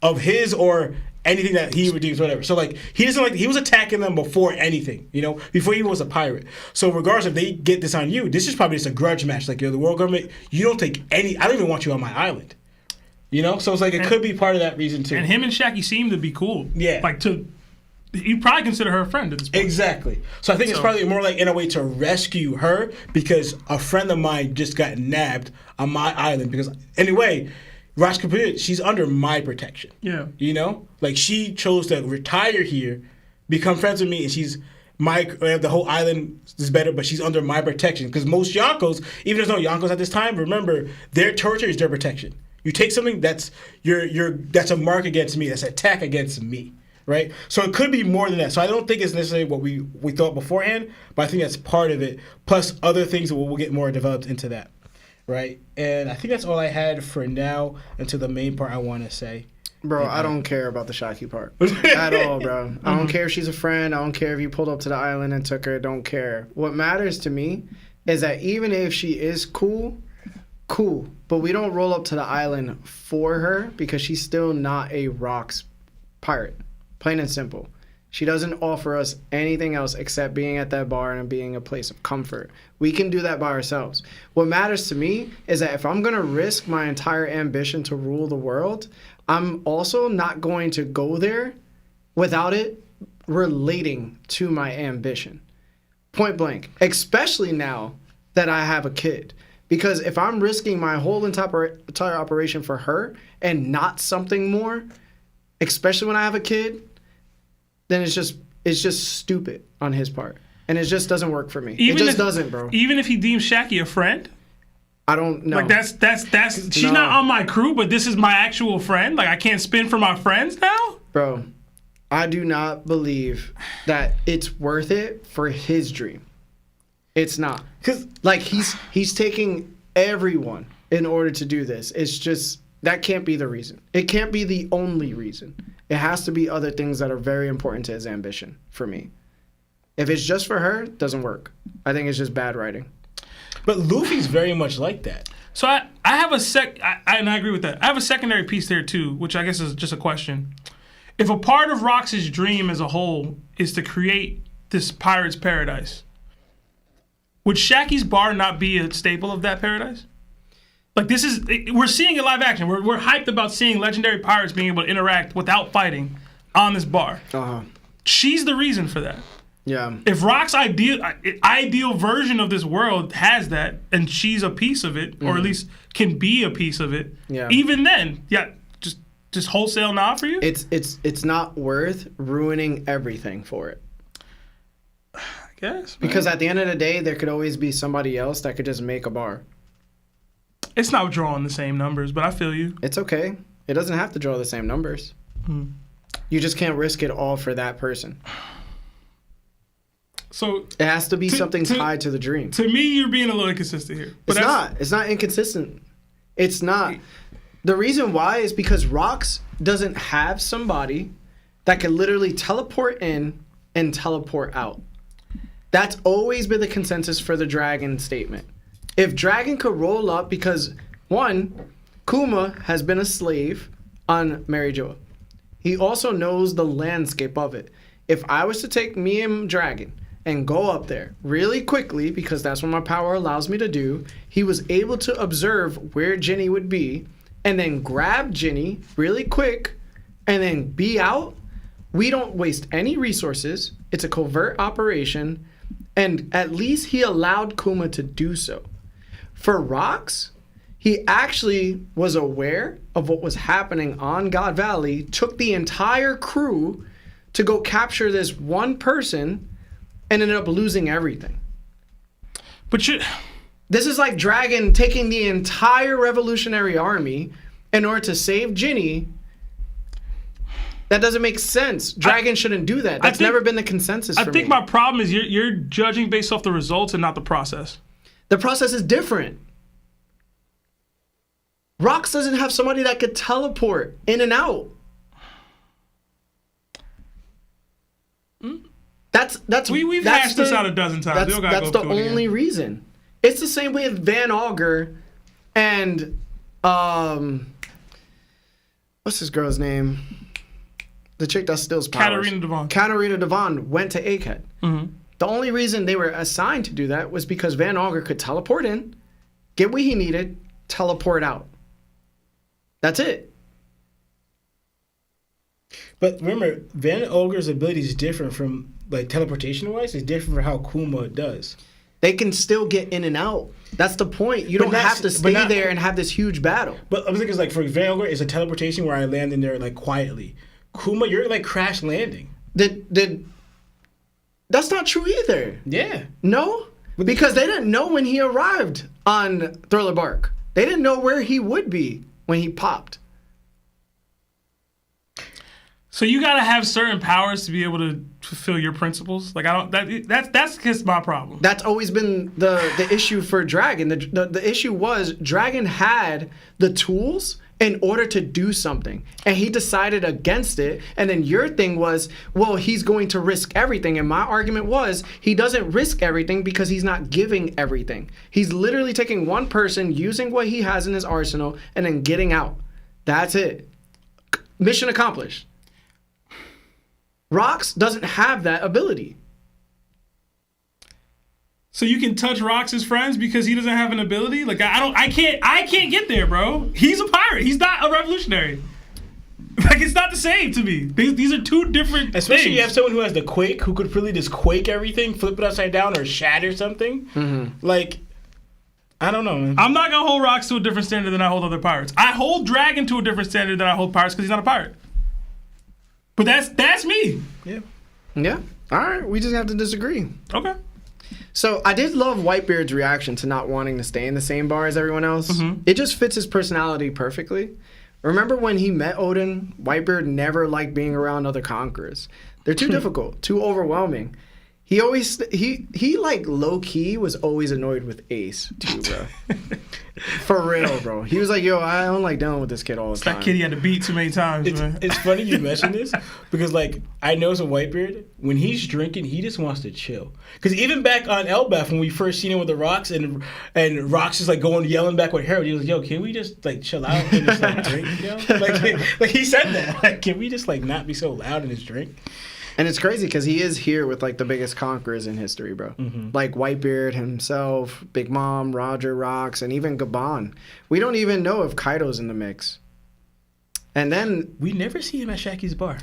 Speaker 3: of his or anything that he redeems, whatever. So like he was attacking them before anything, you know, before he was a pirate. So regardless if they get this on you, this is probably just a grudge match. Like, the world government, you don't take I don't even want you on my island. You know? So it's like it could be part of that reason too.
Speaker 2: And him and Shaggy seem to be cool.
Speaker 3: Yeah.
Speaker 2: Like you probably consider her a friend at this point.
Speaker 3: Exactly. So I think it's probably more like in a way to rescue her because a friend of mine just got nabbed on my island because anyway, Rocks Kaput, she's under my protection. Yeah. You know? Like she chose to retire here, become friends with me, and she's the whole island is better, but she's under my protection. Because most Yonkos, even if there's no Yonkos at this time, remember, their territory is their protection. You take something that's that's a mark against me, that's an attack against me. Right? So it could be more than that. So I don't think it's necessarily what we thought beforehand, but I think that's part of it, plus other things that we'll get more developed into that. Right? And I think that's all I had for now until the main part I want to say.
Speaker 1: Bro, I don't care about the Shaggy part at all, bro. I don't care if she's a friend. I don't care if you pulled up to the island and took her. Don't care. What matters to me is that even if she is cool, but we don't roll up to the island for her because she's still not a Rocks pirate. Plain and simple. She doesn't offer us anything else except being at that bar and being a place of comfort. We can do that by ourselves. What matters to me is that if I'm going to risk my entire ambition to rule the world, I'm also not going to go there without it relating to my ambition. Point blank. Especially now that I have a kid. Because if I'm risking my whole entire operation for her and not something more, especially when I have a kid, then it's just stupid on his part. And it just doesn't work for me. It just doesn't, bro.
Speaker 2: Even if he deems Shaggy a friend?
Speaker 1: I don't know.
Speaker 2: Like that's she's not on my crew, but this is my actual friend. Like I can't spin for my friends now?
Speaker 1: Bro, I do not believe that it's worth it for his dream. It's not. Cuz like he's taking everyone in order to do this. It's just that can't be the reason. It can't be the only reason. It has to be other things that are very important to his ambition for me. If it's just for her, it doesn't work. I think it's just bad writing.
Speaker 3: But Luffy's very much like that.
Speaker 2: So I have and I agree with that. I have a secondary piece there too, which I guess is just a question. If a part of Rocks' dream as a whole is to create this pirate's paradise, would Shaggy's bar not be a staple of that paradise? Like we're seeing it live action. We're hyped about seeing legendary pirates being able to interact without fighting on this bar. She's the reason for that.
Speaker 1: Yeah.
Speaker 2: If Rock's ideal version of this world has that, and she's a piece of it, or at least can be a piece of it, even then, just wholesale nah for you.
Speaker 1: It's not worth ruining everything for it.
Speaker 2: I guess.
Speaker 1: Because at the end of the day, there could always be somebody else that could just make a bar.
Speaker 2: It's not drawing the same numbers, but I feel you.
Speaker 1: It's okay. It doesn't have to draw the same numbers. You just can't risk it all for that person.
Speaker 2: So
Speaker 1: it has to be something tied to the dream.
Speaker 2: To me, you're being a little inconsistent here.
Speaker 1: But it's not inconsistent. It's not. The reason why is because Rocks doesn't have somebody that can literally teleport in and teleport out. That's always been the consensus for the Dragon statement. If Dragon could roll up, because one, Kuma has been a slave on Mary Joa. He also knows the landscape of it. If I was to take me and Dragon and go up there really quickly, because that's what my power allows me to do, he was able to observe where Ginny would be and then grab Ginny really quick and then be out. We don't waste any resources. It's a covert operation. And at least he allowed Kuma to do so. For Rocks, he actually was aware of what was happening on God Valley, took the entire crew to go capture this one person, and ended up losing everything.
Speaker 2: But
Speaker 1: this is like Dragon taking the entire Revolutionary Army in order to save Ginny. That doesn't make sense. Dragon shouldn't do that. That's never been the consensus for me.
Speaker 2: I think my problem is you're judging based off the results and not the process.
Speaker 1: The process is different. Rocks doesn't have somebody that could teleport in and out.
Speaker 2: We've hashed this out a dozen times.
Speaker 1: That's the only reason. It's the same way with Van Augur and what's this girl's name? The chick that steals powers. Katarina Devon went to Egghead. Mm-hmm. The only reason they were assigned to do that was because Van Augur could teleport in, get what he needed, teleport out. That's it.
Speaker 3: But remember, Van Augur's ability is different from, like, teleportation-wise. It's different from how Kuma does.
Speaker 1: They can still get in and out. That's the point. You don't have to stay there and have this huge battle.
Speaker 3: But I was thinking, like, for Van Augur, it's a teleportation where I land in there, like, quietly. Kuma, you're, like, crash landing.
Speaker 1: That's not true either.
Speaker 3: Yeah.
Speaker 1: No? Because they didn't know when he arrived on Thriller Bark. They didn't know where he would be when he popped.
Speaker 2: So you gotta have certain powers to be able to fulfill your principles. Like that's just my problem.
Speaker 1: That's always been the issue for Dragon. The issue was Dragon had the tools in order to do something, and he decided against it. And then your thing was, well, he's going to risk everything. And my argument was, he doesn't risk everything because he's not giving everything. He's literally taking one person, using what he has in his arsenal, and then getting out. That's it. Mission accomplished. Rocks doesn't have that ability.
Speaker 2: So you can touch Rocks' friends because he doesn't have an ability? Like I can't get there, bro. He's a pirate. He's not a revolutionary. Like, it's not the same to me. These are two different
Speaker 3: Especially
Speaker 2: things.
Speaker 3: You have someone who has the quake, who could really just quake everything, flip it upside down, or shatter something. Mm-hmm. Like, I don't know, man.
Speaker 2: I'm not gonna hold Rocks to a different standard than I hold other pirates. I hold Dragon to a different standard than I hold pirates because he's not a pirate. But that's me.
Speaker 1: Yeah. Yeah. All right. We just have to disagree.
Speaker 2: Okay.
Speaker 1: So I did love Whitebeard's reaction to not wanting to stay in the same bar as everyone else. Mm-hmm. It just fits his personality perfectly. Remember when he met Odin? Whitebeard never liked being around other conquerors. They're too difficult, too overwhelming. He always he like low key was always annoyed with Ace too, bro. For real, bro. He was like, yo, I don't like dealing with this kid all the time.
Speaker 2: That kid he had to beat too many times, man.
Speaker 3: It's funny you mentioned this because, like, I know some Whitebeard, when he's drinking, he just wants to chill. Because even back on Elbaf, when we first seen him with the Rocks, and Rocks is like going yelling back with Harald, he was like, yo, can we just like chill out and just like drink, yo? Like he said that. Like, can we just like not be so loud in his drink?
Speaker 1: And it's crazy because he is here with like the biggest conquerors in history, bro. Mm-hmm. Like Whitebeard himself, Big Mom, Roger, Rocks, and even Gabon. We don't even know if Kaido's in the mix. And then
Speaker 3: we never see him at Shaki's bar.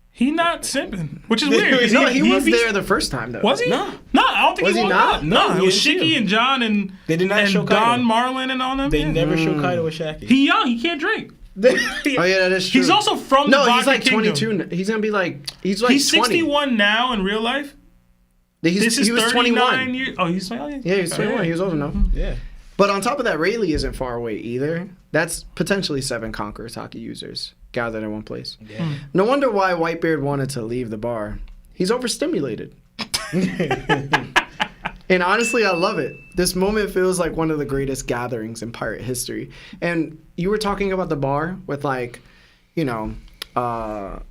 Speaker 2: He not simping, which is weird.
Speaker 1: No, he was there the first time though.
Speaker 2: Was he?
Speaker 3: No,
Speaker 2: I don't think
Speaker 1: was he not.
Speaker 2: No, it was Shiki and John and
Speaker 3: they did not show
Speaker 2: Don
Speaker 3: Kaido.
Speaker 2: Marlin and all them.
Speaker 3: They never show Kaido with Shaki.
Speaker 2: He young. He can't drink.
Speaker 1: Oh yeah, that is true.
Speaker 2: He's also from the
Speaker 1: he's like
Speaker 2: Kingdom.
Speaker 1: 22. He's gonna be like he's
Speaker 2: 61 now in real life.
Speaker 1: He was 21.
Speaker 2: Years. Oh, he's 21.
Speaker 1: Yeah, he's 21. He was old enough.
Speaker 3: Yeah.
Speaker 1: But on top of that, Rayleigh isn't far away either. That's potentially 7 Conqueror's Hockey users gathered in one place. Yeah. No wonder why Whitebeard wanted to leave the bar. He's overstimulated. And honestly, I love it. This moment feels like one of the greatest gatherings in pirate history. And you were talking about the bar with like, you know, what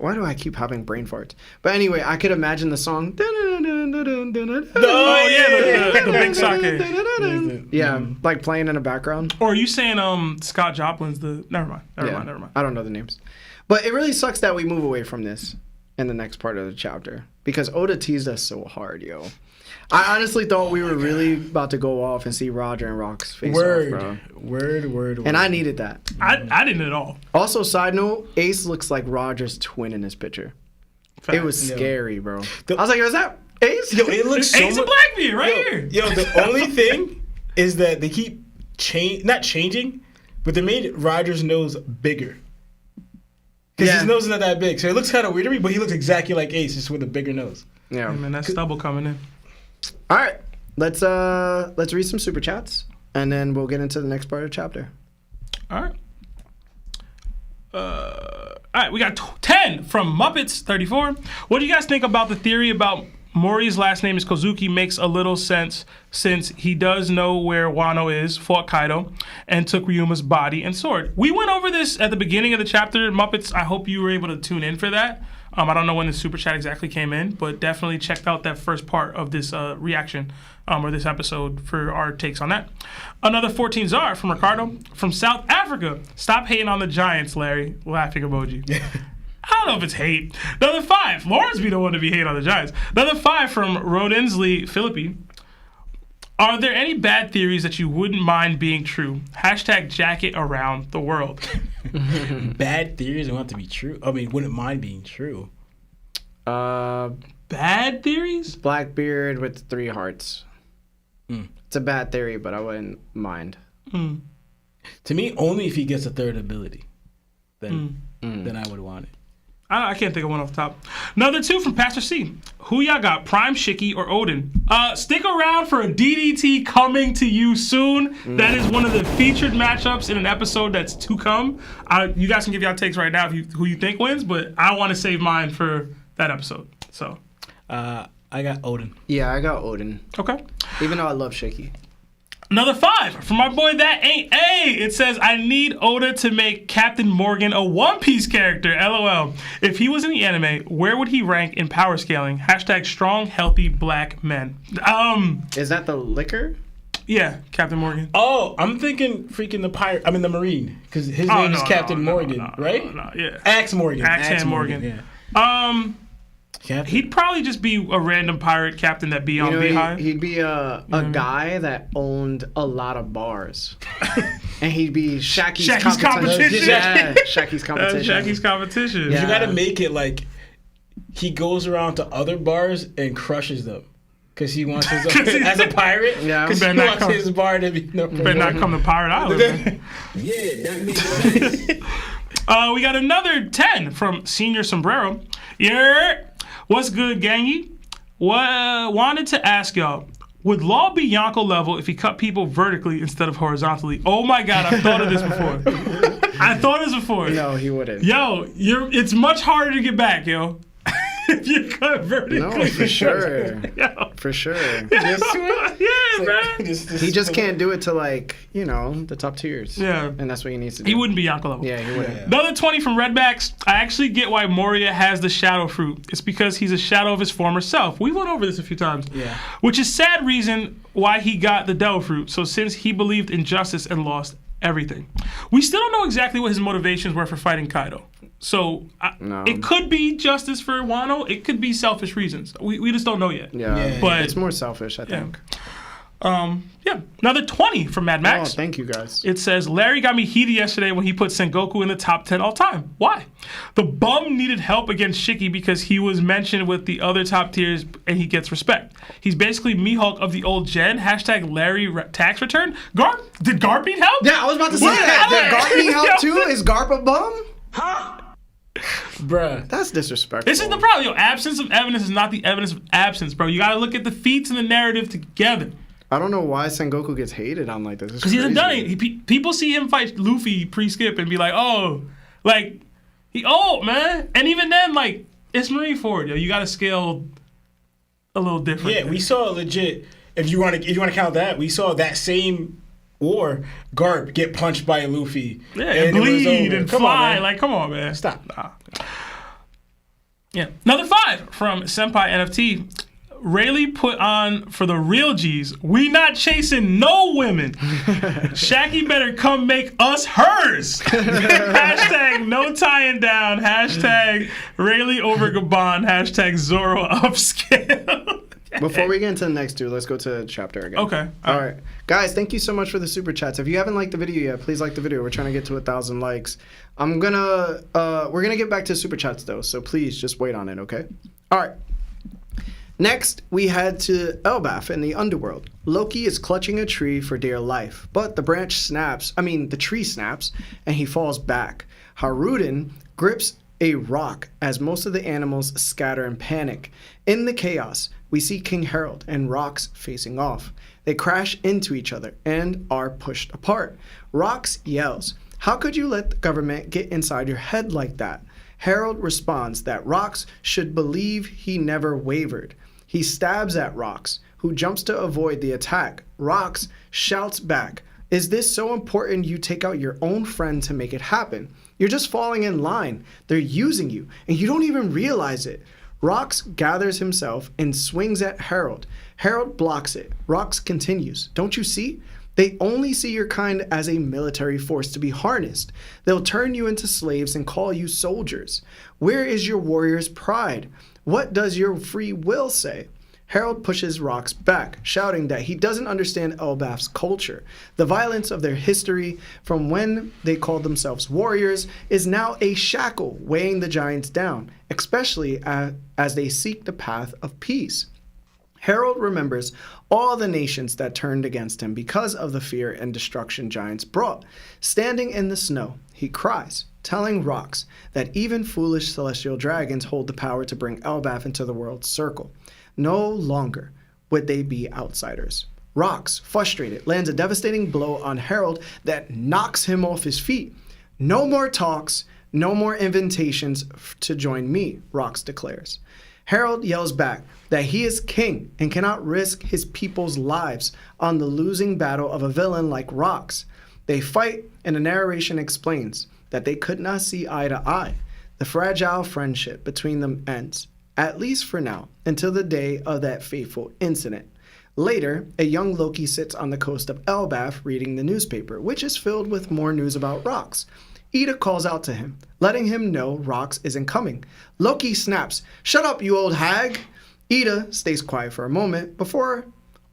Speaker 1: Why do I keep having brain farts? But anyway, I could imagine the song.
Speaker 2: Oh yeah, the big sake.
Speaker 1: Yeah, like playing in the background.
Speaker 2: Or are you saying Scott Joplin's the? Never mind.
Speaker 1: I don't know the names. But it really sucks that we move away from this in the next part of the chapter because Oda teased us so hard, yo. I honestly thought we were really about to go off and see Roger and Rock's face off, bro.
Speaker 3: Word.
Speaker 1: And I needed that.
Speaker 2: I didn't at all.
Speaker 1: Also, side note, Ace looks like Roger's twin in this picture.
Speaker 2: Fact.
Speaker 1: It was scary, bro. I was like, is that Ace?
Speaker 3: Yo, it looks so
Speaker 2: Ace and Blackbeard right here.
Speaker 3: Yo, the only thing is that they keep not changing, but they made Roger's nose bigger. Because his nose is not that big. So it looks kind of weird to me, but he looks exactly like Ace, just with a bigger nose.
Speaker 1: Yeah.
Speaker 2: Hey, man, that stubble coming in.
Speaker 1: All right. Let's read some super chats, and then we'll get into the next part of the chapter.
Speaker 2: All right. All right, we got 10 from Muppets34. What do you guys think about the theory about Mori's last name is Kozuki? Makes a little sense since he does know where Wano is, fought Kaido, and took Ryuma's body and sword. We went over this at the beginning of the chapter, Muppets. I hope you were able to tune in for that. I don't know when the super chat exactly came in, but definitely checked out that first part of this reaction or this episode for our takes on that. Another 14 Zar from Ricardo from South Africa. Stop hating on the Giants, Larry. Laughing emoji. I don't know if it's hate. Another 5. Lawrence be the one to be hating on the Giants. Another 5 from Rodensley Philippi. Are there any bad theories that you wouldn't mind being true? # jacket around the world.
Speaker 3: Bad theories don't have to be true. I mean, wouldn't mind being true.
Speaker 2: Bad theories?
Speaker 1: Blackbeard with 3 hearts. It's a bad theory, but I wouldn't mind.
Speaker 3: To me, only if he gets a third ability, then I would want it.
Speaker 2: I can't think of one off the top. Another 2 from Pastor C. Who y'all got, Prime, Shiki, or Odin? Stick around for a DDT coming to you soon. That is one of the featured matchups in an episode that's to come. You guys can give y'all takes right now who you think wins, but I want to save mine for that episode. So,
Speaker 3: I got Odin.
Speaker 1: Yeah, I got Odin.
Speaker 2: Okay.
Speaker 1: Even though I love Shiki.
Speaker 2: Another 5 from my boy That Ain't A. It says, I need Oda to make Captain Morgan a One Piece character. LOL. If he was in the anime, where would he rank in power scaling? # strong, healthy black men.
Speaker 1: Is that the liquor?
Speaker 2: Yeah, Captain Morgan.
Speaker 3: Oh, I'm thinking freaking the Marine. Because his name is Captain Morgan, right?
Speaker 2: No, yeah.
Speaker 3: Axe Morgan.
Speaker 2: Axe Morgan.
Speaker 3: Yeah.
Speaker 2: He'd probably just be a random pirate captain that be on Beehive.
Speaker 1: He'd be a guy that owned a lot of bars. And he'd be Shaki's competition. Yeah, Shaki's competition.
Speaker 2: Shaki's competition.
Speaker 1: Yeah.
Speaker 3: You gotta make it like he goes around to other bars and crushes them. Because he wants his as a pirate.
Speaker 1: Yeah.
Speaker 3: Because he wants his bar to be
Speaker 2: better not come to Pirate Island. Man.
Speaker 6: Yeah, that makes sense.
Speaker 2: We got another 10 from Senior Sombrero. Yeah. What's good, gangy? Wanted to ask y'all, would Law be Yonko level if he cut people vertically instead of horizontally? Oh my God, I've thought of this before.
Speaker 1: No, he wouldn't.
Speaker 2: Yo, it's much harder to get back, yo. If you cut vertically.
Speaker 1: No, for sure.
Speaker 2: Yo.
Speaker 1: For sure.
Speaker 2: Yeah, man.
Speaker 1: He just can't do it to the top tiers.
Speaker 2: Yeah.
Speaker 1: And that's what he needs to do.
Speaker 2: He wouldn't be Yonko level.
Speaker 1: Yeah, he wouldn't.
Speaker 2: Another 20 from Redbacks. I actually get why Moria has the shadow fruit. It's because he's a shadow of his former self. We went over this a few times.
Speaker 3: Yeah.
Speaker 2: Which is sad reason why he got the devil fruit. So since he believed in justice and lost everything. We still don't know exactly what his motivations were for fighting Kaido. So it could be justice for Wano. It could be selfish reasons. We just don't know yet.
Speaker 1: Yeah.
Speaker 2: But
Speaker 1: it's more selfish, I think.
Speaker 2: Another 20 from Mad Max.
Speaker 1: Oh, thank you, guys.
Speaker 2: It says, Larry got me heated yesterday when he put Sengoku in the top 10 all time. Why? The bum needed help against Shiki because he was mentioned with the other top tiers and he gets respect. He's basically Mihawk of the old gen. # Larry tax return. Did Garp need help?
Speaker 1: Yeah, I was about to say that. Did Garp need help too? Is Garp a bum?
Speaker 2: Huh?
Speaker 3: Bruh.
Speaker 1: That's disrespectful.
Speaker 2: This is the problem. Yo, absence of evidence is not the evidence of absence, bro. You gotta look at the feats and the narrative together.
Speaker 1: I don't know why Sengoku gets hated on like this.
Speaker 2: Because he hasn't done it. People see him fight Luffy pre-skip and be like, he old, man. And even then, it's Marineford, yo. You gotta scale a little different.
Speaker 3: Yeah, we saw legit. If you want to count that, we saw that same war, Garp get punched by Luffy.
Speaker 2: Yeah, and bleed and
Speaker 3: come
Speaker 2: fly.
Speaker 3: On,
Speaker 2: come on, man.
Speaker 3: Stop.
Speaker 2: Nah. Yeah. Another 5 from Senpai NFT. Rayleigh put on for the real G's. We not chasing no women. Shaggy better come make us hers. Hashtag no tying down. Hashtag Rayleigh over Gabon. Hashtag Zoro upscale.
Speaker 1: Before we get into the next two, let's go to the chapter again.
Speaker 2: Okay.
Speaker 1: All right. Guys, thank you so much for the super chats. If you haven't liked the video yet, please like the video. We're trying to get to 1,000 likes. we're gonna get back to super chats though, so please just wait on it, okay? All right. Next, we head to Elbaf in the underworld. Loki is clutching a tree for dear life, but the tree snaps, and he falls back. Haruden grips a rock as most of the animals scatter in panic. In the chaos, we see King Harald and Rox facing off. They crash into each other and are pushed apart. Rox yells, "How could you let the government get inside your head like that?" Harald responds that Rox should believe he never wavered. He stabs at Rox, who jumps to avoid the attack. Rox shouts back, "Is this so important you take out your own friend to make it happen? You're just falling in line. They're using you, and you don't even realize it." Rox gathers himself and swings at Harald. Harald blocks it. Rox continues, "Don't you see? They only see your kind as a military force to be harnessed. They'll turn you into slaves and call you soldiers. Where is your warrior's pride? What does your free will say?" Harald pushes Rox back, shouting that he doesn't understand Elbaf's culture. The violence of their history from when they called themselves warriors is now a shackle weighing the giants down, especially as they seek the path of peace. Harald remembers all the nations that turned against him because of the fear and destruction giants brought. Standing in the snow, he cries, telling Rox that even foolish celestial dragons hold the power to bring Elbaf into the world's circle. No longer would they be outsiders. Rox, frustrated, lands a devastating blow on Harald that knocks him off his feet. "No more talks, no more invitations to join me," Rox declares. Harald yells back that he is king and cannot risk his people's lives on the losing battle of a villain like Rox. They fight, and the narration explains that they could not see eye to eye. The fragile friendship between them ends, at least for now, until the day of that fateful incident. Later, a young Loki sits on the coast of Elbaf reading the newspaper, which is filled with more news about Rox. Ida calls out to him, letting him know Rox isn't coming. Loki snaps, "Shut up, you old hag!" Ida stays quiet for a moment before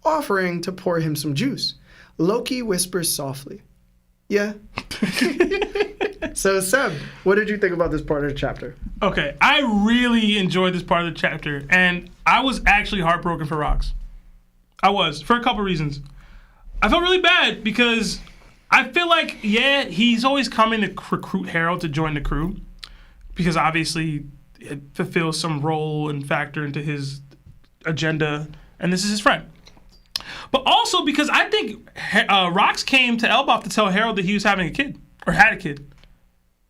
Speaker 1: offering to pour him some juice. Loki whispers softly, "Yeah." So, Seb, what did you think about this part of the chapter?
Speaker 2: Okay, I really enjoyed this part of the chapter, and I was actually heartbroken for Rox. I was, for a couple reasons. I felt really bad because I feel like, yeah, he's always coming to recruit Harald to join the crew because obviously it fulfills some role and factor into his agenda, and this is his friend. But also because I think Rox came to Elbaf to tell Harald that he was having a kid, or had a kid.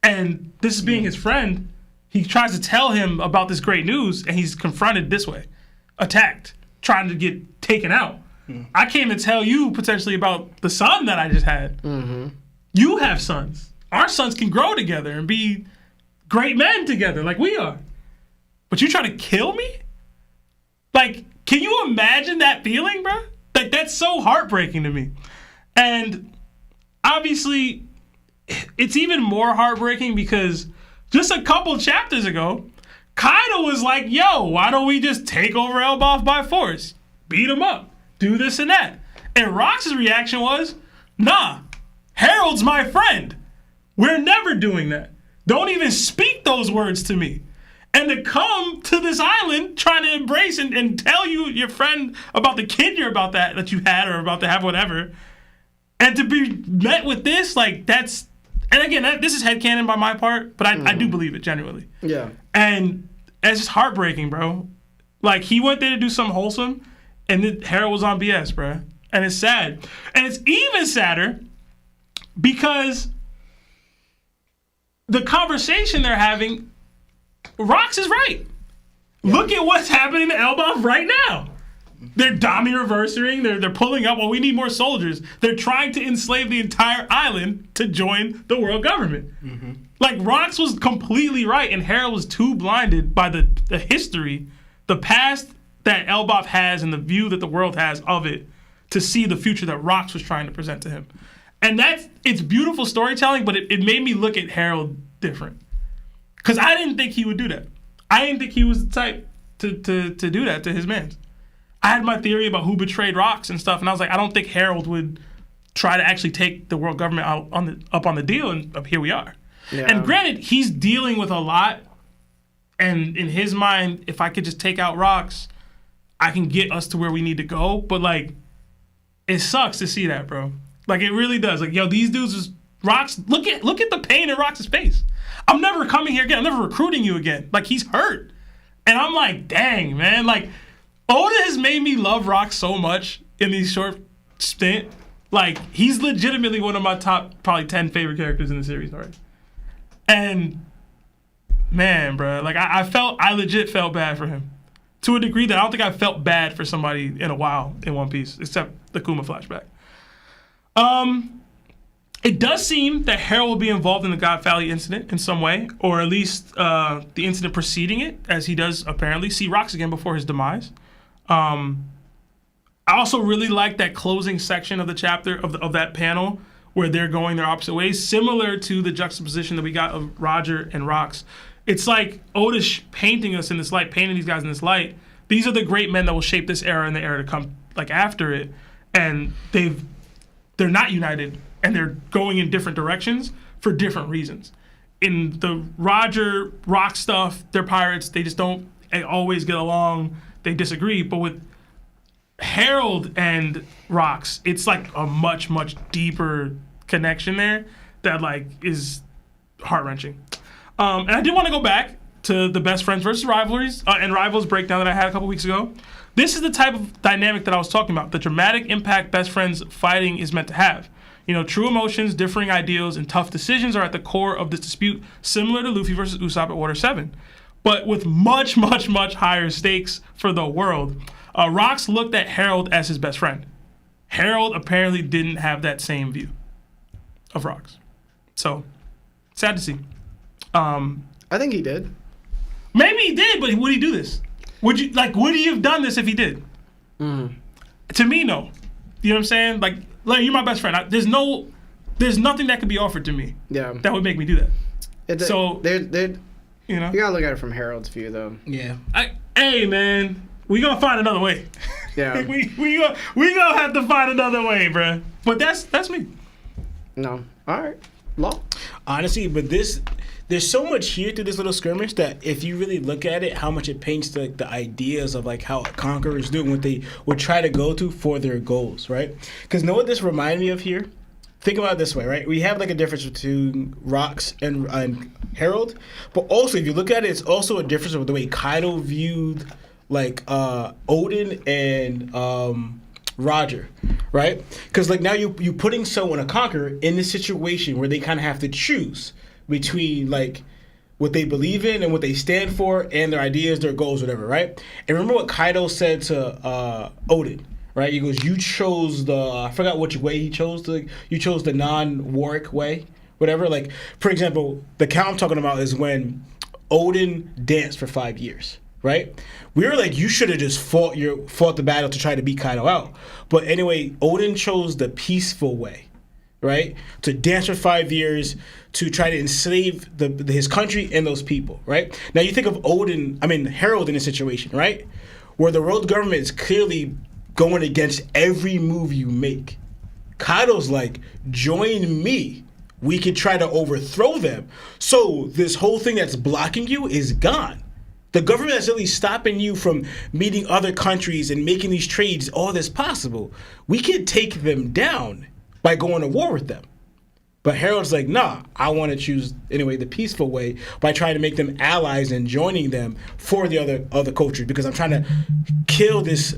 Speaker 2: And this is being his friend, he tries to tell him about this great news, and he's confronted this way, attacked, trying to get taken out. I came to tell you potentially about the son that I just had. Mm-hmm. You have sons. Our sons can grow together and be great men together like we are. But you try to kill me? Like, can you imagine that feeling, bro? Like, that's so heartbreaking to me. And obviously, it's even more heartbreaking because just a couple chapters ago, Kaido was like, "Yo, why don't we just take over Elbaf by force? Beat him up. Do this and that." And Rox's reaction was, "Nah, Harald's my friend. We're never doing that. Don't even speak those words to me." And to come to this island trying to embrace and tell your friend about the kid you're about that you had or about to have, whatever, and to be met with this, like, that's... And again, this is headcanon by my part, but I do believe it genuinely.
Speaker 1: Yeah.
Speaker 2: And it's just heartbreaking, bro. Like, he went there to do something wholesome, and then Harald was on BS, bro. And it's sad. And it's even sadder because the conversation they're having, Rox is right. Yeah. Look at what's happening to Elbaf right now. They're Dami-reversing. They're pulling up. Well, we need more soldiers. They're trying to enslave the entire island to join the world government. Mm-hmm. Like, Rox was completely right, and Harald was too blinded by the history, the past that Elbaf has and the view that the world has of it to see the future that Rox was trying to present to him. And it's beautiful storytelling, but it made me look at Harald different. Because I didn't think he would do that. I didn't think he was the type to do that to his man. I had my theory about who betrayed Rox and stuff, and I was like, I don't think Harald would try to actually take the world government up on the deal, and here we are. Yeah. And granted, he's dealing with a lot, and in his mind, if I could just take out Rox, I can get us to where we need to go. But, like, it sucks to see that, bro. Like, it really does. Like, yo, these dudes is Rox. Look at the pain in Rox's face. I'm never coming here again. I'm never recruiting you again. Like, he's hurt. And I'm like, dang, man. Like, Oda has made me love Rox so much in these short stint. Like, he's legitimately one of my top probably 10 favorite characters in the series already. And, man, bro, like, I legit felt bad for him. To a degree that I don't think I felt bad for somebody in a while in One Piece, except the Kuma flashback. It does seem that Harald will be involved in the God Valley incident in some way, or at least the incident preceding it, as he does apparently see Rox again before his demise. I also really like that closing section of the chapter of that panel where they're going their opposite ways, similar to the juxtaposition that we got of Roger and Rox. It's like Oda's painting us in this light, painting these guys in this light. These are the great men that will shape this era and the era to come like after it, and they're not united, and they're going in different directions for different reasons. In the Roger Rox stuff, they're pirates. They just don't always get along. They disagree. But with Harald and Rox, it's like a much, much deeper connection there that like is heart-wrenching. And I did want to go back to the best friends versus rivalries and rivals breakdown that I had a couple weeks ago. This is the type of dynamic that I was talking about. The dramatic impact best friends fighting is meant to have. You know, true emotions, differing ideals, and tough decisions are at the core of this dispute, similar to Luffy versus Usopp at Water 7, but with much, much, much higher stakes for the world. Rox looked at Harald as his best friend. Harald apparently didn't have that same view of Rox. So, sad to see.
Speaker 1: I think he did.
Speaker 2: Maybe he did, but would he do this? Would he have done this if he did? To me, no. You know what I'm saying? Like you're my best friend. There's nothing that could be offered to me. Yeah. That would make me do that. You know,
Speaker 1: you gotta look at it from Harold's view, though.
Speaker 2: Yeah. Hey, man, we gonna find another way. Yeah. we gonna have to find another way, bruh. But that's me.
Speaker 1: No. All right. Law.
Speaker 3: Honestly, but there's so much here to this little skirmish that if you really look at it, how much it paints the ideas of like how conquerors do and what they would try to go to for their goals, right? Because know what this reminded me of here? Think about it this way, right? We have like a difference between Rox and Harald, but also if you look at it, it's also a difference of the way Kaido viewed like Odin and Roger, right? Because like now you're putting someone, a conqueror, in this situation where they kind of have to choose between like what they believe in and what they stand for and their ideas, their goals, whatever, right? And remember what Kaido said to Odin, right? He goes, you chose I forgot which way he chose. You chose the non-Warwick way, whatever. Like, for example, the count I'm talking about is when Odin danced for 5 years, right? We were like, you should have just fought the battle to try to beat Kaido out. But anyway, Odin chose the peaceful way, right? To dance for 5 years, to try to enslave his country and those people, right? Now you think of Harald in a situation, right? Where the world government is clearly going against every move you make. Kaido's like, join me. We could try to overthrow them. So this whole thing that's blocking you is gone. The government that's really stopping you from meeting other countries and making these trades, all this possible. We could take them down by going to war with them. But Harold's like, nah, I want to choose, anyway, the peaceful way by trying to make them allies and joining them for the other culture because I'm trying to kill this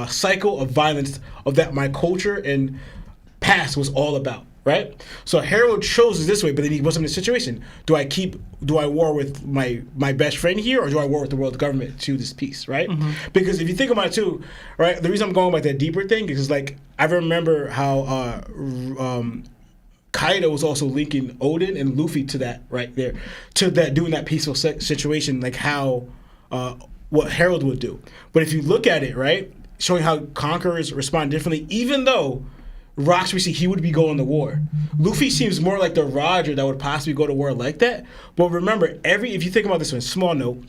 Speaker 3: cycle of violence of that my culture and past was all about, right? So Harold chose it this way, but then he wasn't in a situation. Do I war with my best friend here or do I war with the world government to this peace, right? Mm-hmm. Because if you think about it too, right, the reason I'm going about that deeper thing is like, I remember how Kaido was also linking Odin and Luffy to that right there, to that doing that peaceful situation, like how what Harald would do. But if you look at it, right, showing how conquerors respond differently, even though Rocks, we see he would be going to war. Luffy seems more like the Roger that would possibly go to war like that. But remember, if you think about this one, small note,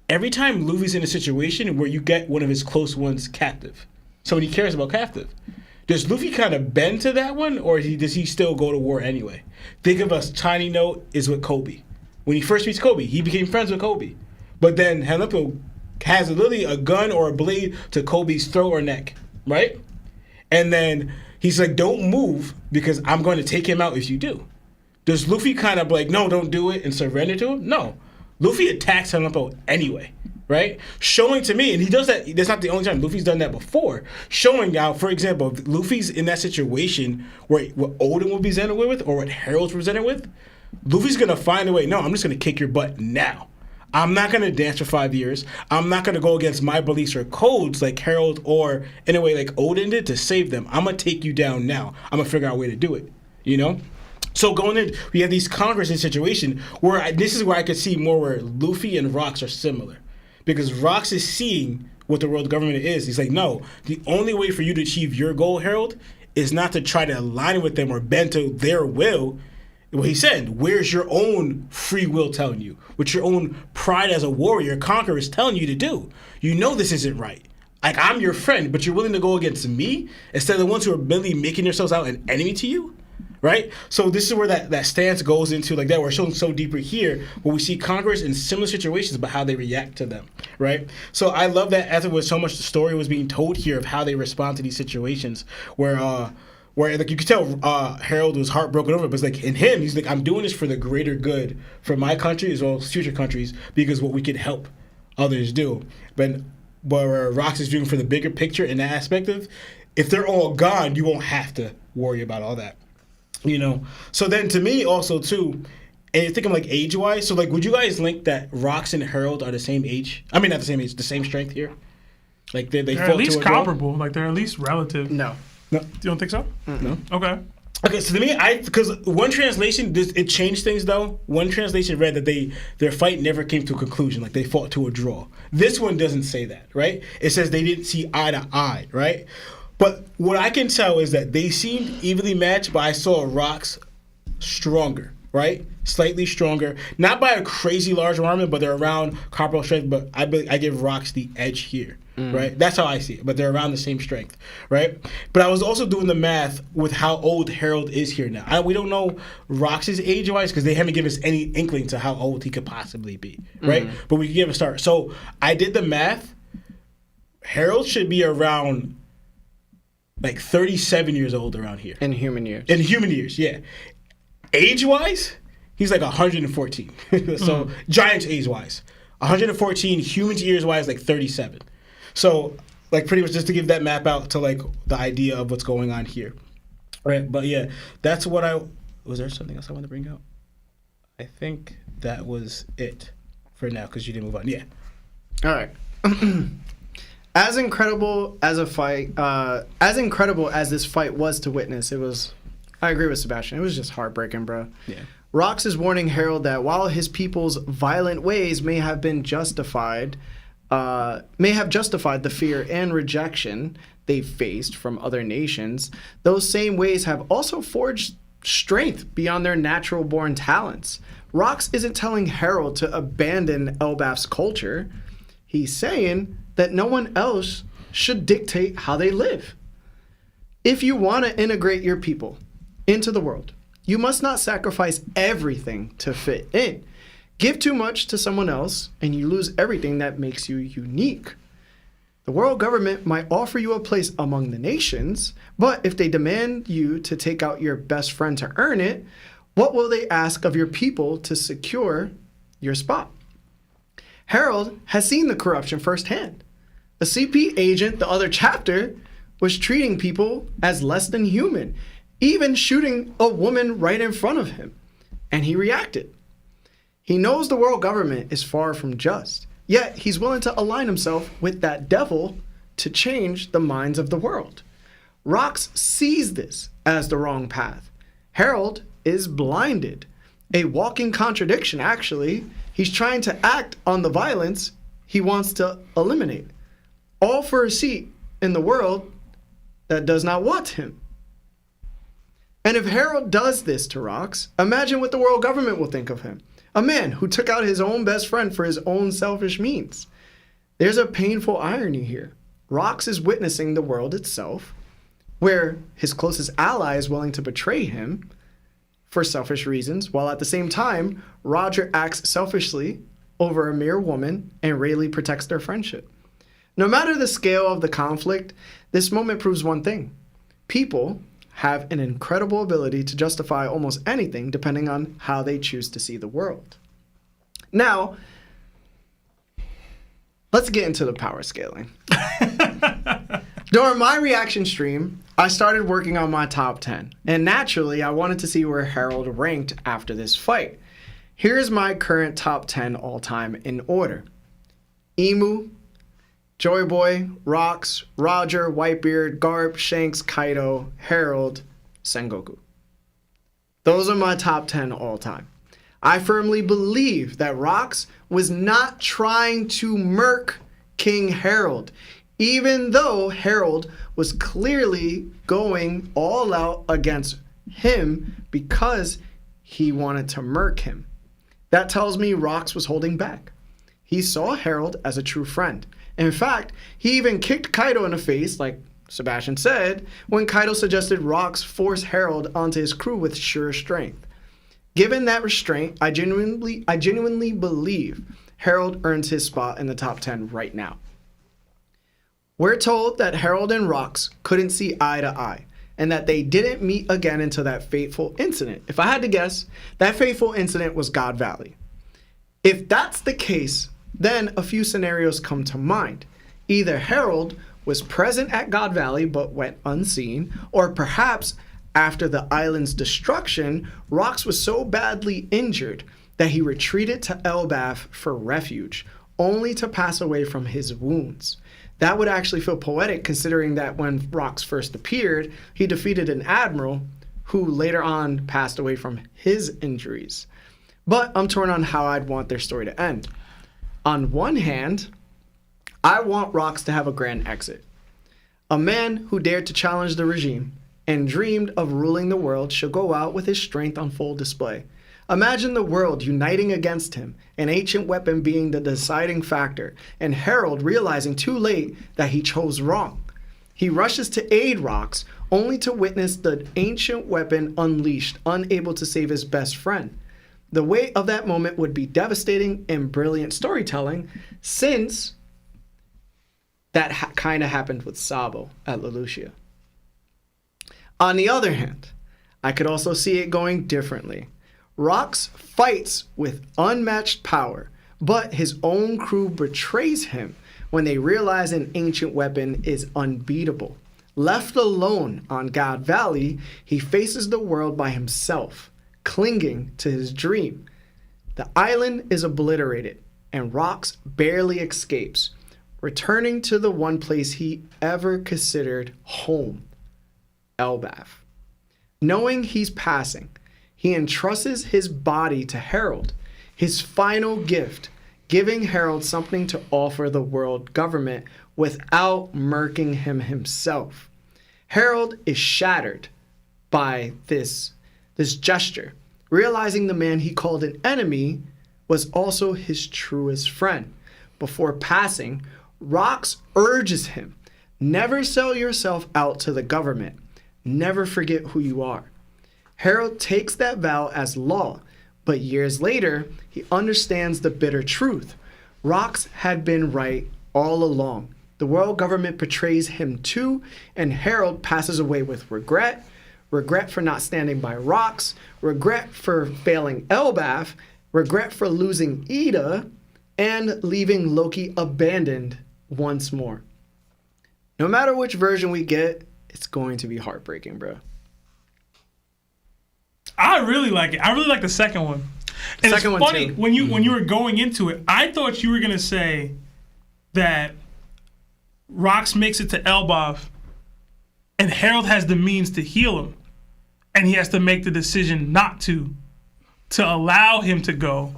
Speaker 3: every time Luffy's in a situation where you get one of his close ones captive, someone he cares about captive, does Luffy kind of bend to that one, or does he still go to war anyway? Think of a tiny note is with Kobe. When he first meets Kobe, he became friends with Kobe. But then Haneppo has literally a gun or a blade to Kobe's throat or neck, right? And then he's like, don't move because I'm going to take him out if you do. Does Luffy kind of like, no, don't do it and surrender to him? No. Luffy attacks Haneppo anyway, right? Showing to me, and he does that, that's not the only time. Luffy's done that before. Showing now, for example, if Luffy's in that situation where what Odin will be presented with or what Harold's presented with, Luffy's going to find a way, no, I'm just going to kick your butt now. I'm not going to dance for 5 years. I'm not going to go against my beliefs or codes like Harald or in a way like Odin did to save them. I'm going to take you down now. I'm going to figure out a way to do it, you know? So going in, we have these conquerors in situation where this is where I could see more where Luffy and Rocks are similar. Because Rocks is seeing what the world government is. He's like, no, the only way for you to achieve your goal, Harald, is not to try to align with them or bend to their will. What he said, where's your own free will telling you? What your own pride as a warrior, conqueror is telling you to do? You know this isn't right. Like, I'm your friend, but you're willing to go against me instead of the ones who are really making yourselves out an enemy to you? Right? So this is where that stance goes into like that. We're showing so deeper here where we see conquerors in similar situations but how they react to them. Right? So I love that as it was so much the story was being told here of how they respond to these situations where like you could tell Harald was heartbroken over it, but it's like in him, he's like, I'm doing this for the greater good for my country as well as future countries because what we could help others do. But Rocks is doing for the bigger picture in that aspect of if they're all gone, you won't have to worry about all that. You know? So then to me also too, and thinking like age-wise, so like would you guys link that Rocks and Harald are the same age? I mean not the same age, the same strength here? Like they're
Speaker 2: at least comparable, like they're at least relative.
Speaker 1: No.
Speaker 2: You don't think so?
Speaker 3: No.
Speaker 2: Okay.
Speaker 3: Okay, so to me, because one translation, it changed things though. One translation read that their fight never came to a conclusion, like they fought to a draw. This one doesn't say that, right? It says they didn't see eye to eye, right? But what I can tell is that they seemed evenly matched, but I saw Rocks stronger, right? Slightly stronger. Not by a crazy large armament, but they're around comparable strength, but I give Rocks the edge here. Right? That's how I see it. But they're around the same strength. Right? But I was also doing the math with how old Harald is here now. We don't know Rocks' age-wise because they haven't given us any inkling to how old he could possibly be. Right? But we can give a start. So I did the math. Harald should be around like 37 years old around here.
Speaker 1: In human years.
Speaker 3: In human years, yeah. Age-wise, he's like 114. So Giants age-wise. 114, humans years-wise, like 37. So, like, pretty much just to give that map out to, like, the idea of what's going on here. Right, but, yeah, that's what was there something else I wanted to bring out? I think that was it for now, because you didn't move on. Yeah.
Speaker 1: All right. As incredible as this fight was to witness, I agree with Sebastian, it was just heartbreaking, bro.
Speaker 3: Yeah.
Speaker 1: Rocks is warning Harald that while his people's violent ways may have justified the fear and rejection they faced from other nations, those same ways have also forged strength beyond their natural-born talents. Rocks isn't telling Harald to abandon Elbaf's culture. He's saying that no one else should dictate how they live. If you want to integrate your people into the world, you must not sacrifice everything to fit in. Give too much to someone else, and you lose everything that makes you unique. The world government might offer you a place among the nations, but if they demand you to take out your best friend to earn it, what will they ask of your people to secure your spot? Harald has seen the corruption firsthand. A CP agent, the other chapter, was treating people as less than human, even shooting a woman right in front of him, and he reacted. He knows the world government is far from just, yet he's willing to align himself with that devil to change the minds of the world. Rocks sees this as the wrong path. Harald is blinded. A walking contradiction, actually. He's trying to act on the violence he wants to eliminate. All for a seat in the world that does not want him. And if Harald does this to Rox, imagine what the world government will think of him. A man who took out his own best friend for his own selfish means. There's a painful irony here. Rox is witnessing the world itself, where his closest ally is willing to betray him for selfish reasons, while at the same time, Roger acts selfishly over a mere woman and Rayleigh protects their friendship. No matter the scale of the conflict, this moment proves one thing. People have an incredible ability to justify almost anything depending on how they choose to see the world. Now, let's get into the power scaling. During my reaction stream, I started working on my top 10, and naturally, I wanted to see where Harald ranked after this fight. Here's my current top 10 all-time in order. Emu, Joy Boy, Rox, Roger, Whitebeard, Garp, Shanks, Kaido, Harald, Sengoku. Those are my top 10 all time. I firmly believe that Rox was not trying to murk King Harald, even though Harald was clearly going all out against him because he wanted to murk him. That tells me Rox was holding back. He saw Harald as a true friend. In fact, he even kicked Kaido in the face, like Sebastian said, when Kaido suggested Rox force Harald onto his crew with sure strength. Given that restraint, I genuinely believe Harald earns his spot in the top 10 right now. We're told that Harald and Rox couldn't see eye to eye, and that they didn't meet again until that fateful incident. If I had to guess, that fateful incident was God Valley. If that's the case, then a few scenarios come to mind. Either Harald was present at God Valley but went unseen, or perhaps after the island's destruction, Rox was so badly injured that he retreated to Elbaf for refuge, only to pass away from his wounds. That would actually feel poetic considering that when Rox first appeared, he defeated an admiral who later on passed away from his injuries. But I'm torn on how I'd want their story to end. On one hand, I want Rox to have a grand exit. A man who dared to challenge the regime and dreamed of ruling the world should go out with his strength on full display. Imagine the world uniting against him, an ancient weapon being the deciding factor, and Harald realizing too late that he chose wrong. He rushes to aid Rox, only to witness the ancient weapon unleashed, unable to save his best friend. The weight of that moment would be devastating and brilliant storytelling, since that kind of happened with Sabo at Lelouchia. On the other hand, I could also see it going differently. Rox fights with unmatched power, but his own crew betrays him when they realize an ancient weapon is unbeatable. Left alone on God Valley, he faces the world by himself, clinging to his dream. The island is obliterated, and Rox barely escapes, returning to the one place he ever considered home, Elbaf. Knowing he's passing, he entrusts his body to Harald, his final gift, giving Harald something to offer the world government without murking him himself. Harald is shattered by this gesture, realizing the man he called an enemy was also his truest friend. Before passing, Rox urges him, never sell yourself out to the government. Never forget who you are. Harald takes that vow as law, but years later, he understands the bitter truth. Rox had been right all along. The world government betrays him too, and Harald passes away with regret for not standing by Rox, regret for failing Elbaf, regret for losing Ida, and leaving Loki abandoned once more. No matter which version we get, it's going to be heartbreaking, bro.
Speaker 2: I really like it. I really like the second one. And it's funny, when you were going into it, I thought you were going to say that Rox makes it to Elbaf and Harald has the means to heal him. and he has to make the decision not to allow him to go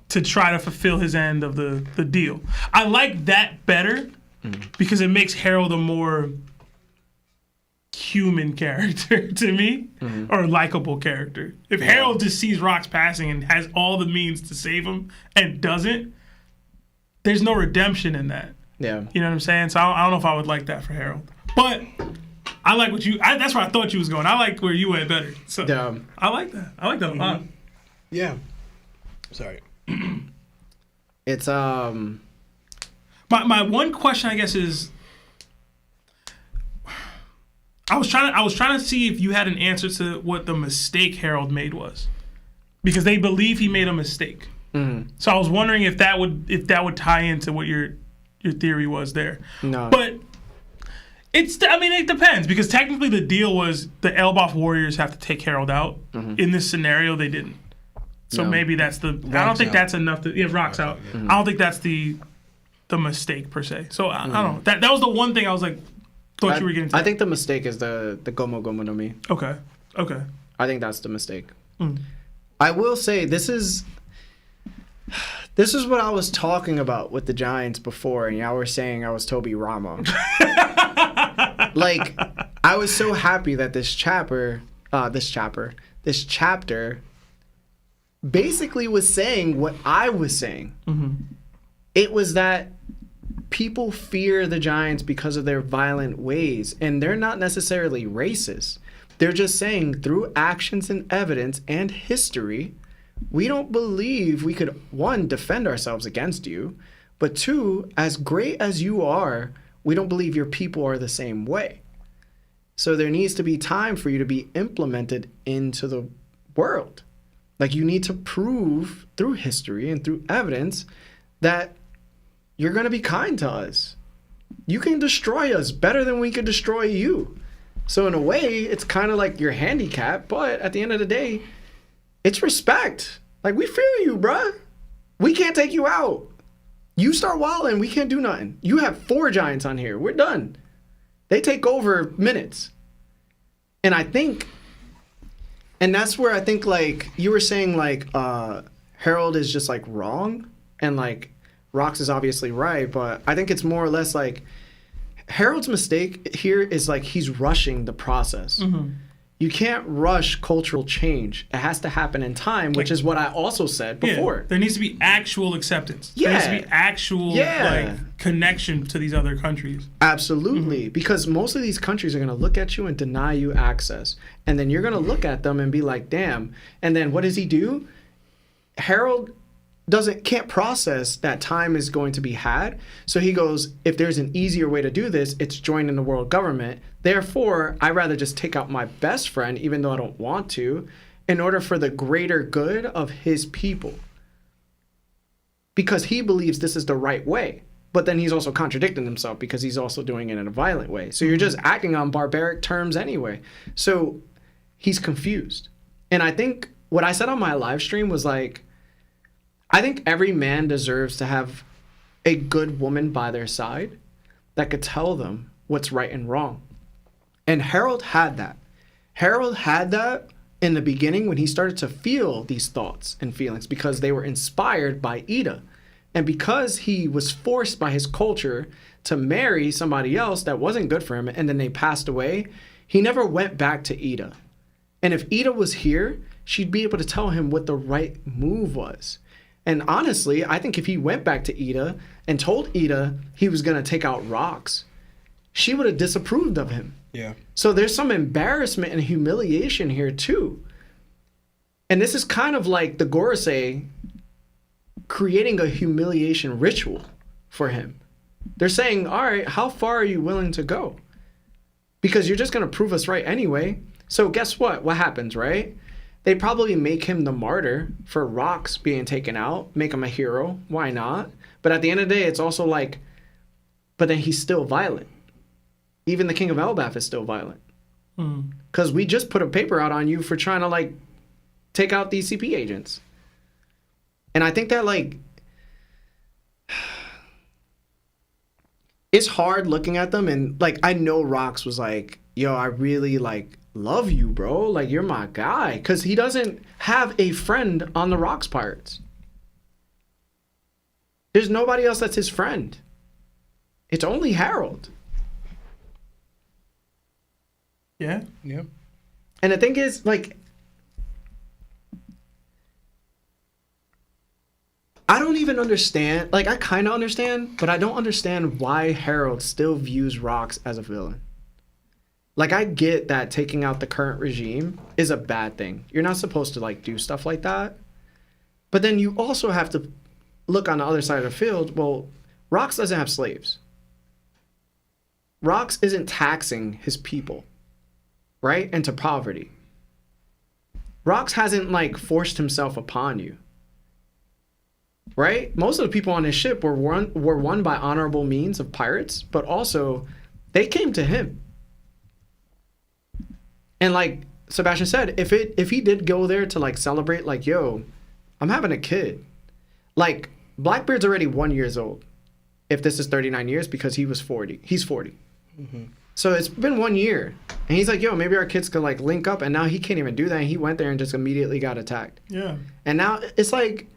Speaker 2: to try to fulfill his end of the deal. I like that better because it makes Harald a more human character to me, or likable character. If Harald just sees rocks passing and has all the means to save him and doesn't, there's no redemption in that.
Speaker 1: Yeah.
Speaker 2: You know what I'm saying? So I don't know if I would like that for Harald. But I like what that's where I thought you was going. I like where you went better. So I like that. I like that a lot.
Speaker 3: Yeah. Sorry.
Speaker 1: It's
Speaker 2: My one question, I guess, is I was trying to see if you had an answer to what the mistake Harald made was, because they believe he made a mistake. So I was wondering if that would tie into what your theory was there.
Speaker 1: No.
Speaker 2: But it depends, because technically the deal was the Elbaf warriors have to take Harald out. In this scenario, they didn't. So maybe that's I don't think that's enough to rocks out. I don't think that's the mistake per se. So I don't know. That was the one thing I was like, thought you were getting to.
Speaker 1: I think the mistake is the Gomo Gomo no Mi.
Speaker 2: Okay.
Speaker 1: I think that's the mistake. I will say this is what I was talking about with the Giants before, and y'all were saying I was Toby Ramo. Like, I was so happy that this chapter basically was saying what I was saying. It was that people fear the Giants because of their violent ways, and they're not necessarily racist. They're just saying through actions and evidence and history, we don't believe we could, one, defend ourselves against you, but two, as great as you are, we don't believe your people are the same way. So there needs to be time for you to be implemented into the world. Like, you need to prove through history and through evidence that you're going to be kind to us. You can destroy us better than we could destroy you. So in a way, it's kind of like your handicap, but at the end of the day, it's respect. Like, we fear you, bruh. We can't take you out. You start wilding, we can't do nothing. You have 4 Giants on here. We're done. They take over minutes. And I think, and that's where I think, like, you were saying, like, Harald is just, like, wrong. And, like, Rox is obviously right. But I think it's more or less, like, Harald's mistake here is, like, he's rushing the process. You can't rush cultural change. It has to happen in time, which is what I also said before.
Speaker 2: Yeah, there needs to be actual acceptance. There needs to be actual like connection to these other countries.
Speaker 1: Absolutely. Because most of these countries are going to look at you and deny you access. And then you're going to look at them and be like, damn. And then what does he do? Harald can't process that time is going to be had. So he goes, if there's an easier way to do this, it's joining the world government. Therefore, I'd rather just take out my best friend, even though I don't want to, in order for the greater good of his people. Because he believes this is the right way. But then he's also contradicting himself because he's also doing it in a violent way. So you're just acting on barbaric terms anyway. So he's confused. And I think what I said on my live stream was like, I think every man deserves to have a good woman by their side that could tell them what's right and wrong. And Harald had that. Harald had that in the beginning when he started to feel these thoughts and feelings because they were inspired by Ida. And because he was forced by his culture to marry somebody else that wasn't good for him and then they passed away, he never went back to Ida. And if Ida was here, she'd be able to tell him what the right move was. And honestly, I think if he went back to Ida and told Ida he was going to take out Rox, she would have disapproved of him.
Speaker 3: Yeah.
Speaker 1: So there's some embarrassment and humiliation here too. And this is kind of like the Gorosei creating a humiliation ritual for him. They're saying, all right, how far are you willing to go? Because you're just going to prove us right anyway. So guess what? What happens, right? They probably make him the martyr for Rox being taken out, make him a hero. Why not? But at the end of the day, it's also like, but then he's still violent. Even the King of Elbaf is still violent. Because we just put a paper out on you for trying to, like, take out these CP agents. And I think that, like, it's hard looking at them. And, like, I know Rox was like, yo, I really, like, love you, bro. Like, you're my guy. Because he doesn't have a friend on the Rocks Pirates. There's nobody else that's his friend. It's only Harald.
Speaker 2: Yeah.
Speaker 3: Yeah.
Speaker 1: And the thing is, like, I don't even understand. Like, I kind of understand, but I don't understand why Harald still views Rocks as a villain. Like, I get that taking out the current regime is a bad thing. You're not supposed to, like, do stuff like that. But then you also have to look on the other side of the field. Well, Rocks doesn't have slaves. Rocks isn't taxing his people, right? Into poverty. Rocks hasn't, like, forced himself upon you. Right? Most of the people on his ship were won by honorable means of pirates, but also they came to him. And like Sebastian said, if he did go there to like celebrate, like, yo, I'm having a kid. Like, Blackbeard's already 1 year old. If this is 39 years, because he was 40. He's 40. Mm-hmm. So it's been 1 year. And he's like, yo, maybe our kids could like link up. And now he can't even do that. And he went there and just immediately got attacked.
Speaker 2: Yeah.
Speaker 1: And now it's like,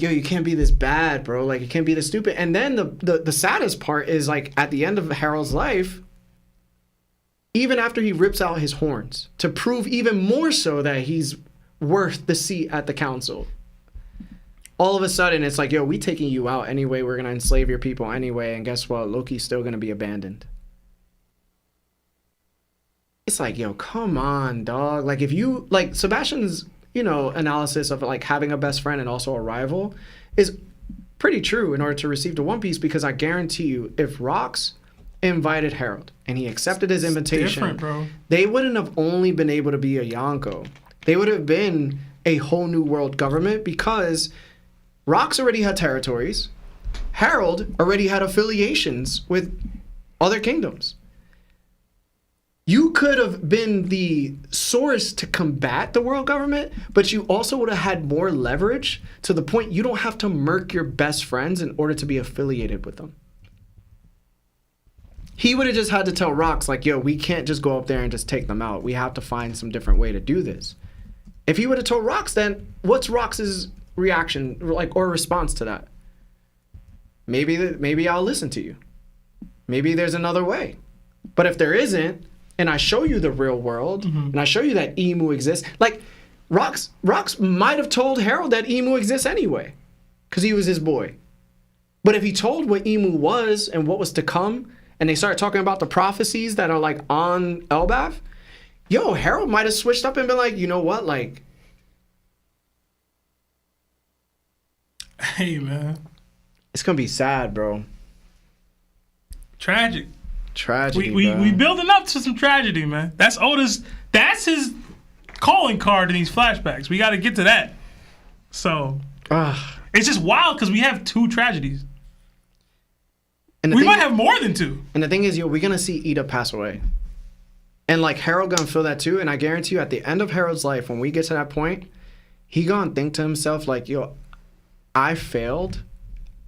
Speaker 1: yo, you can't be this bad, bro. Like, you can't be this stupid. And then the saddest part is, like, at the end of Harald's life, even after he rips out his horns, to prove even more so that he's worth the seat at the council, all of a sudden it's like, yo, we taking you out anyway. We're going to enslave your people anyway. And guess what? Loki's still going to be abandoned. It's like, yo, come on, dog. Like, if you, like, Sebastian's, you know, analysis of like having a best friend and also a rival is pretty true in order to receive the One Piece, because I guarantee you, if Rocks invited Harald and he accepted his invitation,
Speaker 2: bro.
Speaker 1: They wouldn't have only been able to be a Yonko. They would have been a whole new world government, because Rocks already had territories. Harald already had affiliations with other kingdoms. You could have been the source to combat the world government, but you also would have had more leverage to the point you don't have to murk your best friends in order to be affiliated with them. He would have just had to tell Rocks, like, yo, we can't just go up there and just take them out. We have to find some different way to do this. If he would have told Rocks, then what's Rox's reaction, like, or response to that? Maybe I'll listen to you. Maybe there's another way. But if there isn't, and I show you the real world, and I show you that Emu exists, like, Rocks might have told Harald that Emu exists anyway, because he was his boy. But if he told what Emu was and what was to come, and they started talking about the prophecies that are, like, on Elbaf, yo, Harald might have switched up and been like, you know what, like...
Speaker 2: Hey, man.
Speaker 1: It's gonna be sad, bro.
Speaker 2: Tragic.
Speaker 1: Tragedy,
Speaker 2: we building up to some tragedy, man. That's Oda's. That's his calling card in these flashbacks. We got to get to that. So it's just wild because we have two tragedies. And we might have more than two.
Speaker 1: And the thing is, yo, we're gonna see Ida pass away, and like Harald gonna feel that too. And I guarantee you, at the end of Harald's life, when we get to that point, he gonna think to himself like, yo, I failed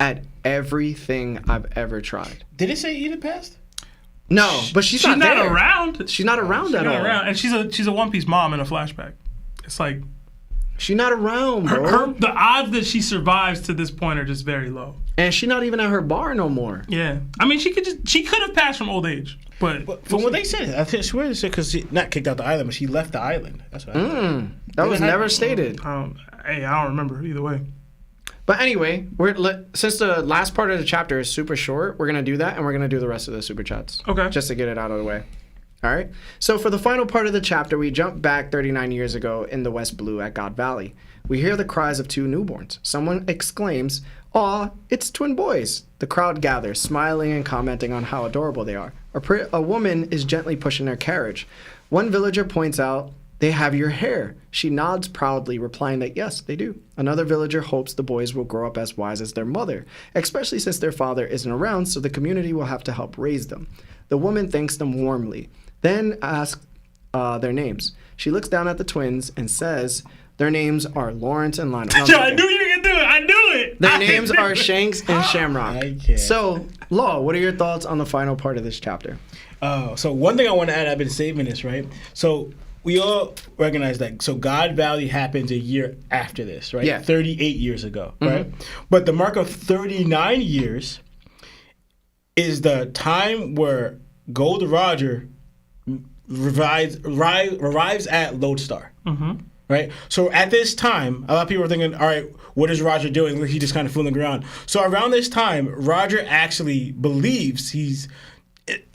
Speaker 1: at everything I've ever tried.
Speaker 3: Did it say Ida passed?
Speaker 1: No, but she's not there.
Speaker 2: Around.
Speaker 1: She's not around at all.
Speaker 2: And she's a One Piece mom in a flashback. It's like
Speaker 1: she's not around, bro.
Speaker 2: The odds that she survives to this point are just very low.
Speaker 1: And she's not even at her bar no more.
Speaker 2: Yeah, I mean, she could have passed from old age, but
Speaker 3: from what they said, I swear they said because she not kicked out the island, but she left the island. That's what I thought.
Speaker 1: That was never stated.
Speaker 2: I don't remember either way.
Speaker 1: But anyway, since the last part of the chapter is super short, we're going to do that, and we're going to do the rest of the super chats.
Speaker 2: Okay.
Speaker 1: Just to get it out of the way. All right? So for the final part of the chapter, we jump back 39 years ago in the West Blue at God Valley. We hear the cries of two newborns. Someone exclaims, "Aw, it's twin boys." The crowd gathers, smiling and commenting on how adorable they are. A woman is gently pushing their carriage. One villager points out, "They have your hair." She nods proudly, replying that yes, they do. Another villager hopes the boys will grow up as wise as their mother, especially since their father isn't around, so the community will have to help raise them. The woman thanks them warmly, then asks their names. She looks down at the twins and says their names are Lawrence and Lionel.
Speaker 2: Yo, I knew you were going to do it. I knew it.
Speaker 1: Their names are Shanks and Shamrock.
Speaker 3: I can't.
Speaker 1: So, Law, what are your thoughts on the final part of this chapter?
Speaker 3: So one thing I want to add, I've been saving this, right? So we all recognize that. So God Valley happens a year after this, right?
Speaker 1: Yeah.
Speaker 3: 38 years ago, right? But the mark of 39 years is the time where Gold Roger arrives at Lodestar. Right? So at this time, a lot of people are thinking, all right, what is Roger doing? He just kind of fooling around. So around this time, Roger actually believes he's,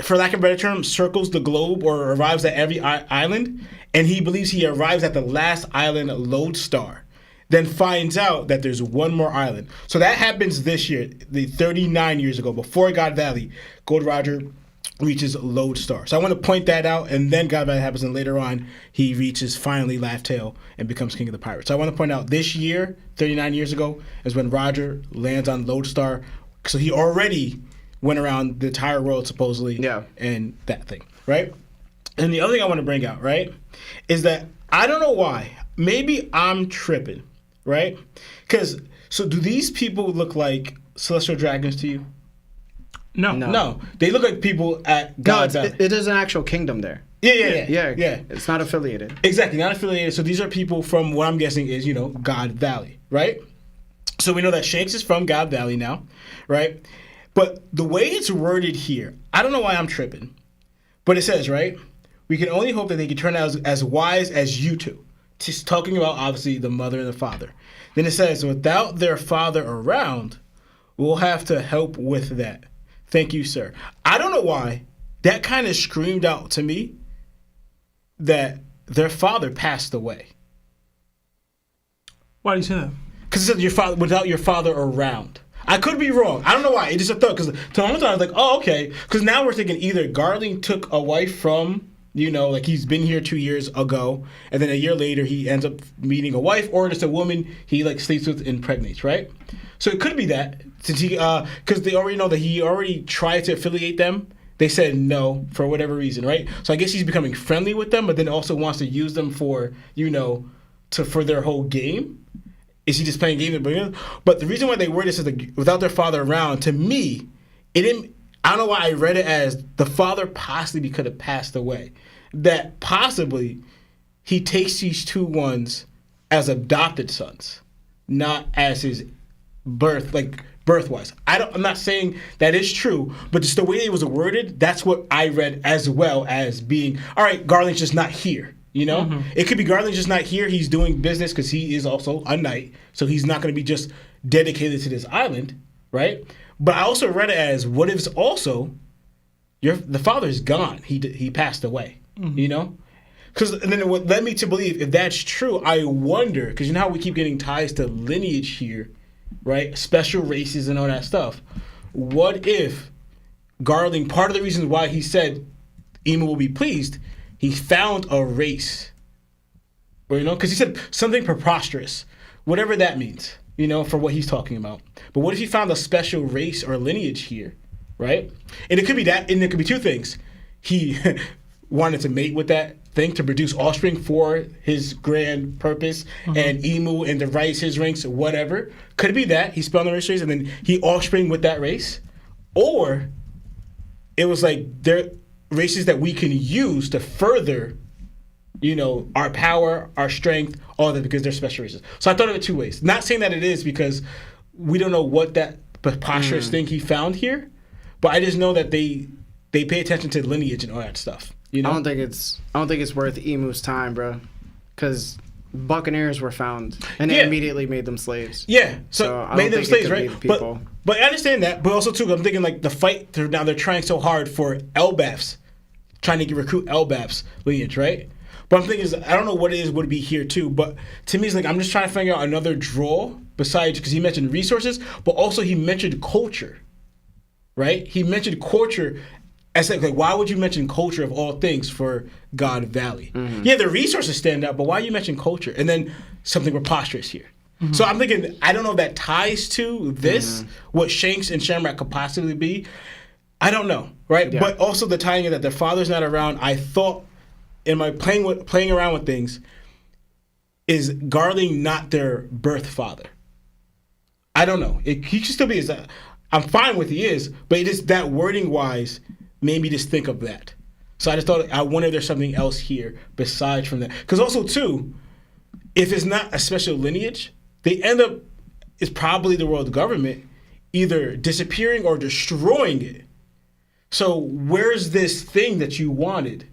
Speaker 3: for lack of a better term, circles the globe or arrives at every island, and he believes he arrives at the last island, Lodestar, then finds out that there's one more island. So that happens this year, the 39 years ago, before God Valley, Gold Roger reaches Lodestar. So I want to point that out, and then God Valley happens, and later on, he reaches finally Laugh Tale and becomes King of the Pirates. So I want to point out this year, 39 years ago, is when Roger lands on Lodestar. So he already went around the entire world, supposedly, and that thing, right? And the other thing I want to bring out, right, is that I don't know why. Maybe I'm tripping, right? Because, so do these people look like celestial dragons to you? No. They look like people at God Valley.
Speaker 1: It is an actual kingdom there.
Speaker 3: Yeah.
Speaker 1: It's not affiliated.
Speaker 3: Exactly, not affiliated. So these are people from what I'm guessing is, God Valley, right? So we know that Shanks is from God Valley now, right? But the way it's worded here, I don't know why I'm tripping, but it says, right, we can only hope that they can turn out as wise as you two. Just talking about, obviously, the mother and the father. Then it says, without their father around, we'll have to help with that. Thank you, sir. I don't know why. That kind of screamed out to me that their father passed away.
Speaker 2: Why do you say that?
Speaker 3: Because it said your father, without your father around. I could be wrong. I don't know why. It just a thought. Because to one time I was like, oh, okay. Because now we're thinking either Garling took a wife from, like he's been here 2 years ago, and then a year later he ends up meeting a wife, or just a woman he sleeps with and impregnates, right? So it could be that, since he, because they already know that he already tried to affiliate them. They said no for whatever reason, right? So I guess he's becoming friendly with them, but then also wants to use them for, for their whole game. Is he just playing games? But the reason why they word this is without their father around, to me, it didn't. I don't know why I read it as the father possibly could have passed away. That possibly he takes these two ones as adopted sons, not as his birth-wise. I'm not saying that is true, but just the way it was worded, that's what I read as well as being, all right, Garland's just not here. It could be Garland's just not here. He's doing business because he is also a knight, so he's not going to be just dedicated to this island, right? But I also read it as, what if it's also the father's gone? He passed away, Because then what led me to believe, if that's true, I wonder, because how we keep getting ties to lineage here, right? Special races and all that stuff. What if Garling, part of the reasons why he said Emu will be pleased, he found a race, because he said something preposterous, whatever that means, for what he's talking about. But what if he found a special race or lineage here, right? And it could be that, and it could be two things. He wanted to mate with that thing to produce offspring for his grand purpose, and Emu and to rise his ranks, whatever. Could it be that he spelled the race and then he offspring with that race? Or it was like they're races that we can use to further, our power, our strength, all that, because they're special races. So I thought of it two ways. Not saying that it is, because we don't know what that preposterous thing he found here, but I just know that they pay attention to lineage and all that stuff. I
Speaker 1: don't think it's worth Emu's time, bro, because buccaneers were found and they immediately made them slaves.
Speaker 3: Yeah, so made them slaves, right? But I understand that. But also too, I'm thinking the fight. They're trying so hard for Elbaf's, trying to recruit Elbaf's lineage, right? But I'm thinking, I don't know what it is would be here too. But to me, it's I'm just trying to figure out another draw besides, because he mentioned resources, but also he mentioned culture, right? He mentioned culture. I said, why would you mention culture of all things for God Valley? Yeah, the resources stand out, but why you mention culture? And then something preposterous here. So I'm thinking, I don't know if that ties to this, what Shanks and Shamrock could possibly be. I don't know, right? Yeah. But also the tying in that their father's not around. I thought, in my playing around with things, is Garling not their birth father? I don't know. He should still be. I'm fine with he is, but it is that wording wise made me just think of that. So I just thought, I wonder if there's something else here besides from that. Because also too, if it's not a special lineage, they end up, it's probably the world government either disappearing or destroying it. So where's this thing that you wanted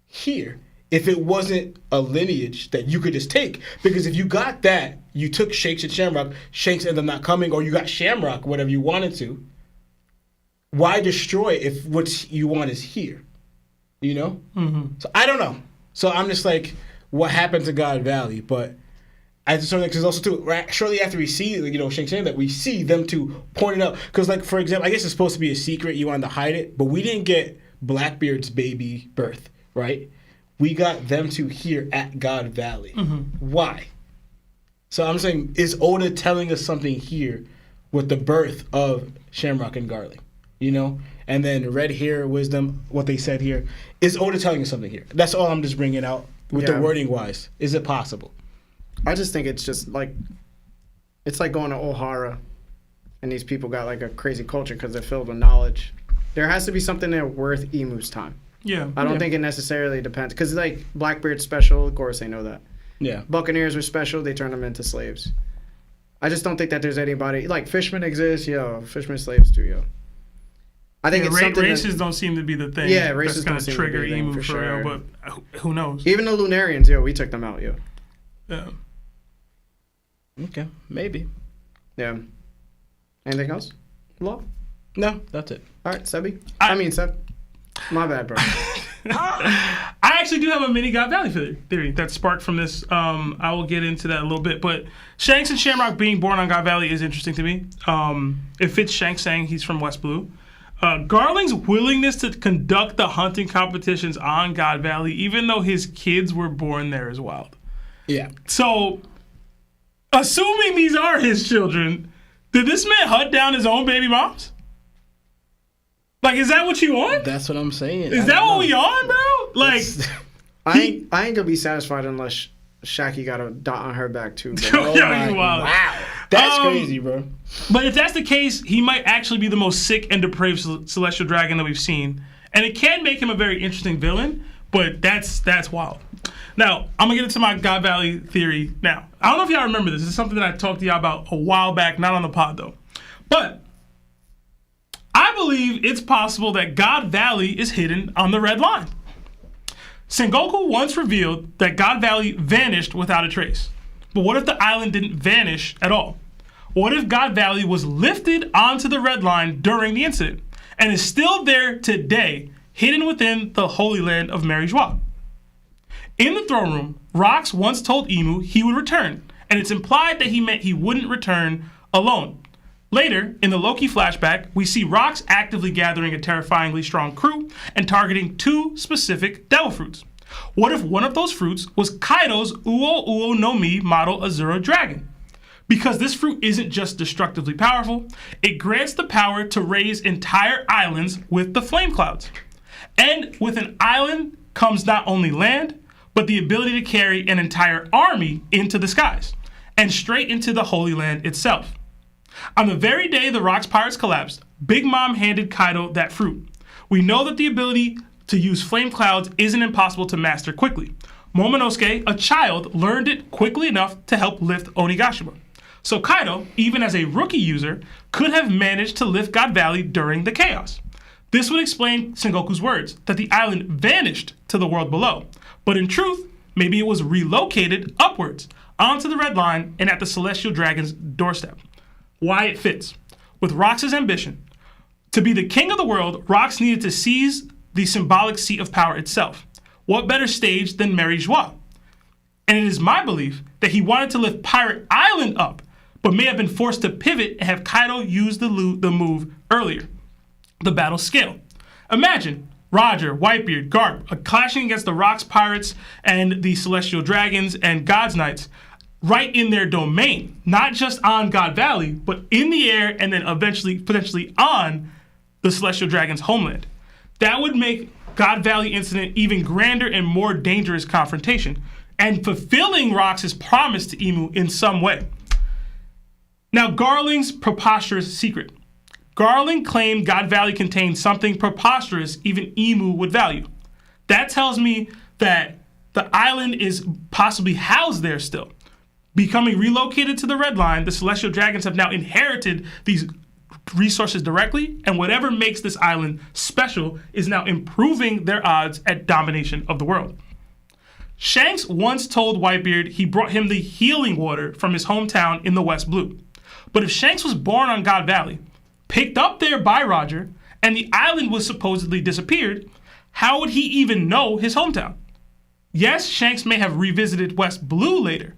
Speaker 3: here if it wasn't a lineage that you could just take? Because if you got that, you took Shanks and Shamrock, Shanks ended up not coming, or you got Shamrock, whatever you wanted to. Why destroy it if what you want is here? You know? Mm-hmm. So I don't know. So I'm just like, what happened to God Valley? But I just sort of, because also too, right, shortly after we see, Shanks saying that, we see them to point it out. Because like, for example, I guess it's supposed to be a secret, you wanted to hide it, but we didn't get Blackbeard's baby birth, right? We got them two here at God Valley. Mm-hmm. Why? So I'm saying, is Oda telling us something here with the birth of Shamrock and Garlic? You know? And then Red Hair Wisdom, what they said here. Is Oda telling us something here? That's all I'm just bringing out with the wording wise. Is it possible?
Speaker 1: I just think it's just like, it's like going to Ohara and these people got like a crazy culture because they're filled with knowledge. There has to be something there worth Emu's time.
Speaker 2: Yeah.
Speaker 1: I don't think it necessarily depends. Because like Blackbeard's special, of course they know that.
Speaker 3: Yeah.
Speaker 1: Buccaneers were special, they turned them into slaves. I just don't think that there's anybody, like fishermen exist, fishermen slaves too, I think it's something
Speaker 2: races don't seem to be the thing.
Speaker 1: Yeah, races
Speaker 2: that's
Speaker 1: don't
Speaker 2: trigger
Speaker 1: seem to be the thing,
Speaker 2: Emu
Speaker 1: for
Speaker 2: real,
Speaker 1: sure.
Speaker 2: but who knows?
Speaker 1: Even the Lunarians, we took them out,
Speaker 2: Yeah.
Speaker 3: Okay, maybe.
Speaker 1: Yeah. Anything else? Law?
Speaker 3: No, that's it.
Speaker 1: All right, Sebi. I mean, Seb. My bad, bro.
Speaker 2: I actually do have a mini God Valley theory that sparked from this. I will get into that a little bit, but Shanks and Shamrock being born on God Valley is interesting to me. It fits Shanks saying he's from West Blue. Garling's willingness to conduct the hunting competitions on God Valley, even though his kids were born there, is wild.
Speaker 3: Yeah.
Speaker 2: So, assuming these are his children, did this man hunt down his own baby moms? Like, is that what you want?
Speaker 3: That's what I'm saying.
Speaker 2: Is that what we on, bro? Like,
Speaker 1: I ain't gonna be satisfied unless Shaki got a dot on her back too. Bro.
Speaker 3: Wow. That's crazy, bro.
Speaker 2: But if that's the case, he might actually be the most sick and depraved celestial dragon that we've seen. And it can make him a very interesting villain, but that's wild. Now, I'm going to get into my God Valley theory now. I don't know if y'all remember this. This is something that I talked to y'all about a while back, not on the pod, though. But I believe it's possible that God Valley is hidden on the Red Line. Sengoku once revealed that God Valley vanished without a trace. But what if the island didn't vanish at all? What if God Valley was lifted onto the Red Line during the incident and is still there today, hidden within the Holy Land of Mary Joie? In the throne room, Rox once told Emu he would return, and it's implied that he meant he wouldn't return alone. Later, in the Loki flashback, we see Rox actively gathering a terrifyingly strong crew and targeting 2 specific devil fruits. What if one of those fruits was Kaido's Uo Uo no Mi model Azura dragon? Because this fruit isn't just destructively powerful, it grants the power to raise entire islands with the flame clouds. And with an island comes not only land, but the ability to carry an entire army into the skies and straight into the Holy Land itself. On the very day the Rox Pirates collapsed, Big Mom handed Kaido that fruit. We know that the ability to use flame clouds isn't impossible to master quickly. Momonosuke, a child, learned it quickly enough to help lift Onigashima. So Kaido, even as a rookie user, could have managed to lift God Valley during the chaos. This would explain Sengoku's words, that the island vanished to the world below. But in truth, maybe it was relocated upwards, onto the Red Line and at the Celestial Dragon's doorstep. Why it fits. With Rox's ambition to be the king of the world, Rox needed to seize the symbolic seat of power itself. What better stage than Mary Joie? And it is my belief that he wanted to lift Pirate Island up, but may have been forced to pivot and have Kaido use the move earlier. The battle scale. Imagine Roger, Whitebeard, Garp clashing against the Rox Pirates and the Celestial Dragons and God's Knights right in their domain, not just on God Valley, but in the air and then eventually, potentially on the Celestial Dragon's homeland. That would make God Valley incident even grander and more dangerous confrontation, and fulfilling Rox's promise to Emu in some way. Now, Garling's preposterous secret. Garling claimed God Valley contained something preposterous even Emu would value. That tells me that the island is possibly housed there still. Becoming relocated to the Red Line, the Celestial Dragons have now inherited these resources directly, and whatever makes this island special is now improving their odds at domination of the world. Shanks once told Whitebeard he brought him the healing water from his hometown in the West Blue. But if Shanks was born on God Valley, picked up there by Roger, and the island was supposedly disappeared, how would he even know his hometown? Yes, Shanks may have revisited West Blue later,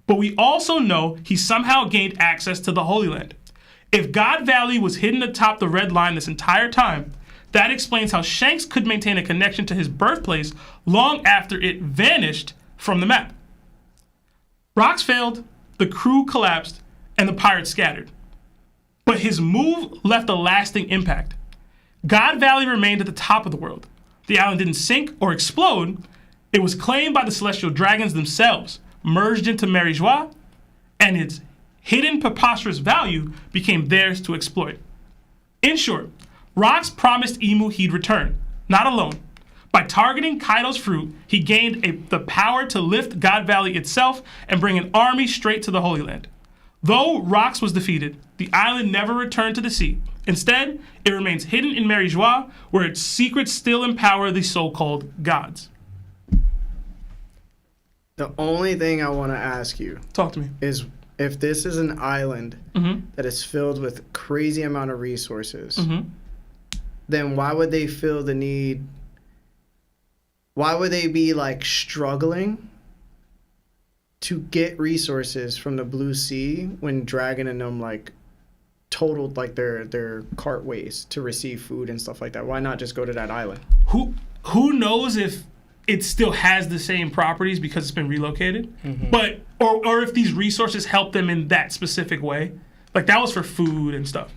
Speaker 2: but we also know he somehow gained access to the Holy Land. If God Valley was hidden atop the Red Line this entire time, that explains how Shanks could maintain a connection to his birthplace long after it vanished from the map. Rocks failed, the crew collapsed, and the pirates scattered. But his move left a lasting impact. God Valley remained at the top of the world. The island didn't sink or explode. It was claimed by the Celestial Dragons themselves, merged into Mary Joie, and its hidden preposterous value became theirs to exploit. In short, Rocks promised Emu he'd return, not alone. By targeting Kaido's fruit, he gained the power to lift God Valley itself and bring an army straight to the Holy Land. Though Rocks was defeated, the island never returned to the sea. Instead, it remains hidden in Mary Joie, where its secrets still empower the so-called gods.
Speaker 1: The only thing I want to ask you
Speaker 2: Talk to me.
Speaker 1: is if this is an island that is filled with crazy amount of resources, then why would they feel the need? Why would they be like struggling to get resources from the Blue Sea when Dragon and them like totaled like their cartways to receive food and stuff like that? Why not just go to that island?
Speaker 2: Who knows if it still has the same properties because it's been relocated, but or if these resources help them in that specific way. Like that was for food and stuff.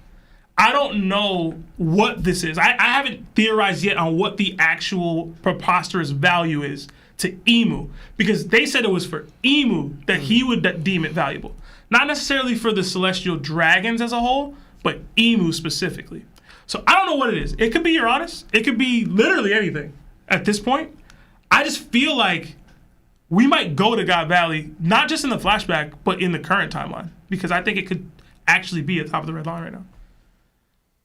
Speaker 2: I don't know what this is. I haven't theorized yet on what the actual preposterous value is to Emu, because they said it was for Emu that he would deem it valuable. Not necessarily for the Celestial Dragons as a whole, but Emu specifically. So I don't know what it is. It could be Uranus. It could be literally anything at this point. I just feel like we might go to God Valley, not just in the flashback, but in the current timeline, because I think it could actually be at top of the Red Line right now.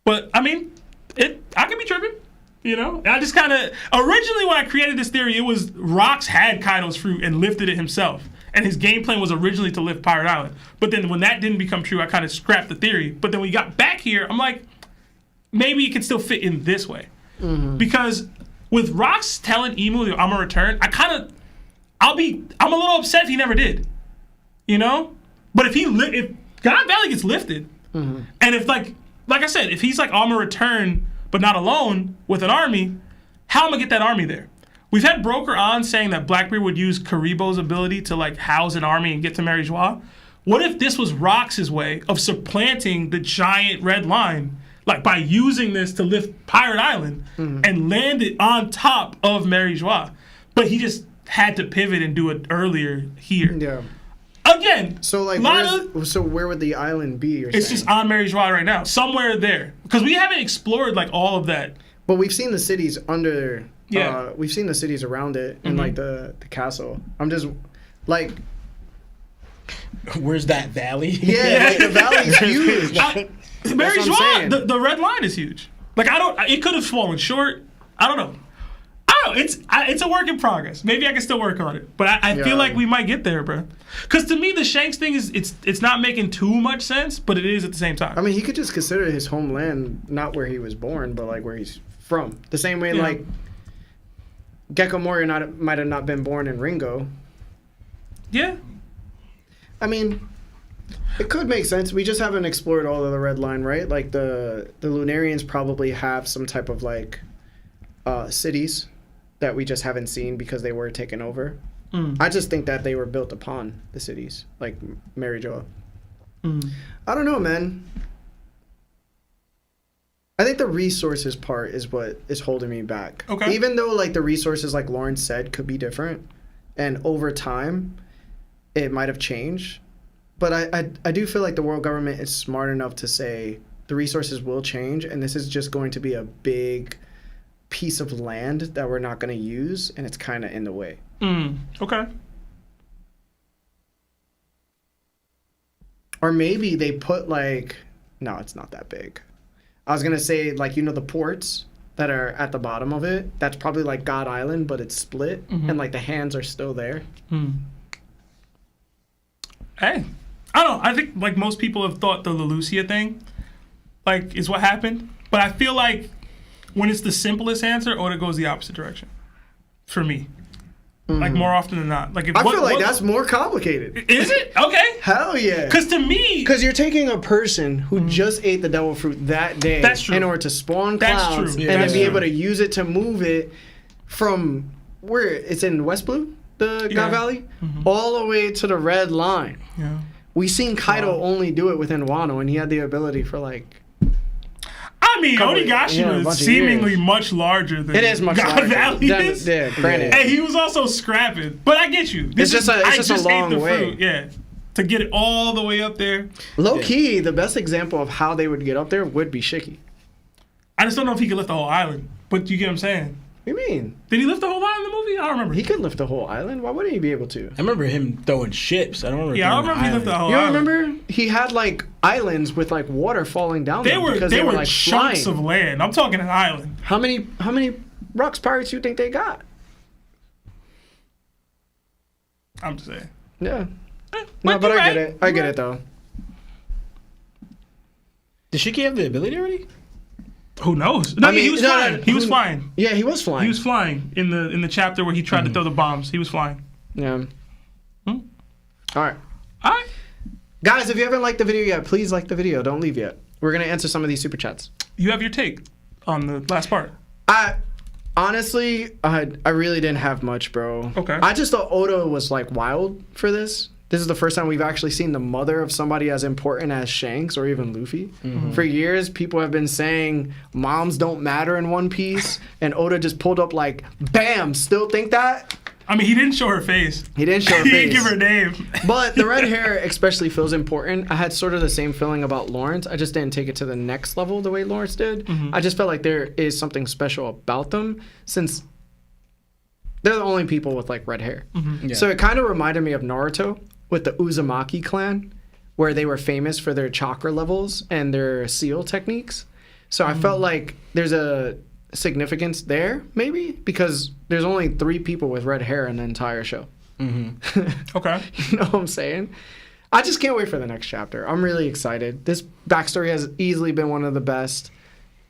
Speaker 2: But, I mean, I could be tripping, you know? I just kind of, originally when I created this theory, it was Rocks had Kaido's fruit and lifted it himself. And his game plan was originally to lift Pirate Island. But then when that didn't become true, I kind of scrapped the theory. But then when we got back here, I'm like, maybe it can still fit in this way. Because with Rocks telling Emu, I'm going to return, I'm a little upset if he never did, you know? But if God Valley gets lifted, and if like I said, if he's like, I'm gonna return, but not alone, with an army, how am I gonna get that army there? We've had Broker on saying that Blackbeard would use Karibo's ability to like house an army and get to Mary Joie. What if this was Rocks' way of supplanting the giant Red Line, like by using this to lift Pirate Island and land it on top of Mary Joie? But he just had to pivot and do it earlier here.
Speaker 1: Yeah.
Speaker 2: Again,
Speaker 1: so like, where would the island be?
Speaker 2: It's just on Mary Joie right now, somewhere there, because we haven't explored like all of that.
Speaker 1: But we've seen the cities under. Yeah. We've seen the cities around it and like the castle. I'm just like,
Speaker 3: where's that valley?
Speaker 1: Yeah, like, the valley's huge.
Speaker 2: Mary Joie, the Red Line is huge. Like it could have fallen short. I don't know. It's a work in progress. Maybe I can still work on it, but I feel like we might get there, bro. Because to me, the Shanks thing is it's not making too much sense, but it is at the same time.
Speaker 1: I mean, he could just consider his homeland not where he was born, but like where he's from. The same way, like Gecko Moria might have not been born in Ringo.
Speaker 2: Yeah.
Speaker 1: I mean, it could make sense. We just haven't explored all of the Red Line, right? Like the Lunarians probably have some type of like cities that we just haven't seen because they were taken over. I just think that they were built upon the cities, like Mary Joie. I don't know, man. I think the resources part is what is holding me back. Okay. Even though like the resources, like Lawrence said, could be different, and over time, it might have changed. But I do feel like the world government is smart enough to say the resources will change, and this is just going to be a big piece of land that we're not going to use, and it's kind of in the way.
Speaker 2: Okay.
Speaker 1: Or maybe they put like, no, it's not that big. I was going to say, like, you know, the ports that are at the bottom of it, that's probably like God Island, but it's split, and like the hands are still there.
Speaker 2: Hey, I don't know. I think like most people have thought the Lelucia thing like is what happened, but I feel like when it's the simplest answer, Oda goes the opposite direction for me. Like more often than not. Like if
Speaker 1: I feel like that's more complicated.
Speaker 2: Is it? Okay.
Speaker 1: Hell yeah.
Speaker 2: Because to me,
Speaker 1: because you're taking a person who just ate the devil fruit that day in order to spawn clouds and then be able to use it to move it from where it's in West Blue, the God Valley, all the way to the red line.
Speaker 2: Yeah.
Speaker 1: We seen Kaido only do it within Wano, and he had the ability for like.
Speaker 2: I mean, Onigashi was seemingly much larger than
Speaker 1: it is much
Speaker 2: God
Speaker 1: larger.
Speaker 2: Valley is.
Speaker 1: Yeah, granted.
Speaker 2: And he was also scrapping. But I get you.
Speaker 1: It's just a long way.
Speaker 2: Fruit, to get it all the way up there.
Speaker 1: Low key, the best example of how they would get up there would be Shiki.
Speaker 2: I just don't know if he could lift the whole island. But you get what I'm saying?
Speaker 1: What do you mean?
Speaker 2: Did he lift the whole island in the movie? I don't remember.
Speaker 1: He could lift the whole island. Why wouldn't he be able to?
Speaker 3: I remember him throwing ships. I don't remember.
Speaker 2: Yeah, I don't remember he lifted the whole island.
Speaker 1: You remember? He had like islands with like water falling down.
Speaker 2: They were like chunks
Speaker 1: flying.
Speaker 2: of land. I'm talking an island.
Speaker 1: How many rocks pirates you think they got?
Speaker 2: I'm just saying.
Speaker 1: Yeah. No, but I get it. I get it though.
Speaker 3: Did Shiki have the ability already?
Speaker 2: Who knows? No, he was flying. He was flying.
Speaker 1: Yeah, he was flying.
Speaker 2: He was flying in the chapter where he tried to throw the bombs. He was flying.
Speaker 1: Yeah. All right.
Speaker 2: All right.
Speaker 1: Guys, if you haven't liked the video yet, please like the video. Don't leave yet. We're going to answer some of these super chats.
Speaker 2: You have your take on the last part.
Speaker 1: Honestly, I really didn't have much, bro.
Speaker 2: Okay.
Speaker 1: I just thought Oda was like wild for this. This is the first time we've actually seen the mother of somebody as important as Shanks or even Luffy. For years, people have been saying moms don't matter in One Piece, and Oda just pulled up like, bam, still think that?
Speaker 2: I mean, he didn't show her face.
Speaker 1: He didn't show her
Speaker 2: He
Speaker 1: face.
Speaker 2: didn't give her name.
Speaker 1: But the red hair especially feels important. I had sort of the same feeling about Lawrence. I just didn't take it to the next level the way Lawrence did. I just felt like there is something special about them since they're the only people with like red hair. So it kind of reminded me of Naruto with the Uzumaki clan, where they were famous for their chakra levels and their seal techniques. So I felt like there's a significance there, maybe, because there's only 3 people with red hair in the entire show.
Speaker 2: Okay.
Speaker 1: You know what I'm saying? I just can't wait for the next chapter. I'm really excited. This backstory has easily been one of the best,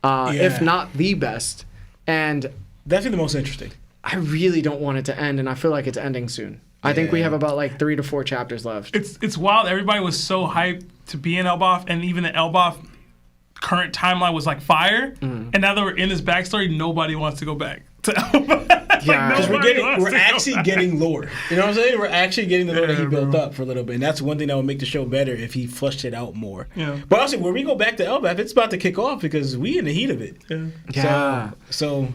Speaker 1: if not the best. And
Speaker 3: definitely the most interesting.
Speaker 1: I really don't want it to end, and I feel like it's ending soon. I think we have about like 3 to 4 chapters left.
Speaker 2: It's wild. Everybody was so hyped to be in Elbaf, and even the Elbaf current timeline was like fire. And now that we're in this backstory, nobody wants to go back to Elbaf.
Speaker 1: Yeah,
Speaker 3: because we're actually getting lore. You know what I'm saying? We're actually getting the lore that he built up for a little bit, and that's one thing that would make the show better if he flushed it out more.
Speaker 2: Yeah.
Speaker 3: But honestly, when we go back to Elbaf, it's about to kick off because we in the heat of it.
Speaker 1: Yeah.
Speaker 3: So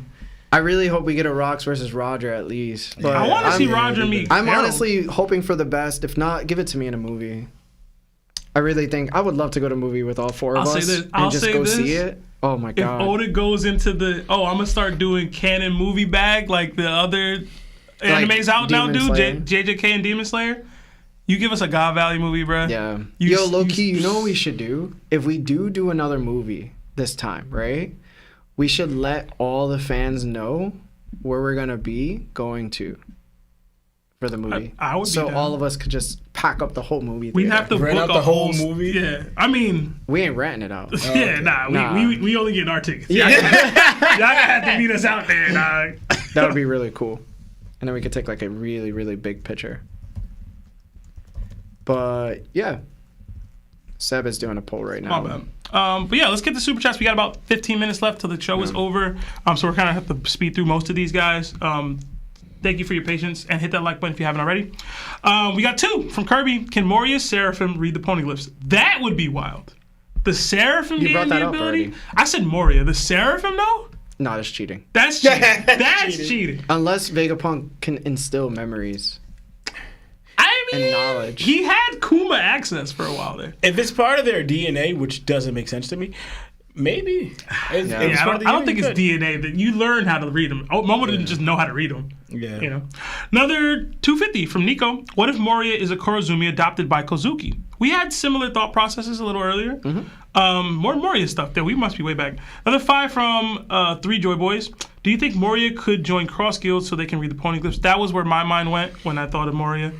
Speaker 1: I really hope we get a Rocks versus Roger at least. But
Speaker 2: I want to see Roger meet
Speaker 1: I'm
Speaker 2: Harald.
Speaker 1: honestly hoping for the best. If not, give it to me in a movie. I really think I would love to go to a movie with all 4 of us and just go see it. Oh my god!
Speaker 2: If Oda goes into the I'm gonna start doing canon movie bag like the other animes out now, dude. JJK and Demon Slayer. You give us a God Valley movie, bro.
Speaker 1: Yeah. Yo, low key, you know what we should do? If we do another movie this time, right? We should let all the fans know where we're gonna be going to for the movie.
Speaker 2: I would be
Speaker 1: so
Speaker 2: down.
Speaker 1: all of us could just pack up the whole movie.
Speaker 2: We'd have to
Speaker 3: rent
Speaker 2: book
Speaker 3: out
Speaker 2: a
Speaker 3: the whole
Speaker 2: movie. Yeah, I mean,
Speaker 1: we ain't renting it out.
Speaker 2: We only get our tickets. Yeah, y'all gonna have to meet us out there, dog.
Speaker 1: That would be really cool, and then we could take like a really, really big picture. But yeah, Seb is doing a poll right now.
Speaker 2: My bad. But yeah, let's get the super chats. We got about 15 minutes left till the show is over. So we're kind of have to speed through most of these guys. Thank you for your patience, and hit that like button if you haven't already. We got 2 from Kirby. Can Moria's Seraphim read the poneglyphs? That would be wild. The Seraphim getting the ability? I said Moria. The Seraphim, though?
Speaker 1: No, that's cheating.
Speaker 2: That's cheating. That's cheating.
Speaker 1: Unless Vegapunk can instill memories.
Speaker 2: I
Speaker 1: and knowledge.
Speaker 2: He had Kuma access for a while there.
Speaker 3: If it's part of their DNA, which doesn't make sense to me, maybe. If it's
Speaker 2: I
Speaker 3: part of the
Speaker 2: don't think it's
Speaker 3: could.
Speaker 2: DNA that you learn how to read them. Momo didn't just know how to read them.
Speaker 3: Yeah.
Speaker 2: You know. Another 250 from Nico. What if Moria is a Kurozumi adopted by Kozuki? We had similar thought processes a little earlier. More Moria stuff there. We must be way back. Another 5 from 3 Joy Boys. Do you think Moria could join Cross Guild so they can read the Poneglyphs? That was where my mind went when I thought of Moria.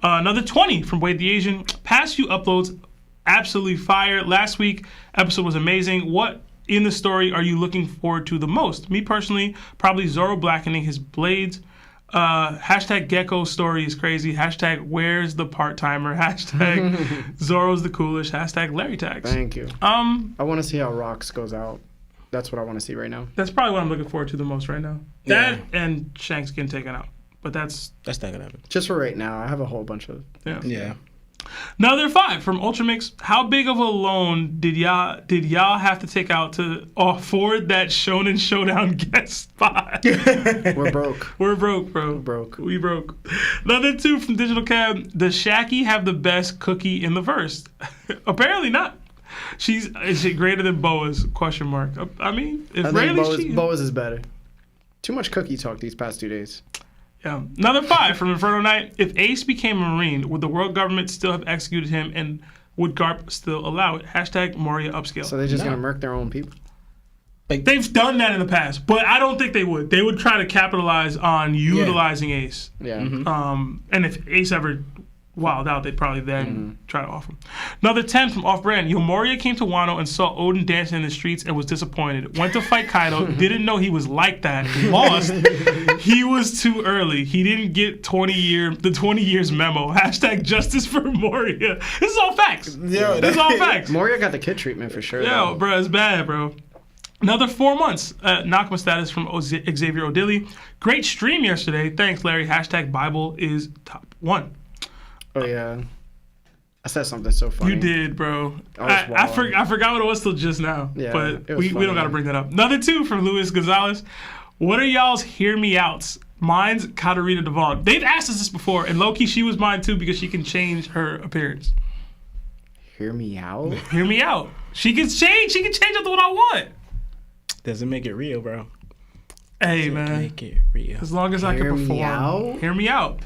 Speaker 2: Another 20 from Wade the Asian. Past few uploads, absolutely fire. Last week episode was amazing. What in the story are you looking forward to the most? Me personally, probably Zoro blackening his blades. Hashtag Gecko story is crazy. Hashtag where's the part-timer. Hashtag Zoro's the coolest. Hashtag Larry Tags.
Speaker 1: Thank you. I want to see how Rocks goes out. That's what I want to see right now.
Speaker 2: That's probably what I'm looking forward to the most right now. That and Shanks getting taken out. But that's
Speaker 3: not gonna happen.
Speaker 1: Just for right now. I have a whole bunch of
Speaker 3: Yeah.
Speaker 2: Another 5 from Ultramix. How big of a loan did y'all have to take out to afford that Shonen Showdown guest spot?
Speaker 1: We're broke.
Speaker 2: We're broke, bro. We broke. Another 2 from Digital Cab. Does Shaki have the best cookie in the verse? Apparently not. Is she greater than Boa's? Question mark. I mean, if
Speaker 1: I
Speaker 2: Rayleigh,
Speaker 1: think Boa's is better. Too much cookie talk these past 2 days.
Speaker 2: Yeah. Another 5 from Inferno Knight. If Ace became a Marine, would the world government still have executed him, and would GARP still allow it? Hashtag Moria upscale.
Speaker 1: So they're just gonna murk their own people.
Speaker 2: Like, they've done that in the past, but I don't think they would. They would try to capitalize on utilizing Ace.
Speaker 1: Yeah.
Speaker 2: And if Ace ever wilded out, they'd probably then try to off him. Another 10 from Off Brand. Moria came to Wano and saw Odin dancing in the streets and was disappointed. Went to fight Kaido, didn't know he was like that, lost. He was too early. He didn't get the 20 years memo. Hashtag justice for Moria. This is all facts.
Speaker 3: Yeah,
Speaker 2: this is all facts.
Speaker 1: Moria got the kid treatment for sure.
Speaker 2: Yo, bro, it's bad, bro. Another 4 months. Nakama status from Xavier Odili. Great stream yesterday. Thanks, Larry. Hashtag Bible is top 1.
Speaker 1: Oh, yeah. I said something so funny.
Speaker 2: You did, bro.
Speaker 1: I
Speaker 2: forgot what it was till just now.
Speaker 1: Yeah,
Speaker 2: but we don't got to bring that up. Another 2 from Luis Gonzalez. What are y'all's hear me outs? Mine's Katarina Devon. They've asked us this before, and low-key, she was mine too because she can change her appearance.
Speaker 1: Hear me out?
Speaker 2: Hear me out. She can change. She can change up to what I want.
Speaker 3: Doesn't make it real, bro.
Speaker 2: Hey, man.
Speaker 3: Make it real.
Speaker 2: As long as I can perform.
Speaker 1: Out?
Speaker 2: Hear me out.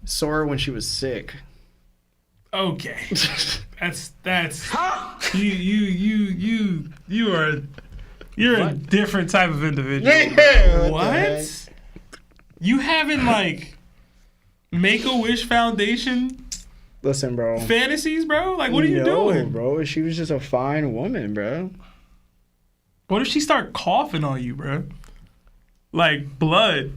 Speaker 1: Sora when she was sick.
Speaker 2: Okay. That's you're a different type of individual.
Speaker 3: Yeah,
Speaker 2: what? You having like Make-A-Wish Foundation
Speaker 1: Listen, bro.
Speaker 2: fantasies, bro? Like, what are you doing?
Speaker 1: Bro, she was just a fine woman, bro.
Speaker 2: What if she start coughing on you, bro? Like blood.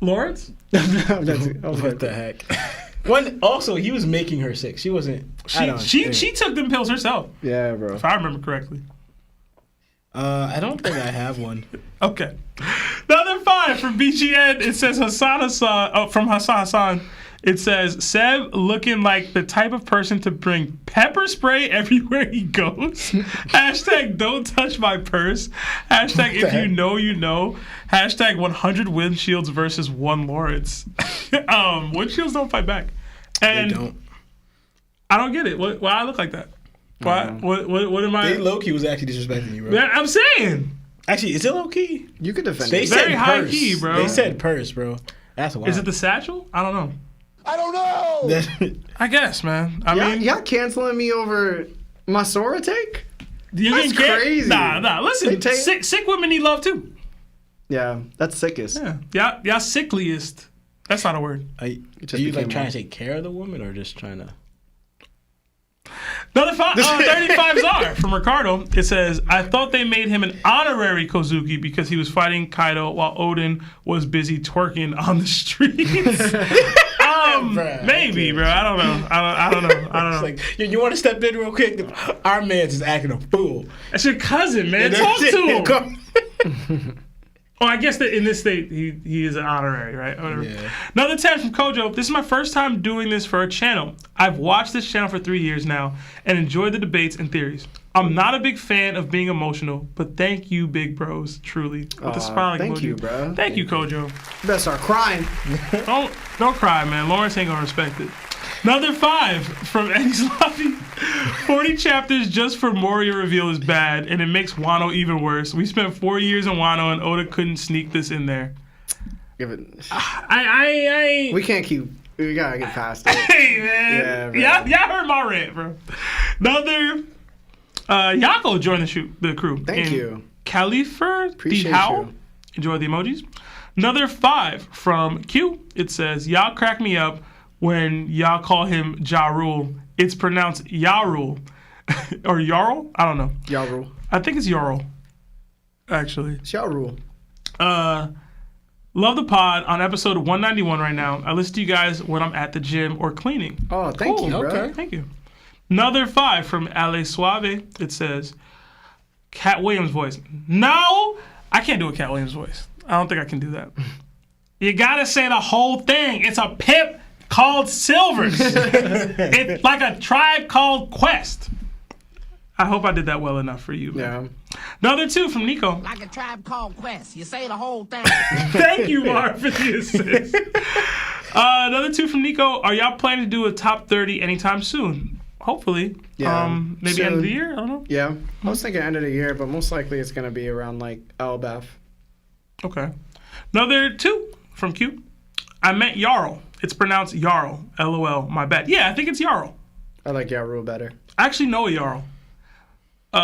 Speaker 2: Lawrence?
Speaker 3: What the heck? Also, he was making her sick. She wasn't.
Speaker 2: She took them pills herself.
Speaker 1: Yeah, bro.
Speaker 2: If I remember correctly.
Speaker 3: I don't think I have one.
Speaker 2: Okay. Another 5 from BGN. It says from Hassan. It says, Seb looking like the type of person to bring pepper spray everywhere he goes. Hashtag don't touch my purse. Hashtag if you know, you know. Hashtag 100 windshields versus 1 Lawrence. Windshields don't fight back. And
Speaker 3: They don't.
Speaker 2: I don't get it. Why I look like that? Why? What am I?
Speaker 3: They low-key was actually disrespecting you, bro.
Speaker 2: Yeah, I'm saying.
Speaker 3: Actually, is it low-key?
Speaker 1: You could defend
Speaker 3: They
Speaker 1: it.
Speaker 3: said
Speaker 2: Very high
Speaker 3: purse.
Speaker 2: key, bro.
Speaker 3: They said purse, bro. That's wild.
Speaker 2: Is it the satchel? I don't know.
Speaker 6: I don't know.
Speaker 2: I guess, man. I mean,
Speaker 1: y'all canceling me over my Sora take?
Speaker 2: That's
Speaker 1: crazy.
Speaker 2: Nah. Listen,
Speaker 1: They
Speaker 2: sick women need love too.
Speaker 1: Yeah, that's sickest.
Speaker 2: Yeah, y'all sickliest. That's not a word.
Speaker 3: Are you like trying to take care of the woman or just trying to?
Speaker 2: Another 35 Czar from Ricardo. It says, I thought they made him an honorary Kozuki because he was fighting Kaido while Odin was busy twerking on the streets. Maybe, bro. I don't know.
Speaker 3: It's like, you want to step in real quick? Our man's just acting a fool.
Speaker 2: That's your cousin, man. Talk to him. Oh, I guess that in this state, he is an honorary, right? Whatever.
Speaker 3: Yeah.
Speaker 2: Another 10 from Kojo. This is my first time doing this for a channel. I've watched this channel for 3 years now and enjoyed the debates and theories. I'm not a big fan of being emotional, but thank you, big bros, truly. With a smiling
Speaker 1: thank
Speaker 2: emoji.
Speaker 1: you, bro.
Speaker 2: Thank you, Kojo.
Speaker 1: You better start crying.
Speaker 2: Don't cry, man. Lawrence ain't gonna respect it. Another 5 from Eddie's Lobby. 40 chapters just for Moria reveal is bad, and it makes Wano even worse. We spent 4 years in Wano, and Oda couldn't sneak this in there.
Speaker 1: Give it.
Speaker 2: We
Speaker 1: can't keep. We gotta get past it.
Speaker 2: Hey, man.
Speaker 1: Yeah,
Speaker 2: y'all heard my rant, bro. Another. Yako joined the crew.
Speaker 1: Thank you.
Speaker 2: Khalifer
Speaker 1: Appreciate
Speaker 2: Howl.
Speaker 1: you.
Speaker 2: Enjoy the emojis. Another 5 from Q. It says, y'all crack me up when y'all call him Ja Rule. It's pronounced Yarul. Or Yarl? I don't know.
Speaker 1: Yarul.
Speaker 2: I think it's Yarl, actually.
Speaker 1: It's Yarul.
Speaker 2: Love the pod. On episode 191 right now. I listen to you guys when I'm at the gym or cleaning.
Speaker 1: Oh, thank you, bro.
Speaker 3: Okay.
Speaker 2: Thank you. Another 5 from Ale Suave. It says, Cat Williams voice. No! I can't do a Cat Williams voice. I don't think I can do that. You gotta say the whole thing. It's a pip called Silvers. It's like a tribe called Quest. I hope I did that well enough for you.
Speaker 1: Yeah.
Speaker 2: Another 2 from Nico.
Speaker 7: Like a tribe called Quest. You say the whole thing.
Speaker 2: Thank you, Mark, for the assist. Another 2 from Nico. Are y'all planning to do a top 30 anytime soon? Hopefully.
Speaker 1: Yeah.
Speaker 2: Maybe
Speaker 1: So,
Speaker 2: end of the year? I don't know.
Speaker 1: Yeah. I was thinking end of the year, but most likely it's gonna be around like Elbaf.
Speaker 2: Okay. Another 2 from Q. I meant Jarl. It's pronounced Jarl. LOL. My bad. Yeah, I think it's Jarl.
Speaker 1: I like Yarul better.
Speaker 2: I actually know a Jarl.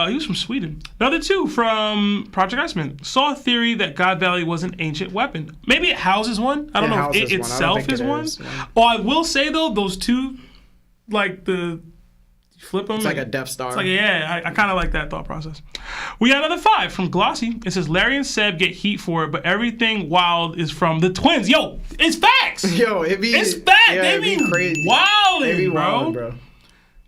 Speaker 2: He was from Sweden. Another 2 from Project Iceman. Saw a theory that God Valley was an ancient weapon. Maybe it houses one. I don't know if it itself is one. Oh, I will say though, those 2, like the flip them.
Speaker 1: It's like a Death Star.
Speaker 2: It's like, yeah, I kind of like that thought process. We got another 5 from Glossy. It says, Larry and Seb get heat for it, but everything wild is from the twins. Yo, it's facts.
Speaker 1: Yo,
Speaker 2: it's facts.
Speaker 1: Yeah,
Speaker 2: they be
Speaker 1: crazy.
Speaker 2: wildin',
Speaker 1: Wildin',
Speaker 2: bro.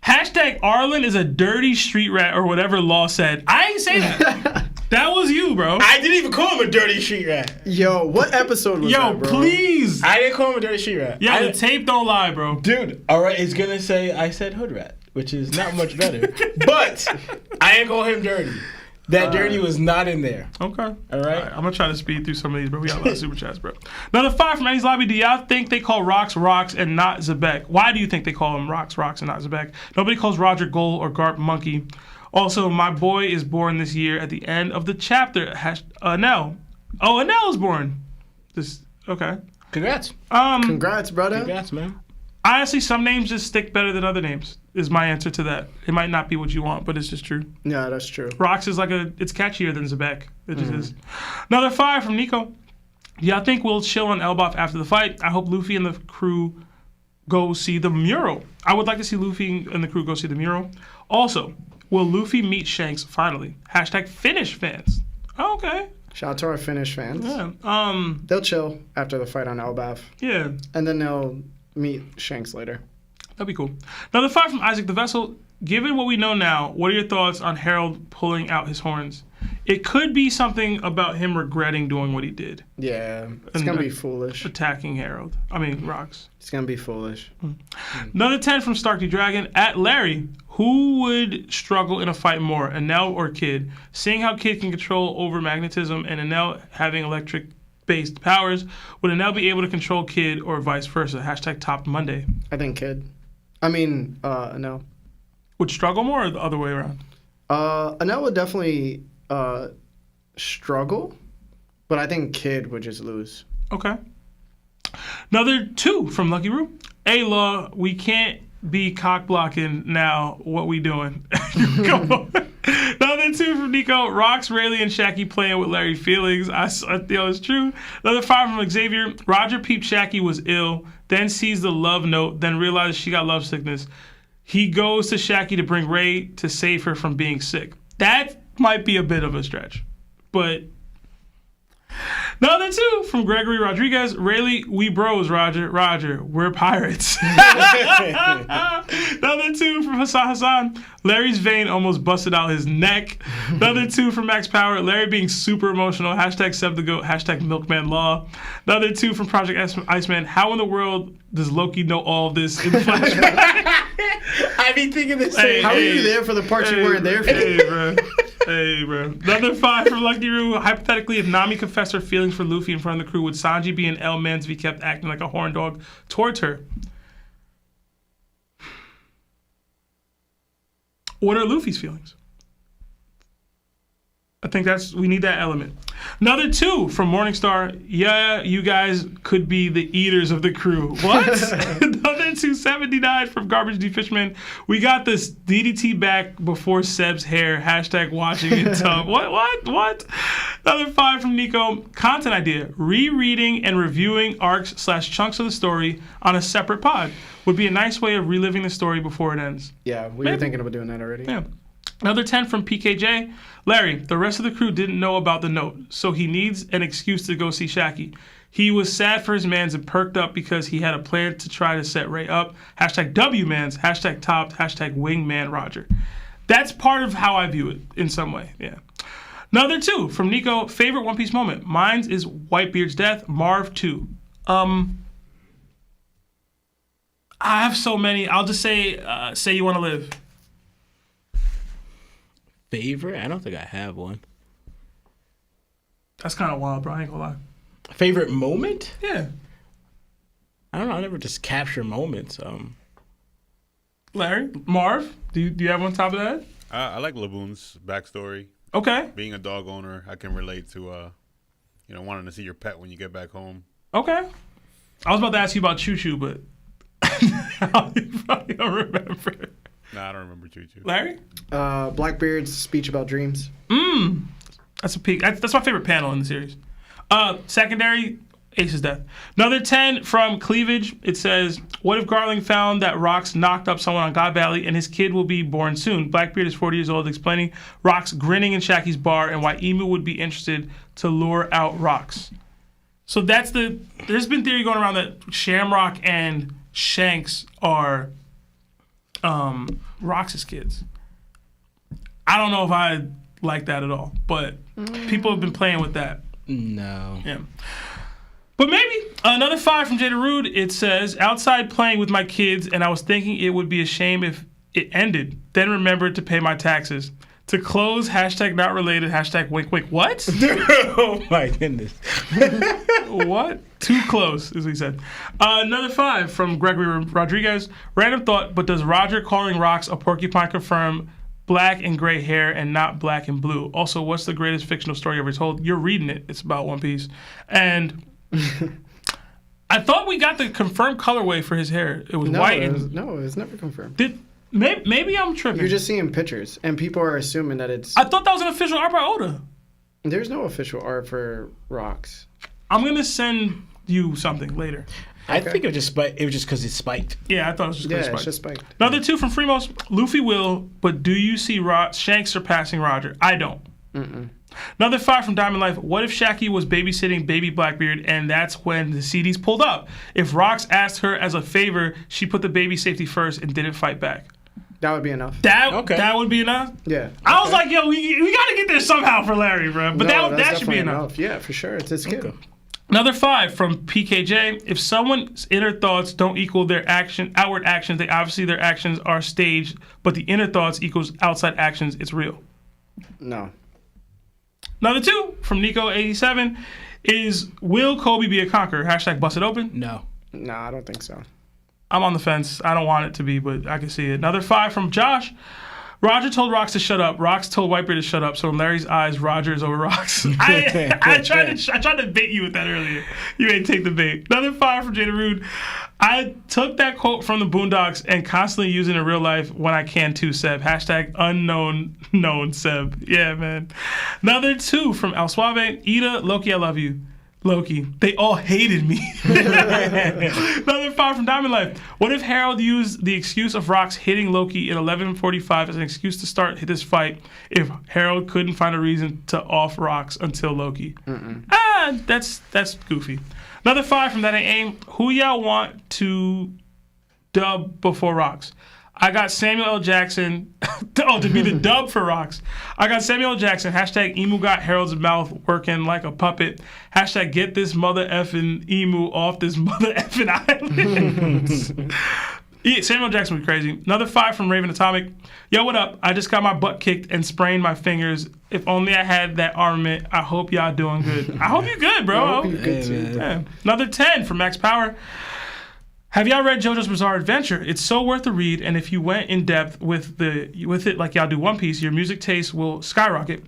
Speaker 2: Hashtag Arlen is a dirty street rat or whatever Law said. I ain't say that. That was you, bro.
Speaker 3: I didn't even call him a dirty street rat.
Speaker 1: Yo, what episode was that, bro?
Speaker 2: Please.
Speaker 3: I didn't call him a dirty street rat.
Speaker 2: Yeah, the tape don't lie, bro.
Speaker 3: Dude, all right, it's gonna say I said hood rat, which is not much better. But I ain't call him dirty. That dirty was not in there.
Speaker 2: Okay.
Speaker 3: All right.
Speaker 2: I'm going to try to speed through some of these, bro. We got a lot of super chats, bro. Another 5 from Eddie's Lobby. Do y'all think they call Rocks and not Zebek? Why do you think they call him Rocks and not Zebek? Nobody calls Roger Gold or Garp Monkey. Also, my boy is born this year at the end of the chapter. Anel. Oh, Anel is born. Okay.
Speaker 3: Congrats.
Speaker 1: Congrats, brother.
Speaker 3: Congrats, man.
Speaker 2: Honestly, some names just stick better than other names, is my answer to that. It might not be what you want, but it's just true.
Speaker 1: Yeah, that's true.
Speaker 2: Rocks is it's catchier than Zebek. It just is. Another 5 from Nico. Do y'all think we'll chill on Elbaf after the fight? I hope Luffy and the crew go see the mural. I would like to see Luffy and the crew go see the mural. Also, will Luffy meet Shanks finally? Hashtag Finnish fans. Oh, okay.
Speaker 1: Shout out to our Finnish fans.
Speaker 2: Yeah.
Speaker 1: They'll chill after the fight on Elbaf.
Speaker 2: Yeah.
Speaker 1: And then they'll meet Shanks later.
Speaker 2: That'd be cool. Another 5 from Isaac the Vessel. Given what we know now, what are your thoughts on Harald pulling out his horns? It could be something about him regretting doing what he did.
Speaker 1: Yeah. It's going to be foolish.
Speaker 2: Attacking Rocks.
Speaker 1: It's going to be foolish.
Speaker 2: Another 10 from Starkey Dragon. At Larry, who would struggle in a fight more, Enel or Kid? Seeing how Kid can control over magnetism and Enel having electric-based powers, would Enel be able to control Kid or vice versa? Hashtag TOPT Monday.
Speaker 1: I think Kid. Enel.
Speaker 2: Would struggle more or the other way around?
Speaker 1: Enel would definitely struggle, but I think Kid would just lose.
Speaker 2: Okay. Another 2 from Lucky Roo. Hey, Law, we can't be cock blocking now. What we doing? Come on. Another 2 from Nico. Rocks, Rayleigh, and Shaggy playing with Larry's feelings. I feel it's true. Another 5 from Xavier. Roger peeped Shaggy was ill, then sees the love note, then realizes she got love sickness. He goes to Shaggy to bring Ray to save her from being sick. That might be a bit of a stretch, but Number 2 from Gregory Rodriguez. Rayleigh, we bros, Roger. Roger, we're pirates. Number 2 from Hassan. Larry's vein almost busted out his neck. Number 2 from Max Power. Larry being super emotional. Hashtag Seb the Goat. Hashtag Milkman Law. Number 2 from Project Iceman. How in the world does Loki know all of this in flashback?
Speaker 3: I be thinking the same.
Speaker 1: How are you there for the parts you weren't there for?
Speaker 2: Hey, bro. Hey, bro. Number 5 from Lucky Roo. Hypothetically, if Nami confessed her feelings for Luffy in front of the crew, would Sanji be an L Mans if he kept acting like a horn dog towards her? What are Luffy's feelings? I think we need that element. Another 2 from Morningstar. Yeah, you guys could be the eaters of the crew. What? Another 279 from Garbage D Fishman. We got this DDT back before Seb's hair. Hashtag watching it tough. What? Another 5 from Nico. Content idea. Rereading and reviewing arcs / chunks of the story on a separate pod would be a nice way of reliving the story before it ends.
Speaker 1: Yeah, we were thinking about doing that already.
Speaker 2: Yeah. Another 10 from PKJ. Larry, the rest of the crew didn't know about the note, so he needs an excuse to go see Shaggy. He was sad for his mans and perked up because he had a plan to try to set Ray up. Hashtag WMans, hashtag topped, hashtag wingman Roger. That's part of how I view it in some way, yeah. Another 2 from Nico. Favorite One Piece moment. Mine's is Whitebeard's death. Marv 2. I have so many. I'll just say You Want to Live.
Speaker 3: Favorite? I don't think I have one.
Speaker 2: That's kind of wild, bro. I ain't gonna lie.
Speaker 3: Favorite moment?
Speaker 2: Yeah.
Speaker 3: I don't know. I never just capture moments.
Speaker 2: Larry, Marv, do you have one top of that?
Speaker 5: I like Laboon's backstory.
Speaker 2: Okay.
Speaker 5: Being a dog owner, I can relate to, wanting to see your pet when you get back home.
Speaker 2: Okay. I was about to ask you about Choo Choo, but you probably don't remember.
Speaker 5: Nah, I don't remember Choo Choo.
Speaker 2: Larry?
Speaker 1: Blackbeard's speech about dreams.
Speaker 2: That's a peak. That's my favorite panel in the series. Secondary, Ace's death. Another 10 from Cleavage. It says, what if Garling found that Rox knocked up someone on God Valley and his kid will be born soon? Blackbeard is 40 years old, explaining Rox grinning in Shaggy's bar and why Emu would be interested to lure out Rox. So there's been theory going around that Shamrock and Shanks are Rox's kids. I don't know if I like that at all, but people have been playing with that.
Speaker 3: No.
Speaker 2: Yeah. But maybe. Another 5 from Jada Rude. It says, outside playing with my kids, and I was thinking it would be a shame if it ended. Then remembered to pay my taxes. To close, hashtag not related, hashtag wink wink. What?
Speaker 3: Oh my goodness.
Speaker 2: What? Too close, as we said. Another 5 from Gregory Rodriguez. Random thought, but does Roger calling Rox a porcupine confirm black and gray hair and not black and blue? Also, what's the greatest fictional story ever told? You're reading it. It's about One Piece. And I thought we got the confirmed colorway for his hair. It was white.
Speaker 1: It was never confirmed.
Speaker 2: Maybe I'm tripping.
Speaker 1: You're just seeing pictures, and people are assuming that it's...
Speaker 2: I thought that was an official art by Oda.
Speaker 1: There's no official art for Rox.
Speaker 2: I'm going to send you something later.
Speaker 3: I think it was just because it's spiked.
Speaker 2: Yeah, I thought it was just because
Speaker 1: it's just spiked.
Speaker 2: Another 2 from Fremos. Luffy will, but do you see Shanks surpassing Roger? I don't. Another 5 from Diamond Life. What if Shaggy was babysitting baby Blackbeard and that's when the CDs pulled up? If Rox asked her as a favor, she put the baby safety first and didn't fight back.
Speaker 1: That would be enough.
Speaker 2: That would be enough?
Speaker 1: Yeah.
Speaker 2: I was like, yo, we got to get there somehow for Larry, bro. But that should be enough.
Speaker 1: Yeah, for sure. It's his kid.
Speaker 2: Another 5 from PKJ. If someone's inner thoughts don't equal their outward actions, they obviously their actions are staged, but the inner thoughts equals outside actions. It's real.
Speaker 1: No.
Speaker 2: Another 2 from Nico87 is, will Kobe be a conqueror? Hashtag bust it open.
Speaker 3: No.
Speaker 1: No, I don't think so.
Speaker 2: I'm on the fence. I don't want it to be, but I can see it. Another 5 from Josh. Roger told Rox to shut up. Rox told Whitebeard to shut up. So in Larry's eyes, Roger is over Rox. I tried to bait you with that earlier. You ain't take the bait. Another 5 from Jada Rude. I took that quote from the Boondocks and constantly use it in real life when I can too, Seb. Hashtag unknown known Seb. Yeah, man. Another 2 from El Suave. Ida, Loki, I love you. Loki, they all hated me. Another 5 from Diamond Life. What if Harald used the excuse of Rox hitting Loki in 11:45 as an excuse to start this fight if Harald couldn't find a reason to off Rox until Loki? That's goofy. Another 5 from That Ain't Aim. Who y'all want to dub before Rocks? I got Samuel L. Jackson. To be the dub for Rocks. I got Samuel L. Jackson. Hashtag Emu got Harold's mouth working like a puppet. Hashtag get this mother effing emu off this mother effing island. Samuel Jackson would be crazy. Another 5 from Raven Atomic. Yo, what up? I just got my butt kicked and sprained my fingers. If only I had that armament. I hope y'all doing good. I hope you good, bro.
Speaker 1: I hope you good too.
Speaker 2: Yeah. Another 10 from Max Power. Have y'all read JoJo's Bizarre Adventure? It's so worth a read, and if you went in depth with it like y'all do One Piece, your music taste will skyrocket.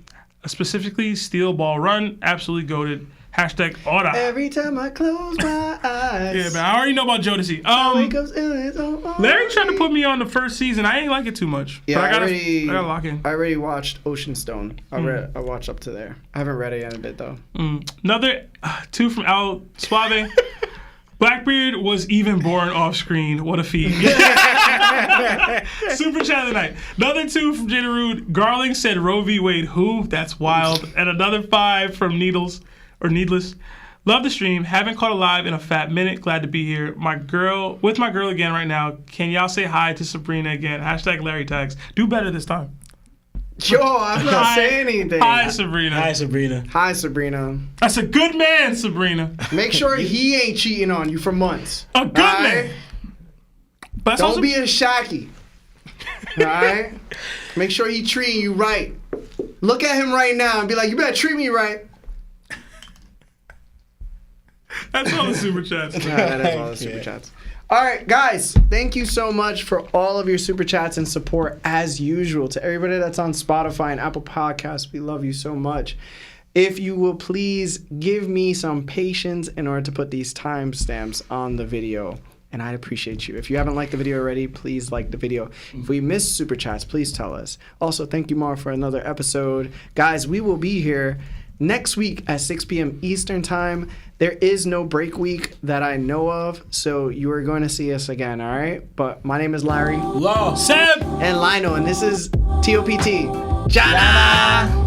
Speaker 2: Specifically, Steel Ball Run, absolutely goated. Hashtag Ora.
Speaker 1: Every time I close my eyes.
Speaker 2: Yeah, man, I already know about Jodeci. Larry tried to put me on the first season. I ain't like it too much.
Speaker 1: Yeah,
Speaker 2: but I gotta lock in.
Speaker 1: I already watched Ocean Stone. I watched up to there. I haven't read it yet in a bit though.
Speaker 2: Another 2 from Al Suave. Blackbeard was even born off screen. What a feat. Super chat of the night. Another 2 from Jada Rude. Garling said Roe v. Wade who? That's wild. And another 5 from Needless. Love the stream. Haven't caught a live in a fat minute. Glad to be here. With my girl again right now. Can y'all say hi to Sabrina again? Hashtag Larry Tags. Do better this time.
Speaker 1: Yo, I'm not saying anything.
Speaker 2: Hi, Sabrina.
Speaker 3: Hi, Sabrina.
Speaker 1: Hi, Sabrina.
Speaker 2: That's a good man, Sabrina.
Speaker 1: Make sure he ain't cheating on you for months.
Speaker 2: A good man. But
Speaker 1: don't be a Shaki. All right? Make sure he treating you right. Look at him right now and be like, you better treat me right.
Speaker 2: That's all the super chats.
Speaker 1: Yeah, that is all the super chats. All right, guys, thank you so much for all of your super chats and support as usual. To everybody that's on Spotify and Apple Podcasts, we love you so much. If you will please give me some patience in order to put these timestamps on the video, and I'd appreciate you. If you haven't liked the video already, please like the video. If we missed super chats, please tell us. Also, thank you, Mar, for another episode. Guys, we will be here next week at 6 p.m. Eastern Time. There is no break week that I know of, so you are going to see us again, all right? But my name is Larry.
Speaker 3: Hello.
Speaker 2: Seb.
Speaker 1: And Lionel, and this is TOPT. Jana!